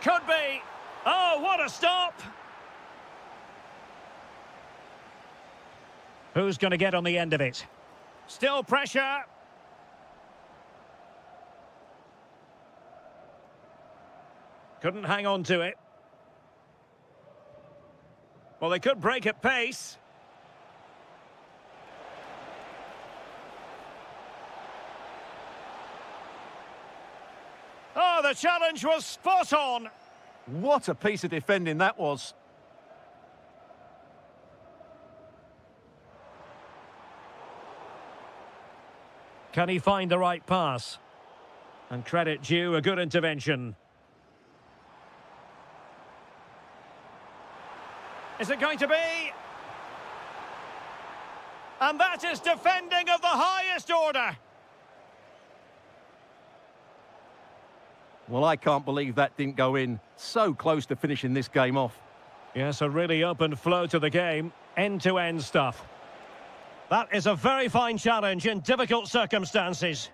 Could be. Oh, what a stop! Who's going to get on the end of it? Still pressure. Couldn't hang on to it. Well, they could break at pace. Oh, the challenge was spot on. What a piece of defending that was. Can he find the right pass? And credit due, a good intervention. Is it going to be? And that is defending of the highest order. Well, I can't believe that didn't go in. So close to finishing this game off. Yes, a really open flow to the game. End-to-end stuff. That is a very fine challenge in difficult circumstances.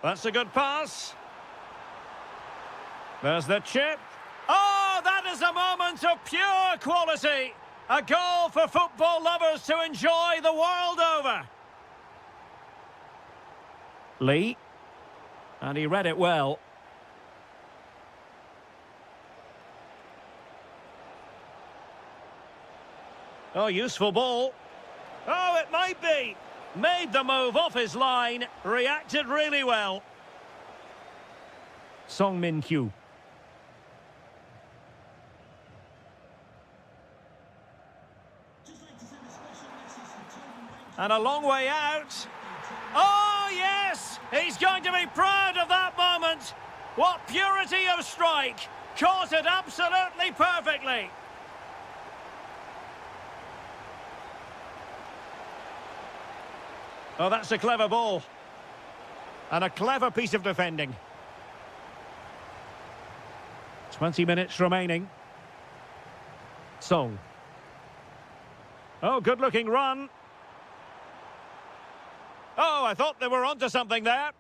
That's a good pass. There's the chip. Oh, that is a moment of pure quality. A goal for football lovers to enjoy the world over. Lee. And he read it well. Oh, useful ball. Oh, it might be. Made the move off his line. Reacted really well. Song Min Kyu. And a long way out. Oh, yes! He's going to be proud of that moment. What purity of strike. Caught it absolutely perfectly. Oh, that's a clever ball. And a clever piece of defending. 20 minutes remaining. Song. Oh, good-looking run. Oh, I thought they were onto something there.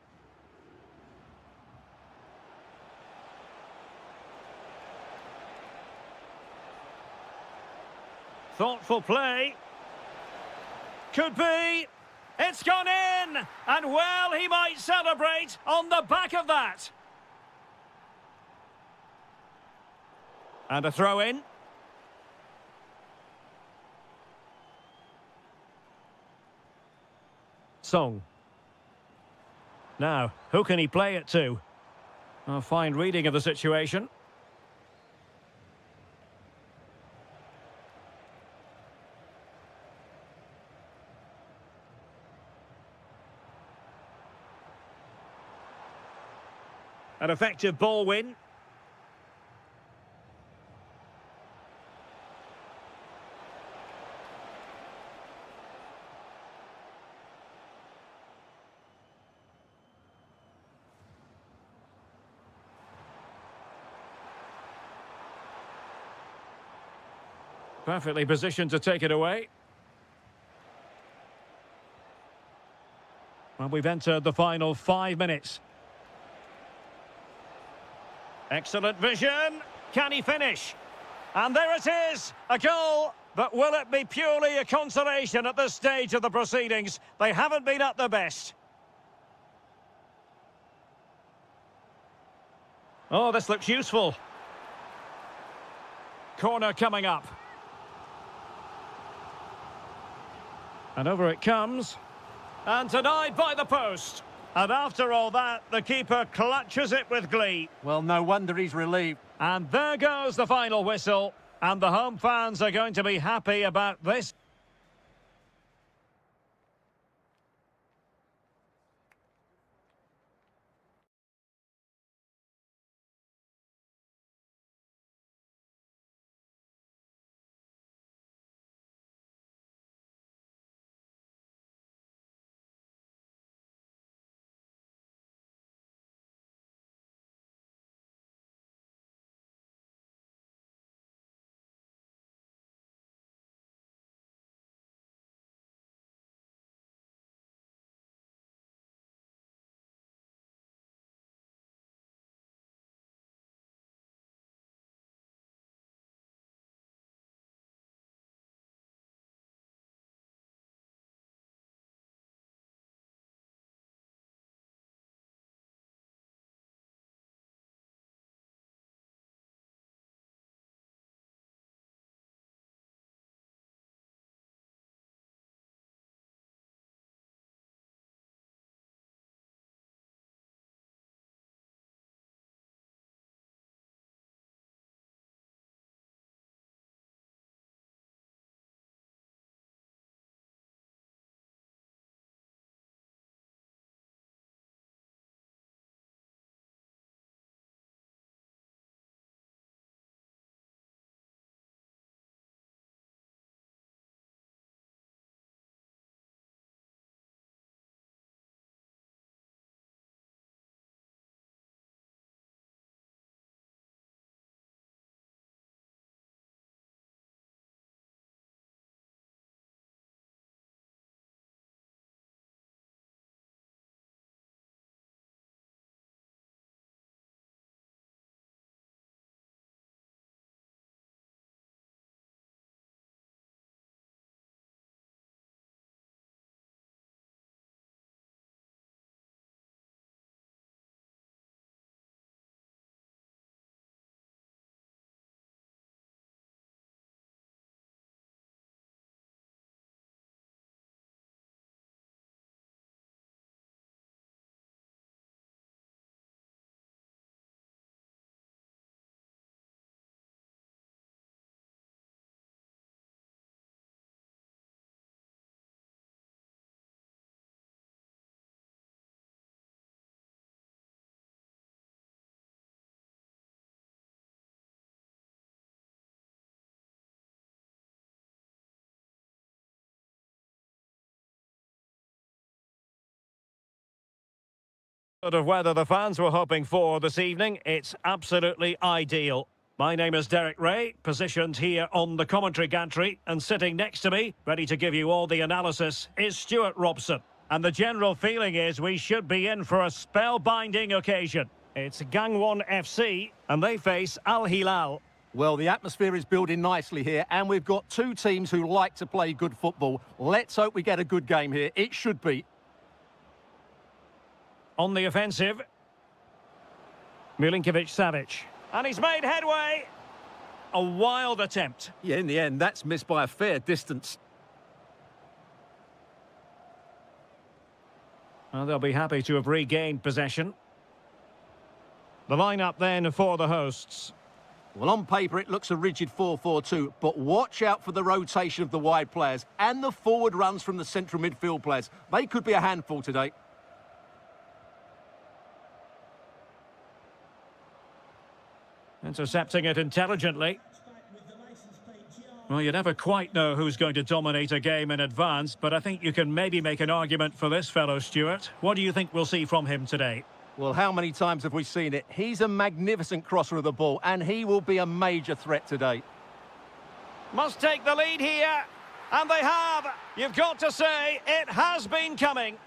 Thoughtful play. Could be. It's gone in! And well, he might celebrate on the back of that. And a throw in. Song. Now, who can he play it to? A fine reading of the situation. An effective ball win. Perfectly positioned to take it away. Well, we've entered the final 5 minutes. Excellent vision. Can he finish? And there it is, a goal. But will it be purely a consolation at this stage of the proceedings? They haven't been at their best. Oh, this looks useful. Corner coming up. And over it comes. And denied by the post. And after all that, the keeper clutches it with glee. Well, no wonder he's relieved. And there goes the final whistle. And the home fans are going to be happy about this. Of whether the fans were hoping for this evening, it's absolutely ideal. My name is Derek Ray, positioned here on the commentary gantry, and sitting next to me, ready to give you all the analysis, is Stuart Robson. And the general feeling is we should be in for a spellbinding occasion. It's Gangwon FC, and they face Al Hilal. Well, the atmosphere is building nicely here, and we've got two teams who like to play good football. Let's hope we get a good game here. It should be. On the offensive, Milinkovic-Savic. And he's made headway. A wild attempt. Yeah, in the end, that's missed by a fair distance. Well, they'll be happy to have regained possession. The lineup then for the hosts. Well, on paper, it looks a rigid 4-4-2, but watch out for the rotation of the wide players and the forward runs from the central midfield players. They could be a handful today. Intercepting it intelligently. Well, you never quite know who's going to dominate a game in advance, but I think you can maybe make an argument for this fellow, Stuart. What do you think we'll see from him today? Well, how many times have we seen it? He's a magnificent crosser of the ball, and he will be a major threat today. Must take the lead here, and they have. You've got to say, it has been coming.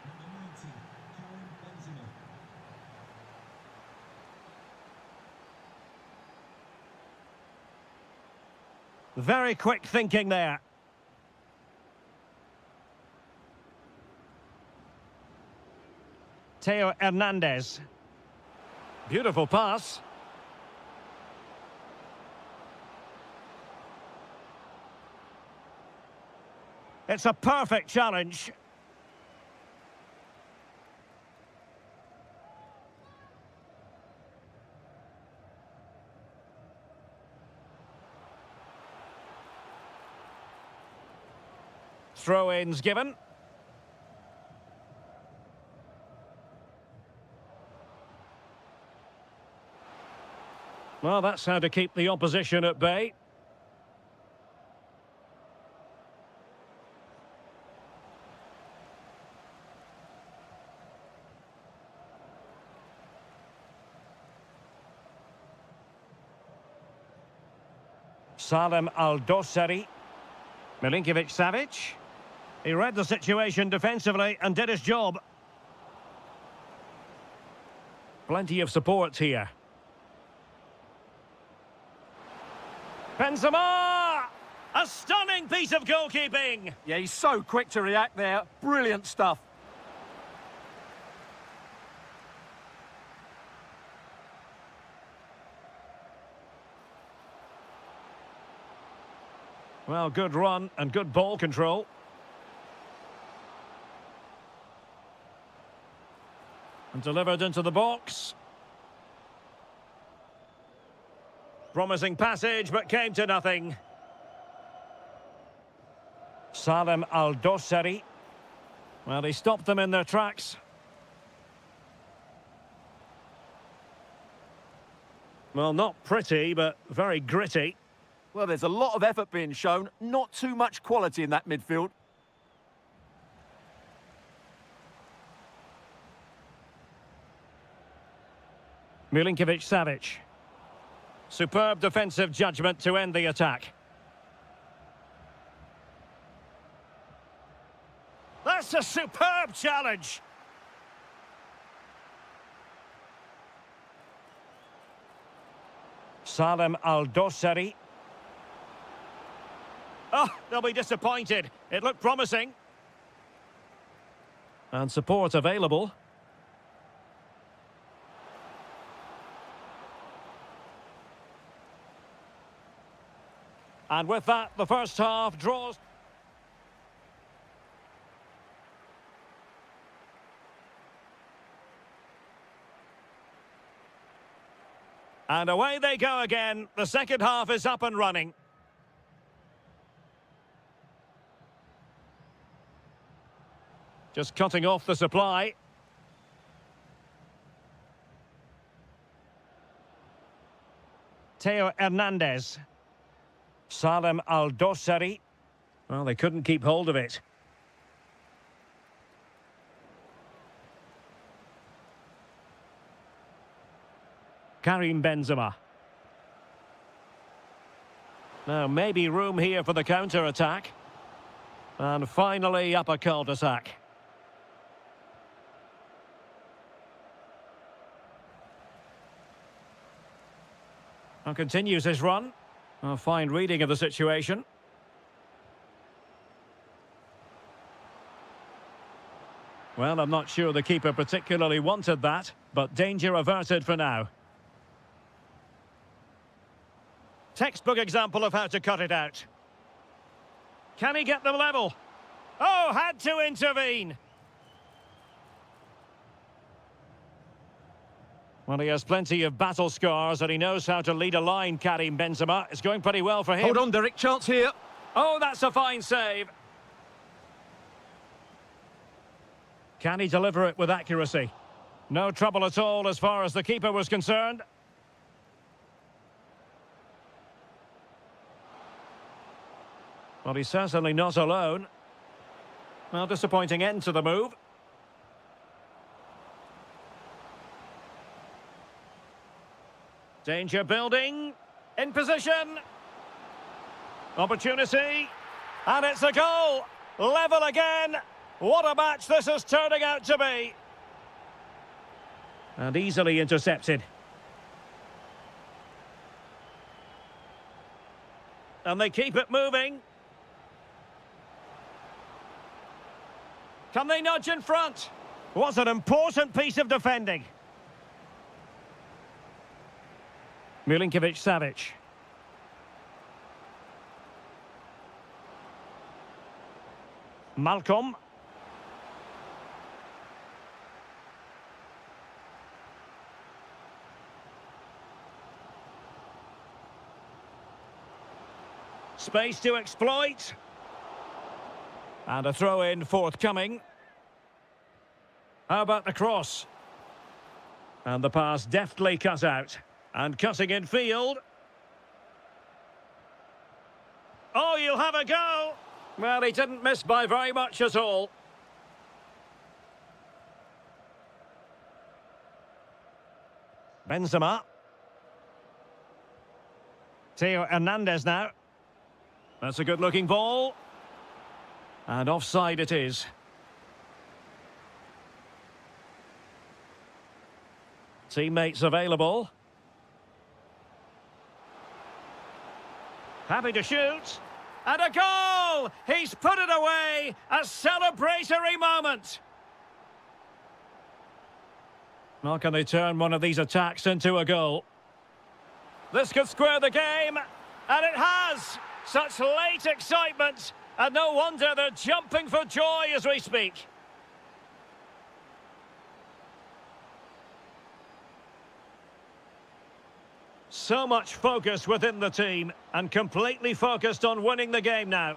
Very quick thinking there. Theo Hernandez. Beautiful pass. It's a perfect challenge. Throw-ins given. Well, that's how to keep the opposition at bay. Salem Al-Dossari. Milinkovic-Savic. He read the situation defensively and did his job. Plenty of support here. Benzema! A stunning piece of goalkeeping! Yeah, he's so quick to react there. Brilliant stuff. Well, good run and good ball control. And delivered into the box. Promising passage, but came to nothing. Salem Al-Dossari. Well, he stopped them in their tracks. Well, not pretty, but very gritty. Well, there's a lot of effort being shown, not too much quality in that midfield. Milinkovic-Savic. Superb defensive judgment to end the attack. That's a superb challenge. Salem Al-Dossari. Oh, they'll be disappointed. It looked promising. And support available. And with that, the first half draws. And away they go again. The second half is up and running. Just cutting off the supply. Theo Hernandez. Salem Al-Dossari. Well, they couldn't keep hold of it. Karim Benzema. Now, maybe room here for the counter-attack. And finally, up a cul-de-sac. And continues his run. A fine reading of the situation. Well, I'm not sure the keeper particularly wanted that, but danger averted for now. Textbook example of how to cut it out. Can he get them level? Oh, had to intervene. Well, he has plenty of battle scars and he knows how to lead a line, Karim Benzema. It's going pretty well for him. Hold on, Derek, chance here. Oh, that's a fine save. Can he deliver it with accuracy? No trouble at all as far as the keeper was concerned. Well, he's certainly not alone. Well, disappointing end to the move. Danger building. In position. Opportunity. And it's a goal. Level again. What a match this is turning out to be. And easily intercepted. And they keep it moving. Can they nudge in front? What an important piece of defending. Milinkovic-Savic. Malcolm. Space to exploit. And a throw-in forthcoming. How about the cross? And the pass deftly cut out. And cutting in field. Oh, you'll have a go. Well, he didn't miss by very much at all. Benzema. Theo Hernandez now. That's a good-looking ball. And offside it is. Teammates available. Happy to shoot. And a goal! He's put it away! A celebratory moment! Now can they turn one of these attacks into a goal? This could square the game. And it has! Such late excitement! And no wonder they're jumping for joy as we speak. So much focus within the team, and completely focused on winning the game now.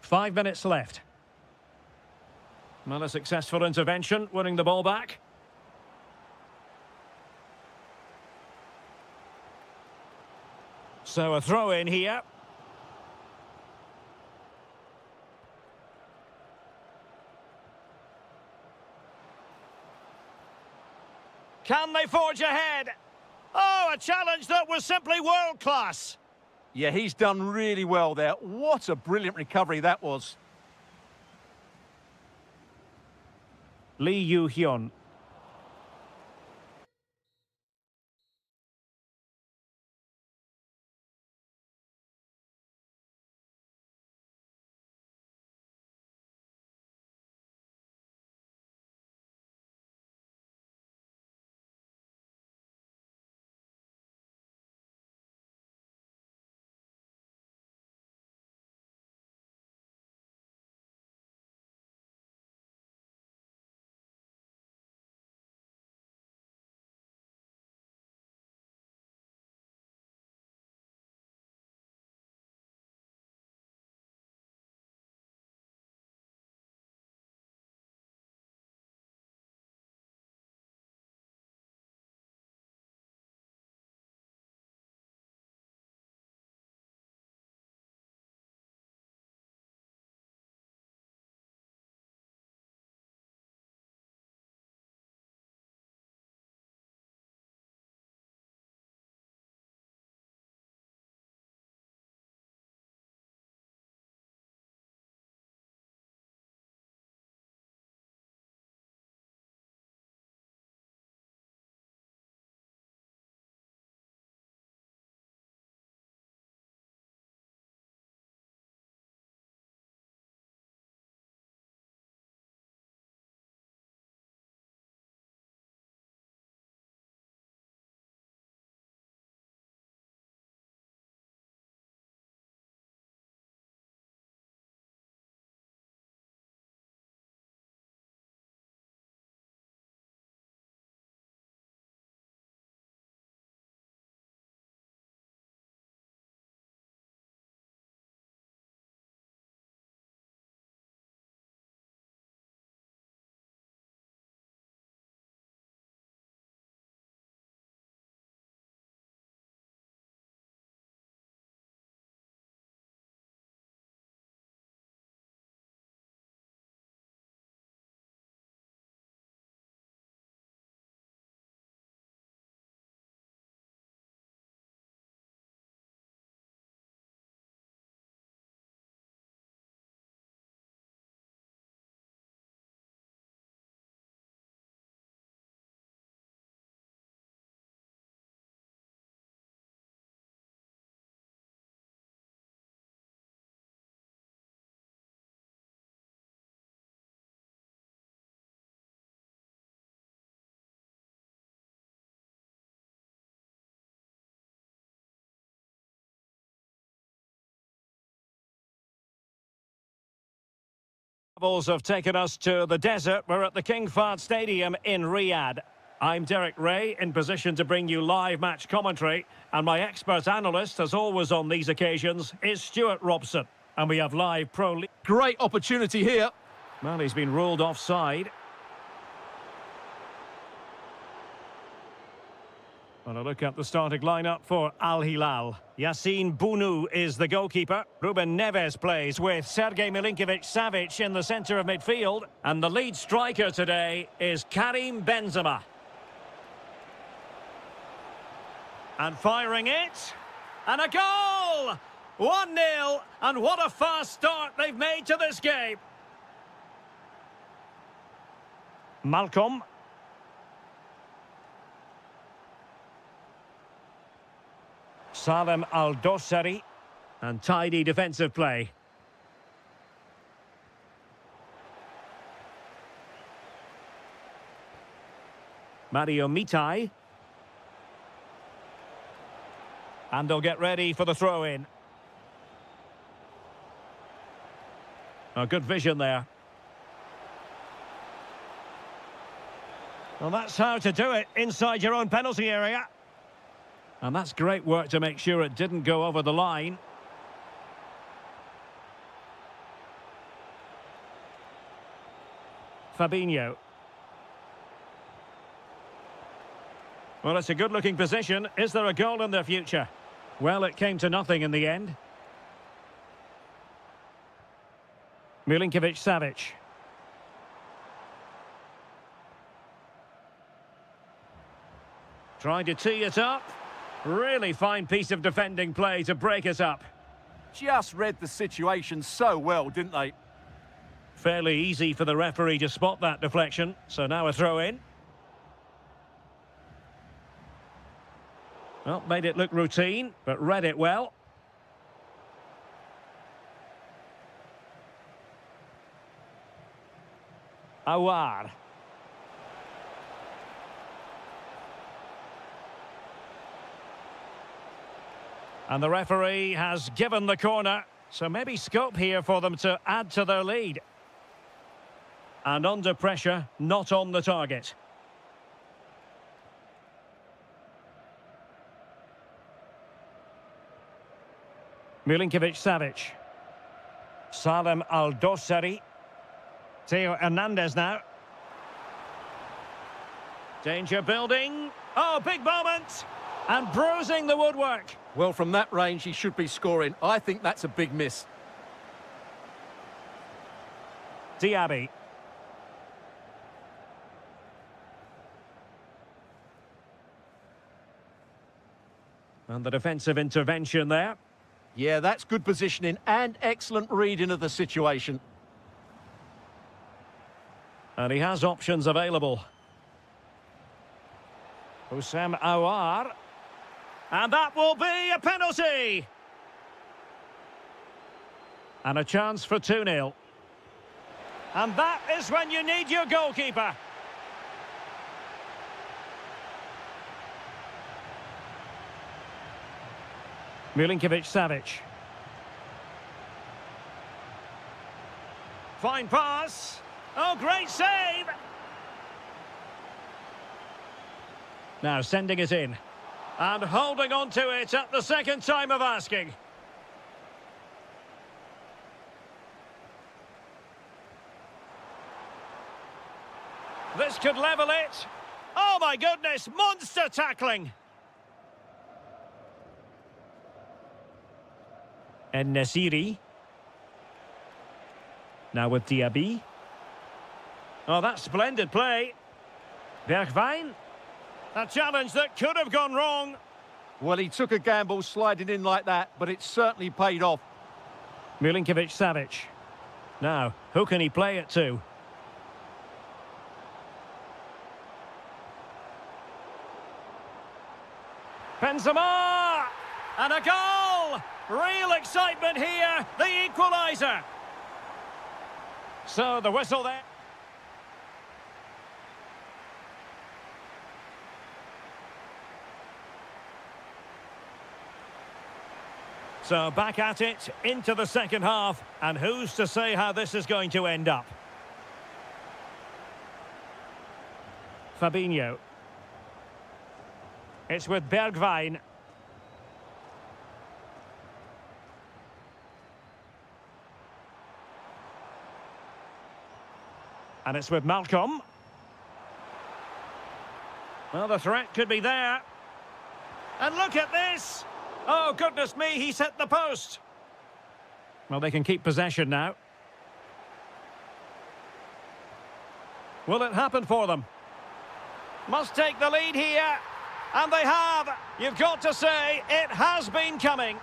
Five minutes left. Well, a successful intervention, winning the ball back. So a throw in here. Can they forge ahead? Oh, a challenge that was simply world-class. Yeah, he's done really well there. What a brilliant recovery that was. Lee Yu-hyun. Bulls have taken us to the desert. We're at the King Fahd Stadium in Riyadh. I'm Derek Ray, in position to bring you live match commentary, and my expert analyst, as always on these occasions, is Stuart Robson. And we have live Pro League. Great opportunity here. Well, he's been ruled offside. Well, a look at the starting lineup for Al Hilal. Yassine Bounou is the goalkeeper. Ruben Neves plays with Sergej Milinkovic-Savic in the centre of midfield. And the lead striker today is Karim Benzema. And firing it. And a goal! 1-0. And what a fast start they've made to this game. Malcolm. Salem Al-Dossari, and tidy defensive play. Mario Mitai. And they'll get ready for the throw-in. Oh, good vision there. Well, that's how to do it inside your own penalty area. And that's great work to make sure it didn't go over the line. Fabinho. Well, it's a good-looking position. Is there a goal in their future? Well, it came to nothing in the end. Milinkovic-Savic. Trying to tee it up. Really fine piece of defending play to break it up. Just read the situation so well, didn't they? Fairly easy for the referee to spot that deflection. So now a throw in. Well, made it look routine, but read it well. Awar. And the referee has given the corner, so maybe scope here for them to add to their lead. And under pressure, not on the target. Milinkovic-Savic. Salem Al-Dossari. Theo Hernandez now. Danger building. Oh, big moment! And bruising the woodwork. Well, from that range, he should be scoring. I think that's a big miss. Diaby. And the defensive intervention there. Yeah, that's good positioning and excellent reading of the situation. And he has options available. Houssem Aouar. And that will be a penalty! And a chance for 2-0. And that is when you need your goalkeeper. Milinkovic-Savic. Fine pass. Oh, great save! Now sending it in. And holding on to it at the second time of asking. This could level it. Oh my goodness, monster tackling. And Nasiri. Now with Diaby. Oh, that's splendid play. Bergwijn. A challenge that could have gone wrong. Well, he took a gamble sliding in like that, but it certainly paid off. Milinkovic-Savic. Now, who can he play it to? Benzema! And a goal! Real excitement here, the equaliser. So the whistle there. So back at it, into the second half, and who's to say how this is going to end up? Fabinho. It's with Bergwijn. And it's with Malcolm. Well, the threat could be there. And look at this! Oh, goodness me, he's hit the post. Well, they can keep possession now. Will it happen for them? Must take the lead here. And they have. You've got to say, it has been coming.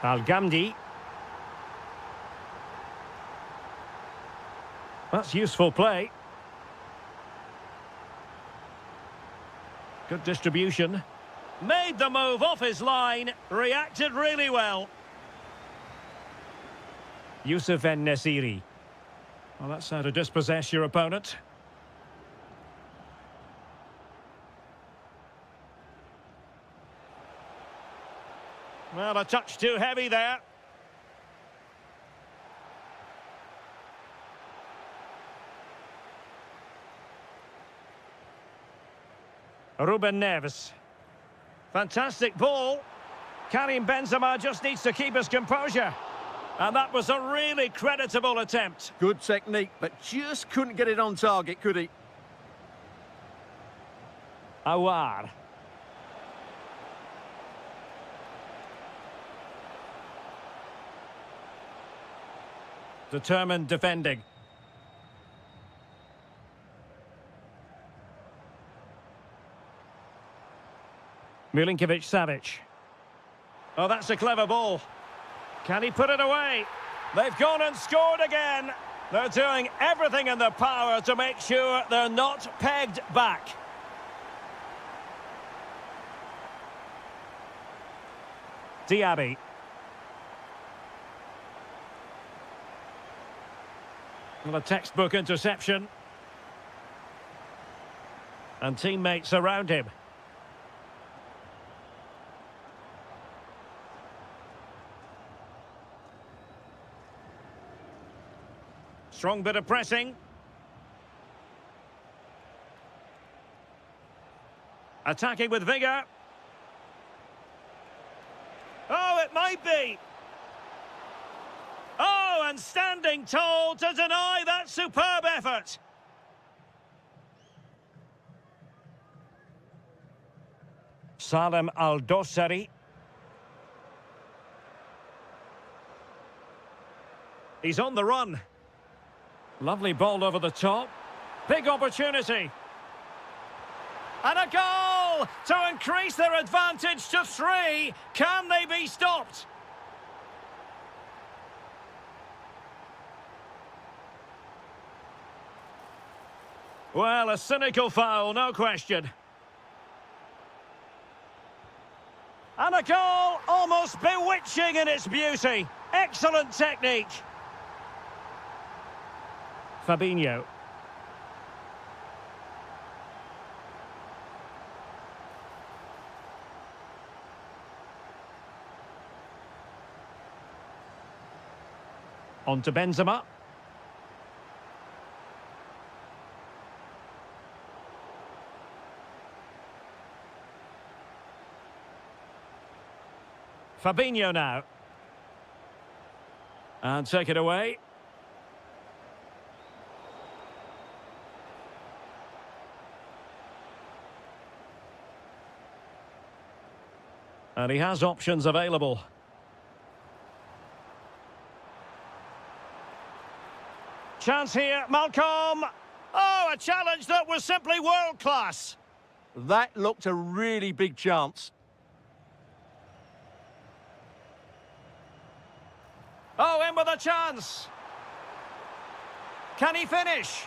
Al-Ghamdi. That's useful play. Good distribution. Made the move off his line. Reacted really well. Youssef En-Nesyri. Well, that's how to dispossess your opponent. Well, a touch too heavy there. Ruben Neves. Fantastic ball. Karim Benzema just needs to keep his composure. And that was a really creditable attempt. Good technique, but just couldn't get it on target, could he? Awar. Determined defending. Milinkovic-Savic. Oh, that's a clever ball. Can he put it away? They've gone and scored again. They're doing everything in their power to make sure they're not pegged back. Diaby. Well, a textbook interception. And teammates around him. Strong bit of pressing. Attacking with vigour. Oh, it might be. Oh, and standing tall to deny that superb effort. Salem Al-Dossari. He's on the run. Lovely ball over the top. Big opportunity. And a goal to increase their advantage to 3. Can they be stopped? Well, a cynical foul, no question. And a goal almost bewitching in its beauty. Excellent technique. Fabinho. On to Benzema. Fabinho now. And take it away. And he has options available. Chance here, Malcolm. Oh, a challenge that was simply world-class. That looked a really big chance. Oh, in with a chance. Can he finish?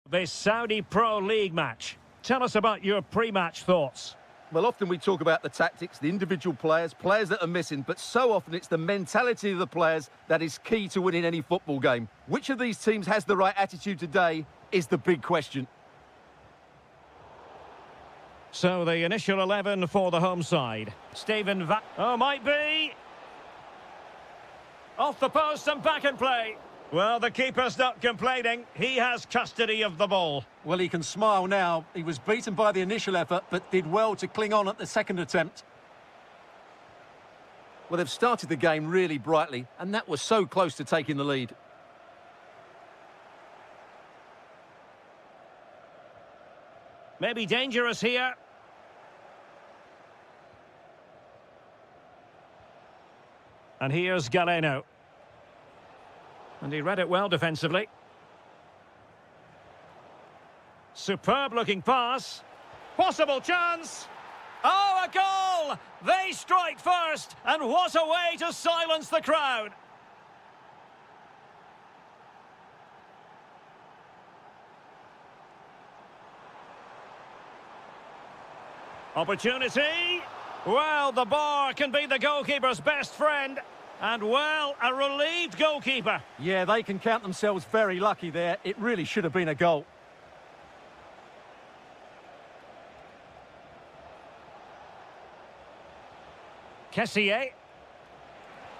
This Saudi Pro League match. Tell us about your pre-match thoughts. Well, often we talk about the tactics, the individual players that are missing, but so often it's the mentality of the players that is key to winning any football game. Which of these teams has the right attitude today is the big question. So the initial 11 for the home side. Oh, might be. Off the post and back in play. Well, the keeper's not complaining. He has custody of the ball. Well, he can smile now. He was beaten by the initial effort, but did well to cling on at the second attempt. Well, they've started the game really brightly, and that was so close to taking the lead. Maybe dangerous here. And here's Galeno. And he read it well defensively. Superb-looking pass. Possible chance. Oh, a goal! They strike first, and what a way to silence the crowd. Opportunity. Well, the bar can be the goalkeeper's best friend. And, well, a relieved goalkeeper. Yeah, they can count themselves very lucky there. It really should have been a goal. Kessier.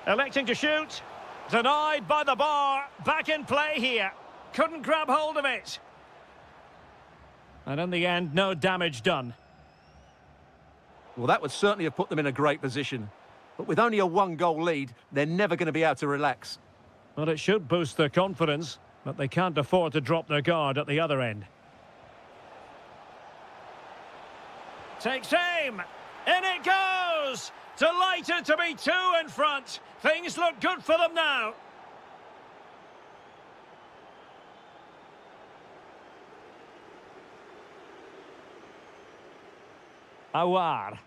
Electing to shoot. Denied by the bar. Back in play here. Couldn't grab hold of it. And in the end, no damage done. Well, that would certainly have put them in a great position. But with only a one-goal lead, they're never going to be able to relax. Well, it should boost their confidence, but they can't afford to drop their guard at the other end. Takes aim. In it goes. Delighted to be two in front. Things look good for them now. Awar.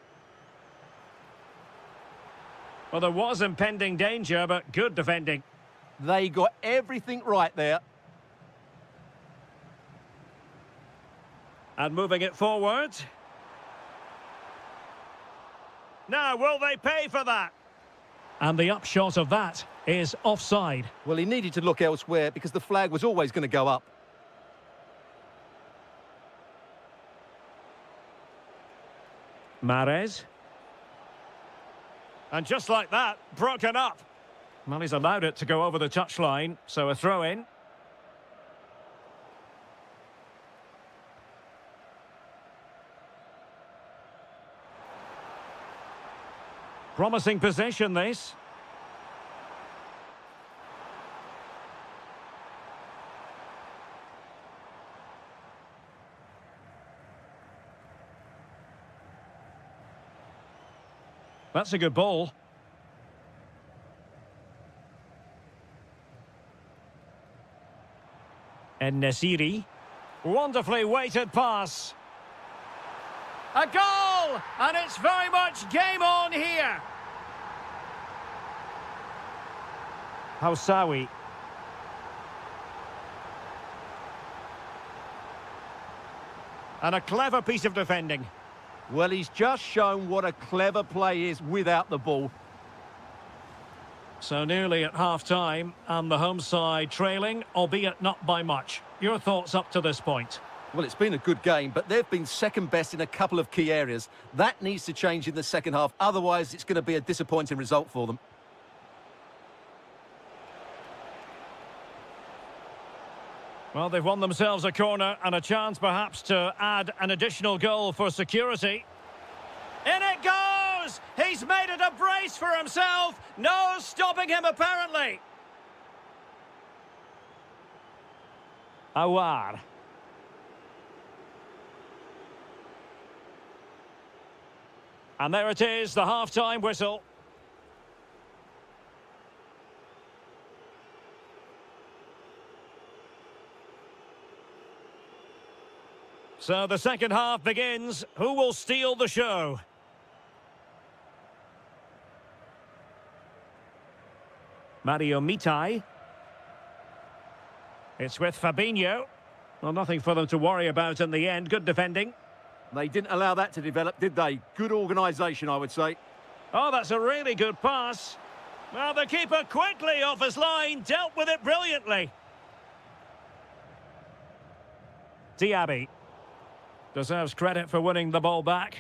Well, there was impending danger, but good defending. They got everything right there. And moving it forward. Now, will they pay for that? And the upshot of that is offside. Well, he needed to look elsewhere because the flag was always going to go up. Mahrez. And just like that, broken up. Well, he's allowed it to go over the touchline, so a throw-in. Promising possession, this. That's a good ball. And Nasiri. Wonderfully weighted pass. A goal! And it's very much game on here. Hausawi. And a clever piece of defending. Well, he's just shown what a clever play is without the ball. So nearly at half-time, and the home side trailing, albeit not by much. Your thoughts up to this point? Well, it's been a good game, but they've been second best in a couple of key areas. That needs to change in the second half, otherwise it's going to be a disappointing result for them. Well, they've won themselves a corner and a chance perhaps to add an additional goal for security. In it goes! He's made it a brace for himself. No stopping him, apparently. Awar. And there it is, the half-time whistle. So the second half begins. Who will steal the show? Mario Mitai. It's with Fabinho. Well, nothing for them to worry about in the end. Good defending. They didn't allow that to develop, did they? Good organisation, I would say. Oh, that's a really good pass. Well, the keeper quickly off his line, dealt with it brilliantly. Diaby deserves credit for winning the ball back.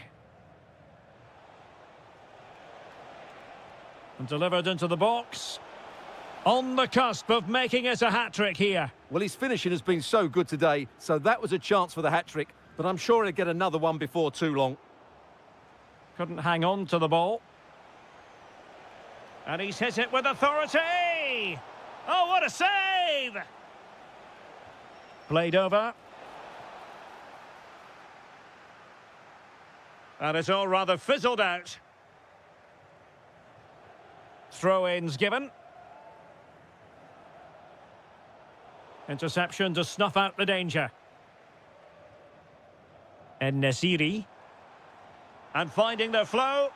And delivered into the box. On the cusp of making it a hat-trick here. Well, his finishing has been so good today, so that was a chance for the hat-trick, but I'm sure he'll get another one before too long. Couldn't hang on to the ball. And he's hit it with authority! Oh, what a save! Played over. And it's all rather fizzled out. Throw-ins given. Interception to snuff out the danger. And Nasiri. And finding their flow.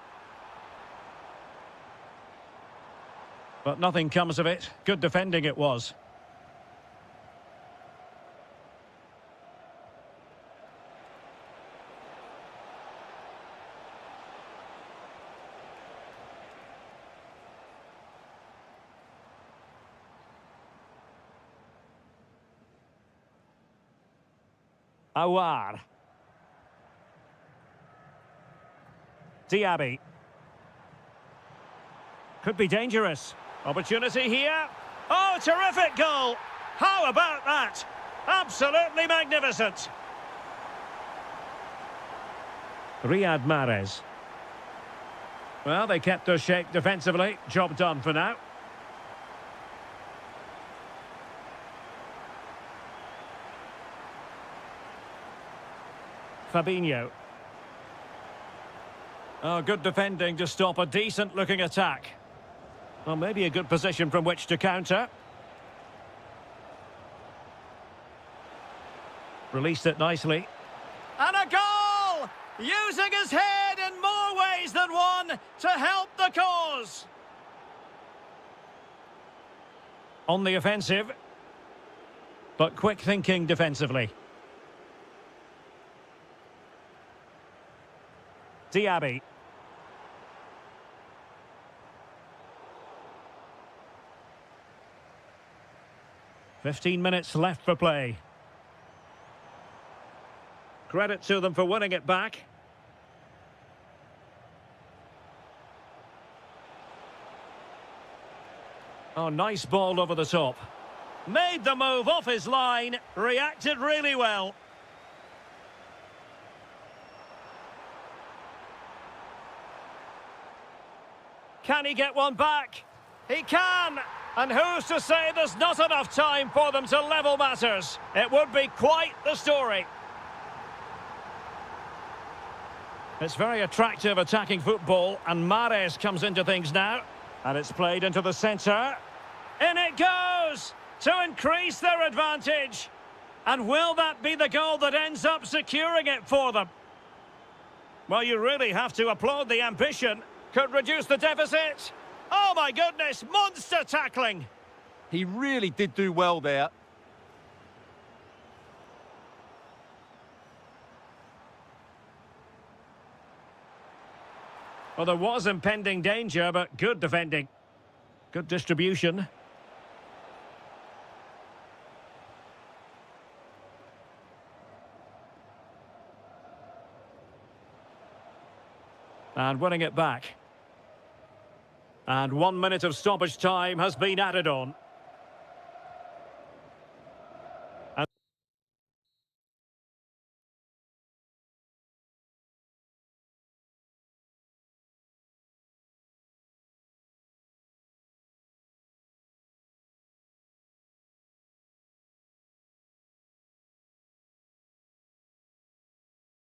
But nothing comes of it. Good defending it was. Awar. Diaby. Could be dangerous. Opportunity here. Oh, terrific goal! How about that? Absolutely magnificent. Riyad Mahrez. Well, they kept their shape defensively. Job done for now. Fabinho. Oh, good defending to stop a decent-looking attack. Well, maybe a good position from which to counter. Released it nicely. And a goal! Using his head in more ways than one to help the cause. On the offensive, but quick thinking defensively. Diaby. "15 minutes left for play. Credit to them for winning it back. Oh, nice ball over the top. Made the move off his line, reacted really well. Can he get one back? He can! And who's to say there's not enough time for them to level matters? It would be quite the story. It's very attractive attacking football, and Mahrez comes into things now. And it's played into the centre. In it goes! To increase their advantage. And will that be the goal that ends up securing it for them? Well, you really have to applaud the ambition. Could reduce the deficit. Oh my goodness, monster tackling. He really did do well there. Well, there was impending danger, but good defending. Good distribution. And winning it back. And 1 minute of stoppage time has been added on.